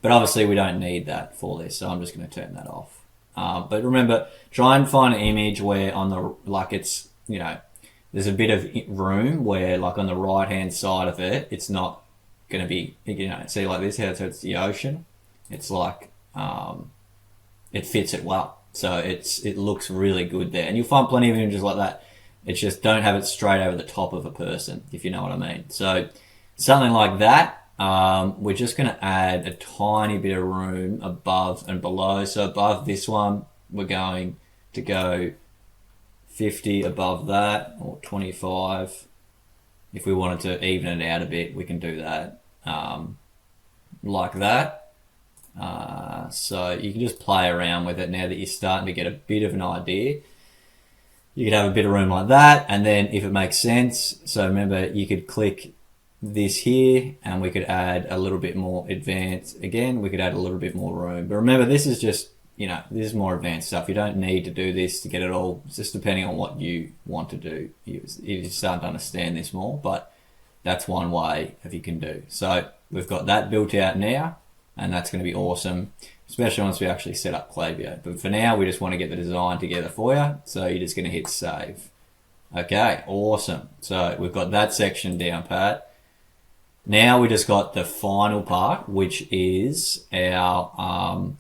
But obviously we don't need that for this, so I'm just going to turn that off. But remember, try and find an image where on the, like it's, you know, there's a bit of room where like on the right hand side of it, it's not going to be, you know, see like this, how it's the ocean. It's like, it fits it well. So it looks really good there. And you'll find plenty of images like that. It's just don't have it straight over the top of a person, if you know what I mean. So something like that, we're just going to add a tiny bit of room above and below. So above this one, we're going to go 50 above that, or 25. If we wanted to even it out a bit, we can do that, like that. So you can just play around with it now that you're starting to get a bit of an idea. You could have a bit of room like that, and then if it makes sense, so remember you could click this here and we could add a little bit more advanced. Again, we could add a little bit more room, but remember this is just, you know, this is more advanced stuff. You don't need to do this to get it all. It's just depending on what you want to do. You start to understand this more, but that's one way if you can do. So we've got that built out now, and that's going to be awesome, especially once we actually set up Klaviyo. But for now, we just want to get the design together for you. So you're just going to hit save. Okay, awesome. So we've got that section down pat. Now we just got the final part, which is our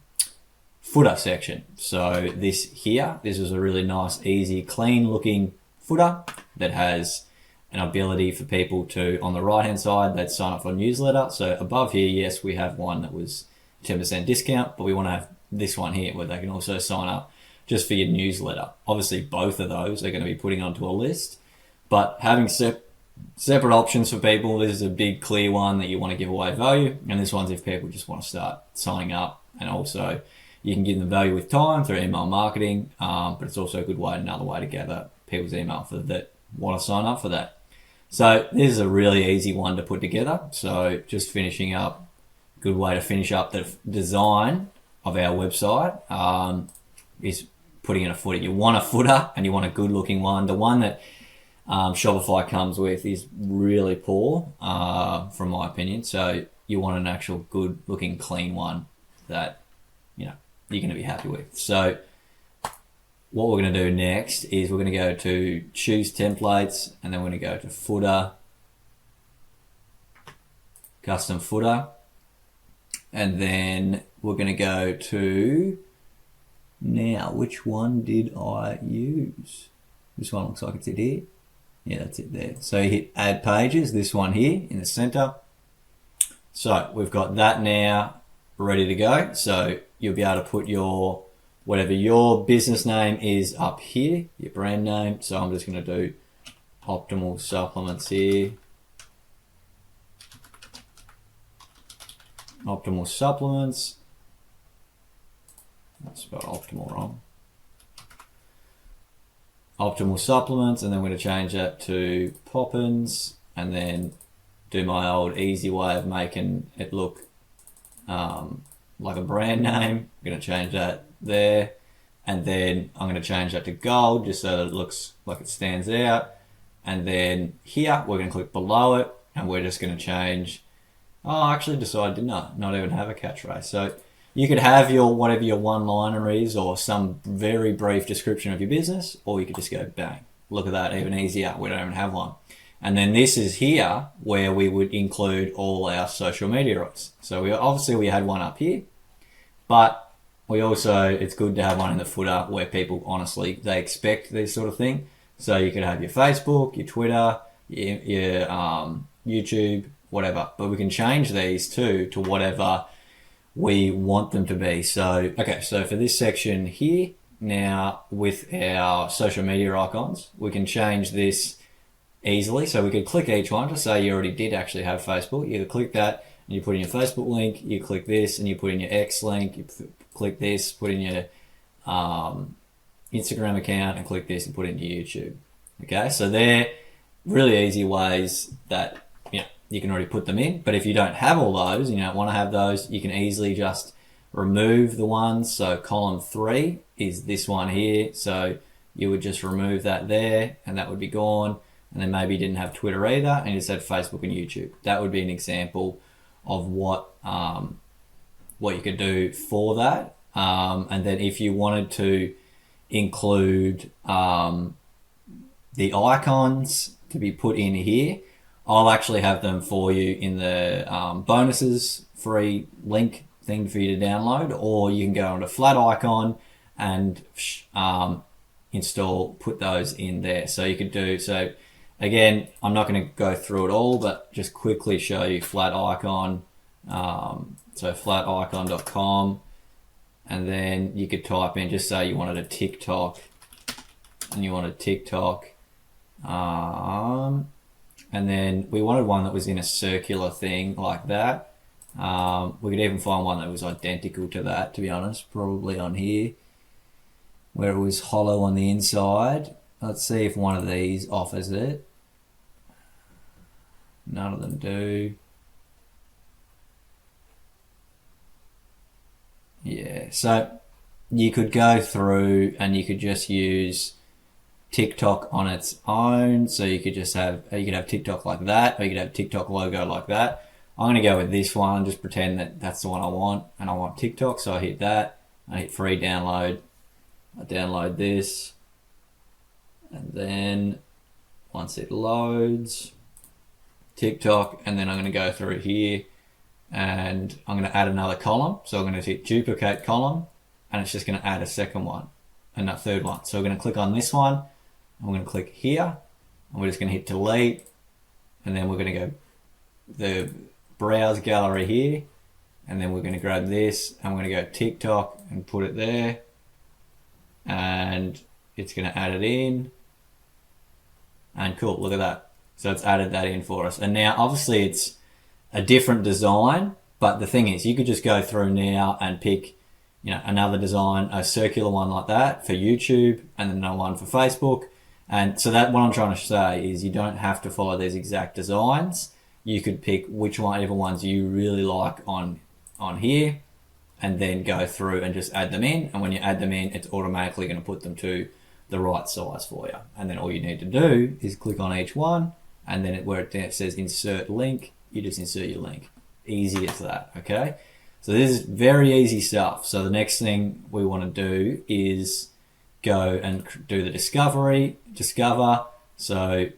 footer section. So this here, this is a really nice, easy, clean looking footer that has an ability for people to, on the right hand side, they'd sign up for a newsletter. So above here, yes, we have one that was 10% discount, but we want to have this one here where they can also sign up just for your newsletter. Obviously both of those they're going to be putting onto a list, but having separate options for people. This is a big clear one that you want to give away value, and this one's if people just want to start signing up, and also You can give them value with time through email marketing, but it's also a good way, another way to gather people's email for that want to sign up for that. So this is a really easy one to put together. So just finishing up, good way to finish up the design of our website is putting in a footer. You want a footer and you want a good looking one. The one that Shopify comes with is really poor, from my opinion. So you want an actual good looking clean one that you're going to be happy with. So what we're going to do next is we're going to go to choose templates, and then we're going to go to footer, custom footer, and then we're going to go to, now which one did I use? This one looks like it's it here. Yeah, that's it there. So you hit add pages, this one here in the center. So we've got that now ready to go. So you'll be able to put whatever your business name is up here, your brand name. So I'm just going to do Optimal Supplements here. Optimal Supplements. I spelled optimal wrong. Optimal Supplements, and then we're going to change that to Poppins, and then do my old easy way of making it look like a brand name. I'm going to change that there, and then I'm going to change that to gold just so that it looks like it stands out. And then here we're going to click below it, and we're just going to change, I actually decided to not even have a catchphrase. So you could have whatever your one-liner is, or some very brief description of your business, or you could just go bang. Look at that, even easier. We don't even have one. And then this is here where we would include all our social media rights. So we had one up here, but it's good to have one in the footer where people honestly, they expect this sort of thing. So you could have your Facebook, your Twitter, your YouTube, whatever. But we can change these too to whatever we want them to be. So, okay, so for this section here, now with our social media icons, we can change this easily. So we could click each one to say you already did actually have Facebook. You could click that and you put in your Facebook link, you click this and you put in your X link, you click this, put in your Instagram account, and click this and put it into YouTube. Okay, so they're really easy ways that you can already put them in. But if you don't have all those and you don't want to have those, you can easily just remove the ones. So column 3 is this one here. So you would just remove that there, and that would be gone. And then maybe you didn't have Twitter either, and you just had Facebook and YouTube. That would be an example of what you could do for that. And then if you wanted to include the icons to be put in here, I'll actually have them for you in the bonuses free link thing for you to download, or you can go onto Flat Icon and put those in there. So you could do, so again, I'm not going to go through it all, but just quickly show you Flat Icon. So flaticon.com, and then you could type in, just say you wanted a TikTok, and you wanted TikTok, and then we wanted one that was in a circular thing like that. We could even find one that was identical to that, to be honest, probably on here, where it was hollow on the inside. Let's see if one of these offers it. None of them do. Yeah, so you could go through and you could just use TikTok on its own. So you could just have, you could have TikTok like that, or you could have TikTok logo like that. I'm going to go with this one, just pretend that that's the one I want, and I want TikTok. So I hit that, I hit free download, I download this, and then once it loads, TikTok, and then I'm going to go through here and I'm going to add another column. So I'm going to hit duplicate column, and it's just going to add a second one and a third one. So we're going to click on this one, I'm going to click here, and we're just going to hit delete, and then we're going to go the browse gallery here, and then we're going to grab this and we're going to go TikTok and put it there, and it's going to add it in, and cool, look at that. So it's added that in for us. And now obviously it's a different design, but the thing is you could just go through now and pick another design, a circular one like that for YouTube, and then another one for Facebook. And so that what I'm trying to say is you don't have to follow these exact designs. You could pick whichever ones you really like on here, and then go through and just add them in. And when you add them in, it's automatically going to put them to the right size for you. And then all you need to do is click on each one, and then where it says insert link, you just insert your link. Easy as that, okay? So this is very easy stuff. So the next thing we want to do is go and do the discover. So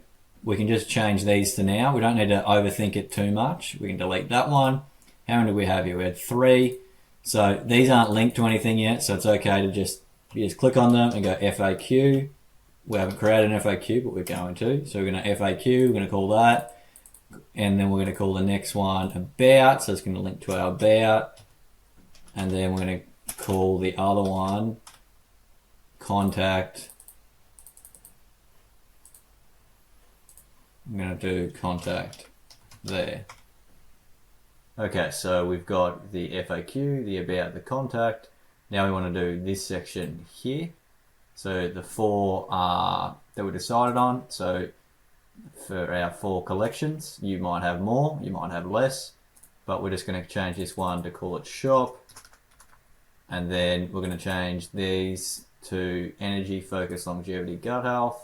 we can just change these to now. We don't need to overthink it too much. We can delete that one. How many do we have here? We had 3. So these aren't linked to anything yet, so it's okay to just click on them and go FAQ. We haven't created an FAQ, but we're going to. So we're going to FAQ, we're going to call that. And then we're going to call the next one about. So it's going to link to our about. And then we're going to call the other one contact. I'm going to do contact there. Okay, so we've got the FAQ, the about, the contact. Now we want to do this section here. So the 4 that we decided on. So for our 4 collections, you might have more, you might have less, but we're just going to change this one to call it shop. And then we're going to change these to energy, focus, longevity, gut health.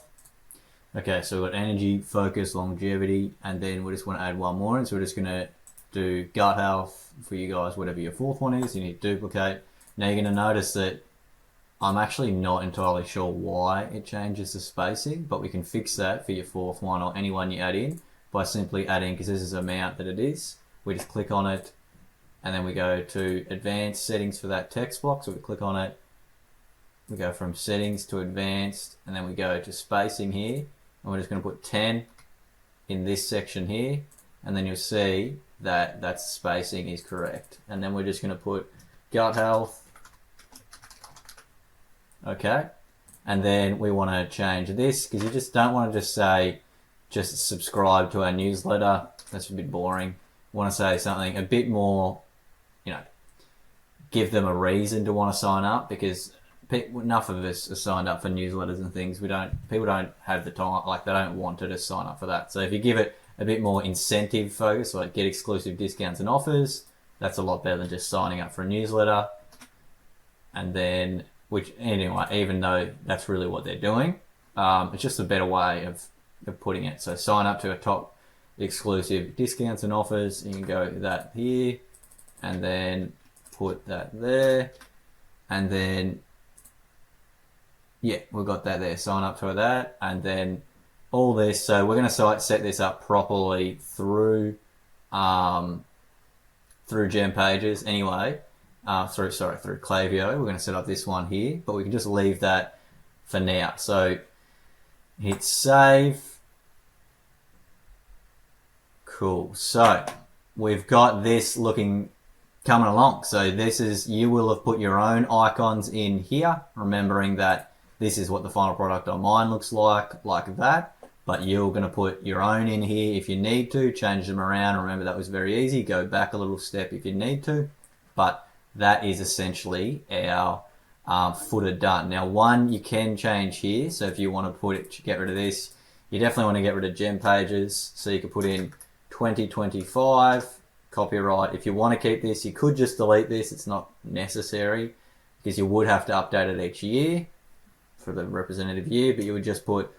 Okay, so we've got energy, focus, longevity, and then we just want to add one more in. So we're just going to do gut health for you guys, whatever your 4th one is. You need to duplicate. Now you're going to notice that I'm actually not entirely sure why it changes the spacing, but we can fix that for your 4th one or any one you add in by simply adding, because this is the amount that it is. We just click on it, and then we go to advanced settings for that text block. So we click on it, we go from settings to advanced, and then we go to spacing here, and we're just going to put 10 in this section here, and then you'll see that spacing is correct. And then we're just going to put gut health. Okay, and then we want to change this, because you just don't want to just say just subscribe to our newsletter. That's a bit boring. We want to say something a bit more, give them a reason to want to sign up, because enough of us are signed up for newsletters and things. People don't have the time, like they don't want to just sign up for that. So if you give it a bit more incentive focus, like get exclusive discounts and offers, that's a lot better than just signing up for a newsletter. And then, anyway, even though that's really what they're doing, it's just a better way of putting it. So sign up to a top exclusive discounts and offers. You can go that here, and then put that there, and then we've got that there. Sign up to that, and then all this. So we're going to set this up properly through GemPages anyway. Through Klaviyo. We're going to set up this one here, but we can just leave that for now. So hit save. Cool. So we've got this coming along. So this is, you will have put your own icons in here, remembering that this is what the final product on mine looks like that. But you're going to put your own in here if you need to, change them around. Remember, that was very easy. Go back a little step if you need to. But that is essentially our footer done. Now, one you can change here. So if you want to get rid of this, you definitely want to get rid of GemPages. So you could put in 2025 copyright. If you want to keep this, you could just delete this. It's not necessary, because you would have to update it each year for the representative year, but you would just put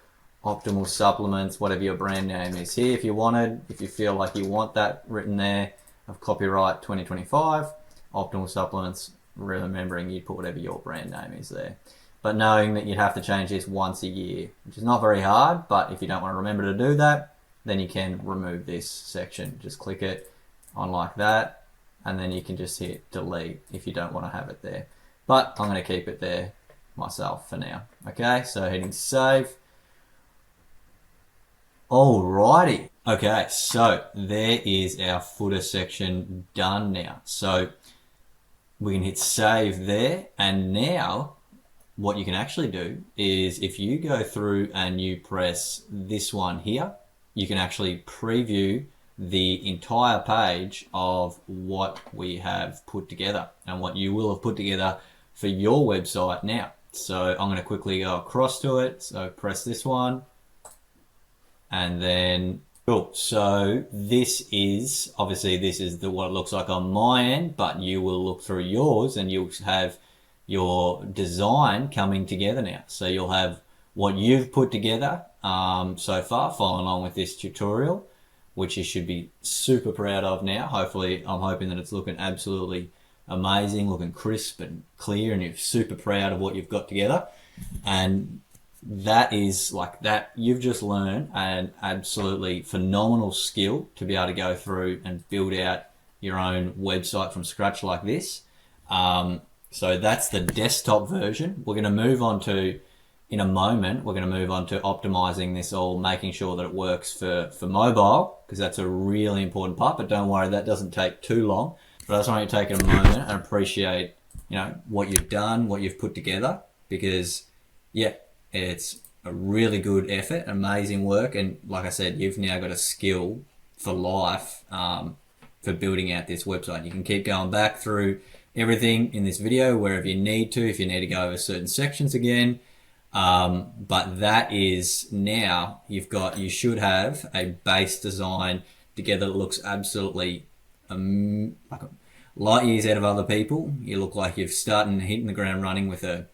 optimal supplements, whatever your brand name is here. If you feel like you want that written there of copyright 2025, optimal supplements, remembering you'd put whatever your brand name is there. But knowing that you'd have to change this once a year, which is not very hard, but if you don't want to remember to do that, then you can remove this section. Just click it on like that, and then you can just hit delete if you don't want to have it there. But I'm going to keep it there myself for now. Okay, so hitting save. Alrighty. Okay, so there is our footer section done now. So we can hit save there, and now what you can actually do is, if you go through and you press this one here, you can actually preview the entire page of what we have put together and what you will have put together for your website now. So I'm going to quickly go across to it. So press this one, and then cool. So this is obviously what it looks like on my end, but you will look through yours and you'll have your design coming together now. So you'll have what you've put together so far, following along with this tutorial, which you should be super proud of now. Hopefully, I'm hoping that it's looking absolutely amazing, looking crisp and clear, and you're super proud of what you've got together. And that is like that. You've just learned an absolutely phenomenal skill to be able to go through and build out your own website from scratch like this. So that's the desktop version. We're going to move on to, in a moment, we're going to move on to optimizing this all, making sure that it works for mobile, because that's a really important part. But don't worry, that doesn't take too long. But I just want you to take a moment and appreciate, what you've done, what you've put together, because it's a really good effort, amazing work. And like I said, you've now got a skill for life for building out this website. You can keep going back through everything in this video wherever you need to, if you need to go over certain sections again. But that is now, you should have a base design together that looks absolutely like light years out of other people. You look like you've started hitting the ground running with a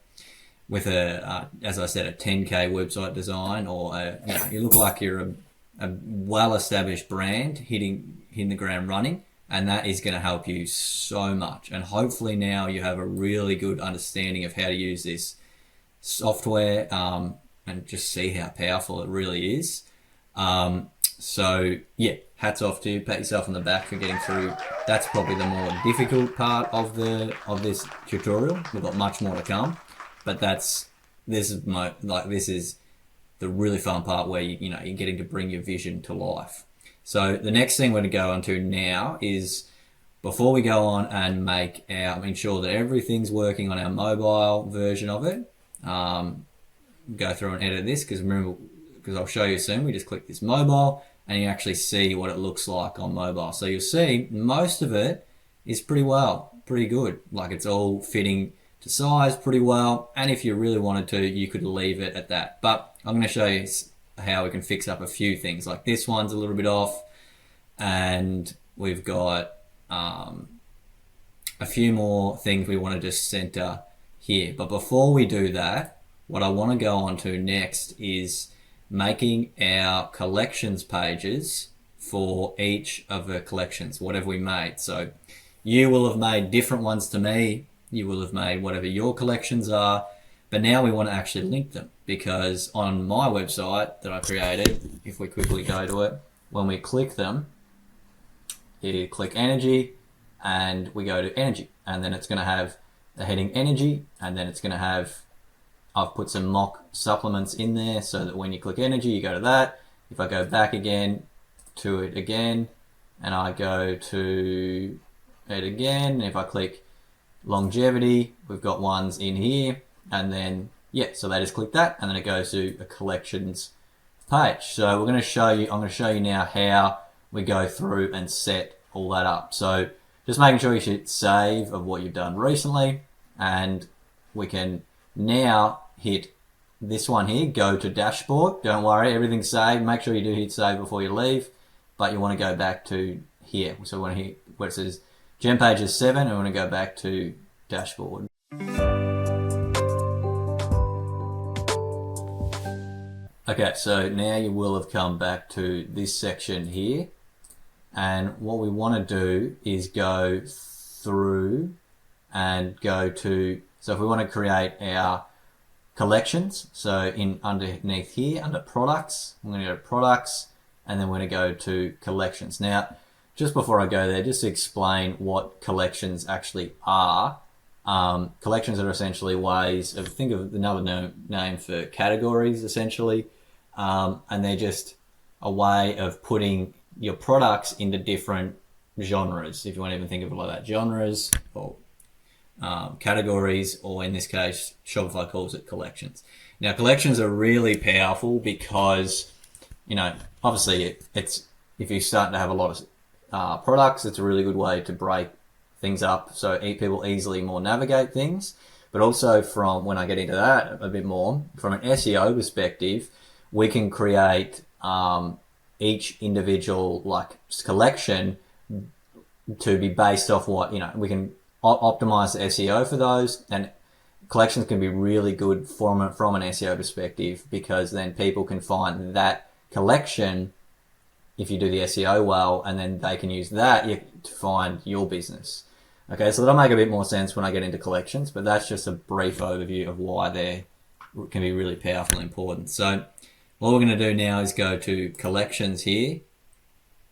as I said, a 10K website design, or you look like you're a well-established brand hitting the ground running, and that is going to help you so much. And hopefully now you have a really good understanding of how to use this software and just see how powerful it really is. So yeah, hats off to you. Pat yourself on the back for getting through. That's probably the more difficult part of this tutorial. We've got much more to come, but this is the really fun part where you're getting to bring your vision to life. So the next thing we're going to go on to now is, before we go on and ensure that everything's working on our mobile version of it, go through and edit this, because I'll show you soon. We just click this mobile and you actually see what it looks like on mobile. So you'll see most of it is pretty good. Like, it's all fitting to size pretty well. And if you really wanted to, you could leave it at that. But I'm going to show you how we can fix up a few things. Like this one's a little bit off, and we've got a few more things we want to just center here. But before we do that, what I want to go on to next is making our collections pages for each of the collections, whatever we made. So you will have made different ones to me. You will have made whatever your collections are, but now we want to actually link them, because on my website that I created, if we quickly go to it, when we click them, you click energy and we go to energy, and then it's going to have the heading energy, and then it's going to have, I've put some mock supplements in there so that when you click energy, you go to that. If I go back again to it again, and I go to it again, if I click longevity, we've got ones in here, and then so they just click that, and then it goes to a collections page. So I'm going to show you now how we go through and set all that up. So just making sure you should save of what you've done recently, and we can now hit this one here, go to dashboard. Don't worry, everything's saved. Make sure you do hit save before you leave, but you want to go back to here. So we want to hit where it says GemPages 7, and we want to go back to dashboard. Okay, so now you will have come back to this section here, and what we want to do is go through and go to, so if we want to create our collections, so underneath here under products, I'm going to go to products, and then we're going to go to collections. Now, just before I go there, just to explain what collections actually are. Collections are essentially ways of, think of another name for categories essentially, and they're just a way of putting your products into different genres, if you want to even think of it like that, genres or categories, or in this case, Shopify calls it collections. Now, collections are really powerful because, obviously it's, if you're starting to have a lot of products, it's a really good way to break things up so people easily more navigate things. But also from when I get into that a bit more, from an SEO perspective, we can create each individual like collection to be based off what, we can optimize the SEO for those, and collections can be really good from an SEO perspective, because then people can find that collection if you do the SEO well, and then they can use that to find your business. Okay, so that'll make a bit more sense when I get into collections, but that's just a brief overview of why they can be really powerful and important. So what we're going to do now is go to collections here,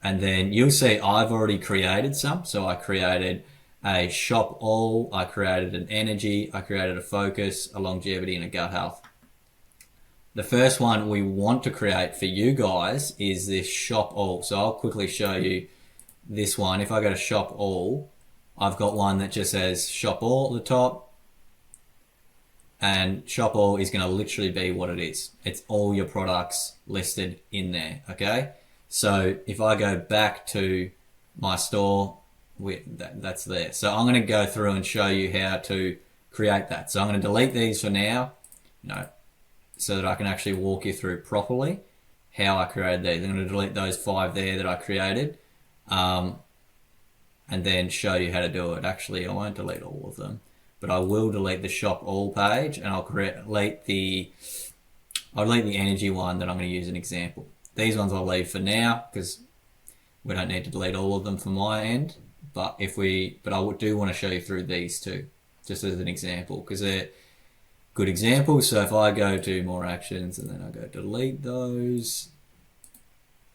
and then you'll see I've already created some. So I created a shop all, I created an energy, I created a focus, a longevity, and a gut health. The first one we want to create for you guys is this shop all. So I'll quickly show you this one. If I go to shop all, I've got one that just says shop all at the top, and shop all is going to literally be what it is. It's all your products listed in there. Okay, so if I go back to my store, that's there. So I'm going to go through and show you how to create that. So I'm going to delete these for now, so that I can actually walk you through properly how I created these. I'm going to delete those 5 there that I created, and then show you how to do it. Actually, I won't delete all of them, but I will delete the shop all page, and I'll delete the energy one that I'm going to use an example. These ones I'll leave for now because we don't need to delete all of them from my end. But I do want to show you through these two, just as an example, because they're good examples. So if I go to more actions and then I go delete those,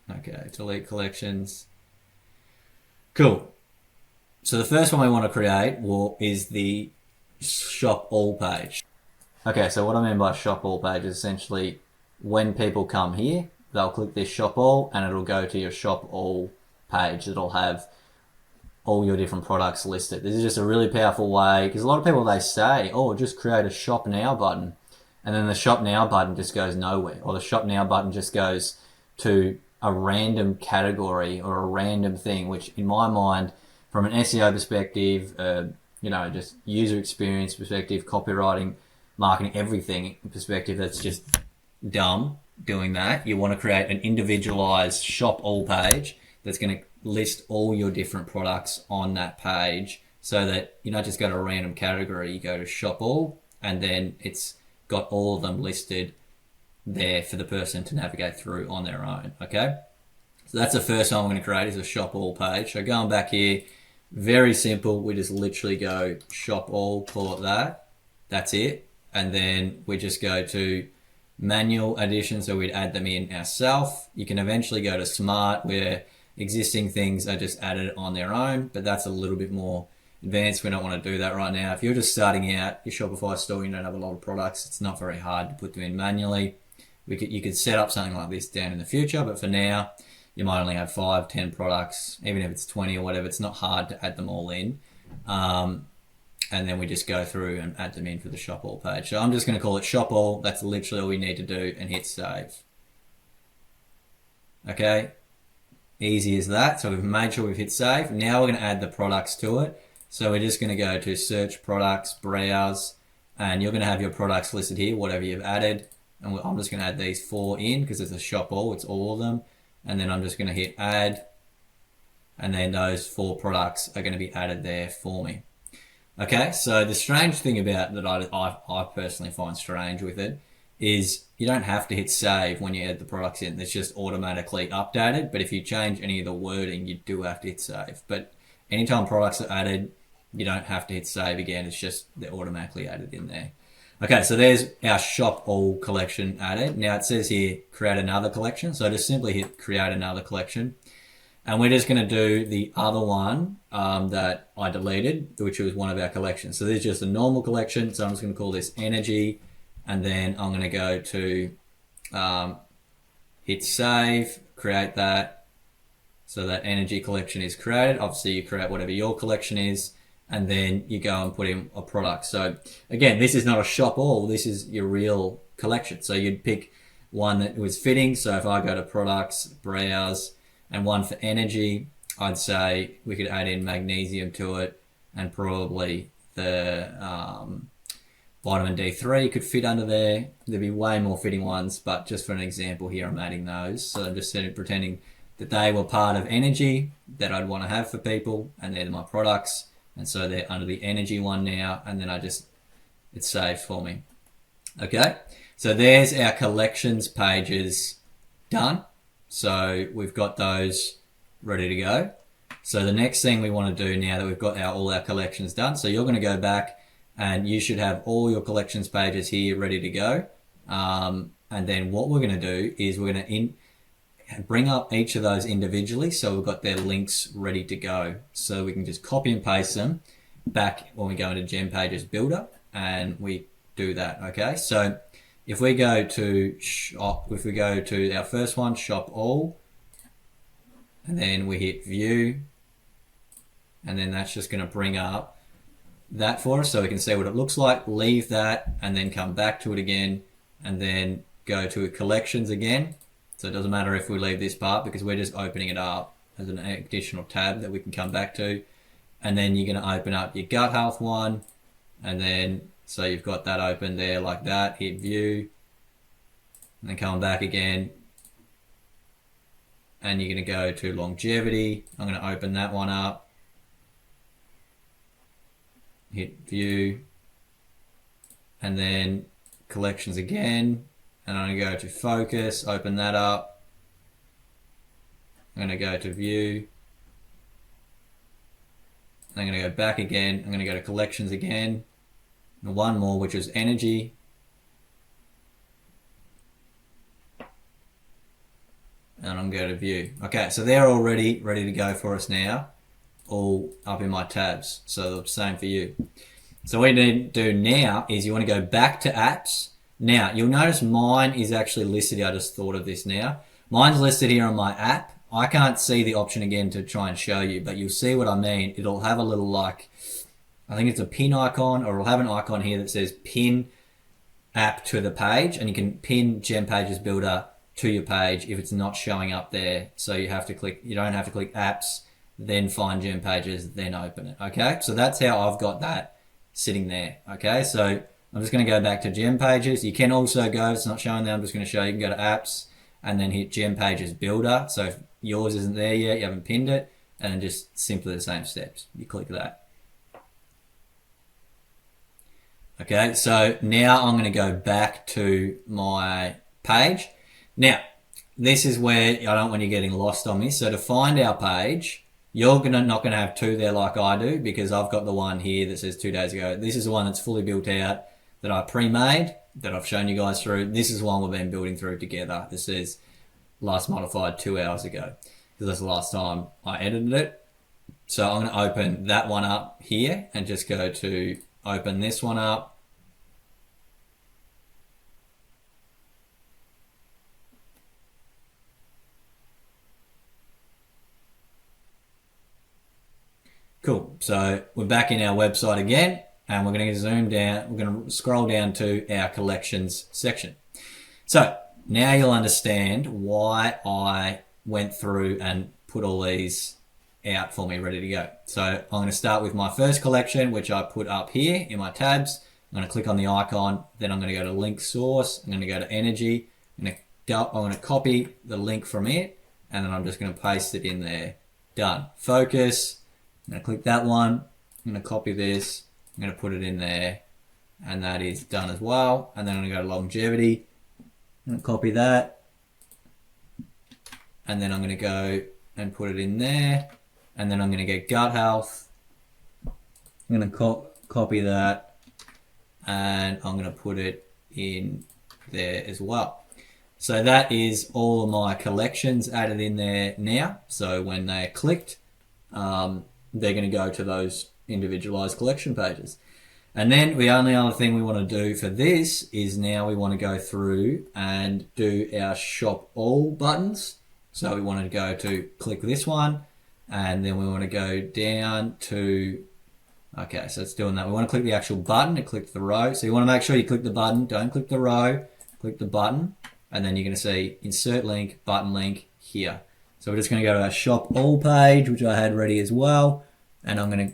okay, delete collections. Cool. So the first one we want to create is the shop all page. Okay, so what I mean by shop all page is essentially when people come here, they'll click this shop all and it'll go to your shop all page. It'll have all your different products listed. This is just a really powerful way, because a lot of people, they say, oh, just create a shop now button, and then the shop now button just goes nowhere, or the shop now button just goes to a random category or a random thing, which in my mind, from an SEO perspective, just user experience perspective, copywriting, marketing, everything perspective, that's just dumb doing that. You want to create an individualized shop all page that's going to list all your different products on that page, so that you don't just go to a random category, you go to shop all, and then it's got all of them listed there for the person to navigate through on their own. Okay, so that's the first one I'm going to create, is a shop all page. So going back here, very simple, we just literally go shop all, call it that, that's it, and then we just go to manual addition, so we'd add them in ourselves. You can eventually go to smart, where existing things are just added on their own, but that's a little bit more advanced. We don't want to do that right now. If you're just starting out your Shopify store, you don't have a lot of products, it's not very hard to put them in manually. You could set up something like this down in the future, but for now, you might only have 5, 10 products, even if it's 20 or whatever. It's not hard to add them all in. And then we just go through and add them in for the shop all page. So I'm just going to call it shop all. That's literally all we need to do, and hit save. Okay. Easy as that. So we've made sure we've hit save. Now we're going to add the products to it. So we're just going to go to search products, browse, and you're going to have your products listed here, whatever you've added. And I'm just going to add these 4 in because it's a shop all, it's all of them. And then I'm just going to hit add, and then those 4 products are going to be added there for me. Okay, so the strange thing about that I personally find strange with it is you don't have to hit save when you add the products in. It's just automatically updated. But if you change any of the wording, you do have to hit save. But anytime products are added, you don't have to hit save again. It's just they're automatically added in there. Okay, so there's our shop all collection added. Now it says here, create another collection. So just simply hit create another collection. And we're just going to do the other one that I deleted, which was one of our collections. So this is just a normal collection. So I'm just going to call this energy. And then I'm going to go to hit save, create that. So that energy collection is created. Obviously you create whatever your collection is, and then you go and put in a product. So again, this is not a shop all, this is your real collection. So you'd pick one that was fitting. So if I go to products, browse, and one for energy, I'd say we could add in magnesium to it, and probably the Vitamin D3 could fit under there. There'd be way more fitting ones, but just for an example here, I'm adding those. So I'm just pretending that they were part of energy that I'd want to have for people, and they're my products. And so they're under the energy one now, and then it's saved for me. Okay, so there's our collections pages done. So we've got those ready to go. So the next thing we want to do now that we've got all our collections done, so you're going to go back and you should have all your collections pages here ready to go. And then what we're going to do is we're going to bring up each of those individually, so we've got their links ready to go. So we can just copy and paste them back when we go into GemPages Builder, and we do that. Okay, so if we go to our first one, Shop All, and then we hit View, and then that's just going to bring up that for us so we can see what it looks like. Leave that and then come back to it again, and then go to collections again. So it doesn't matter if we leave this part because we're just opening it up as an additional tab that we can come back to. And then you're going to open up your gut health one, and then so you've got that open there like that. Hit View, and then come back again, and you're going to go to longevity. I'm going to open that one up. Hit View, and then collections again, and I'm going to go to focus, open that up. I'm going to go to View, I'm going to go back again, I'm going to go to collections again, and one more which is energy, and I'm going to go to View. Okay, so they're all ready to go for us now, all up in my tabs. So the same for you. So what you need to do now is you want to go back to apps. Now you'll notice mine is actually listed here. I just thought of this now. Mine's listed here on my app. I can't see the option again to try and show you, but you'll see what I mean. It'll have a little, like, I think it's a pin icon, or it'll have an icon here that says pin app to the page, and you can pin GemPages Builder to your page if it's not showing up there. So you don't have to click apps, then find GemPages, then open it. Okay, so that's how I've got that sitting there. Okay, so I'm just going to go back to GemPages. You can also go, it's not showing there, I'm just going to show you, can go to apps and then hit GemPages Builder. So if yours isn't there yet, you haven't pinned it, and then just simply the same steps. You click that. Okay, so now I'm going to go back to my page. Now, this is where I don't want you getting lost on me. So to find our page, you're not going to have two there like I do, because I've got the one here that says 2 days ago. This is the one that's fully built out that I pre-made, that I've shown you guys through. This is one we've been building through together. This is last modified 2 hours ago, because that's the last time I edited it. So I'm going to open that one up here and just go to open this one up. Cool, so we're back in our website again, and we're going to zoom down, we're going to scroll down to our collections section. So now you'll understand why I went through and put all these out for me ready to go. So I'm going to start with my first collection, which I put up here in my tabs. I'm going to click on the icon, then I'm going to go to link source, I'm going to go to energy, I'm going to copy the link from it, and then I'm just going to paste it in there. Done. Focus. I'm going to click that one, I'm going to copy this, I'm going to put it in there, and that is done as well. And then I'm going to go to longevity, I'm going to copy that, and then I'm going to go and put it in there, and then I'm going to get gut health, I'm going to copy that, and I'm going to put it in there as well. So that is all of my collections added in there now. So when they're clicked, they're going to go to those individualized collection pages. And then the only other thing we want to do for this is now we want to go through and do our shop all buttons. So we want to go to click this one, and then we want to go down to, okay, so it's doing that. We want to click the actual button to click the row. So you want to make sure you click the button, don't click the row, click the button, and then you're going to see insert link, button link here. So we're just going to go to our shop all page, which I had ready as well. And I'm going to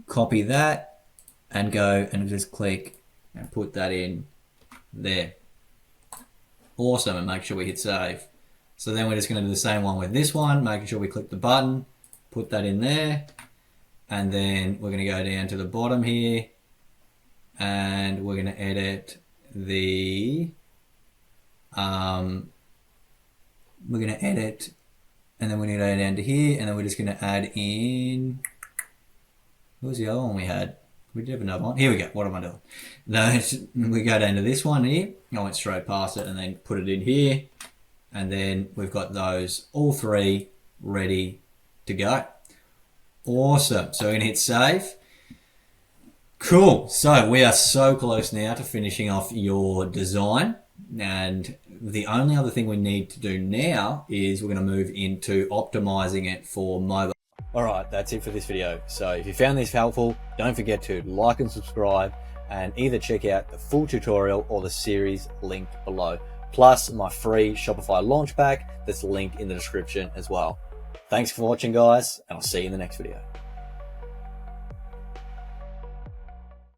copy that and go and just click and put that in there. Awesome, and make sure we hit save. So then we're just going to do the same one with this one, making sure we click the button, put that in there, and then we're going to go down to the bottom here, and we're going to edit the, and then we're going to go down to here, and then we're just going to add in, what was the other one we had? We did have another one. Here we go. What am I doing? No, we go down to this one here. I went straight past it and then put it in here. And then we've got those all three ready to go. Awesome. So we're going to hit save. Cool. So we are so close now to finishing off your design. And the only other thing we need to do now is we're going to move into optimizing it for mobile. All right, that's it for this video. So if you found this helpful, don't forget to like and subscribe, and either check out the full tutorial or the series linked below, plus my free Shopify launch pack that's linked in the description as well. Thanks for watching, guys, and I'll see you in the next video.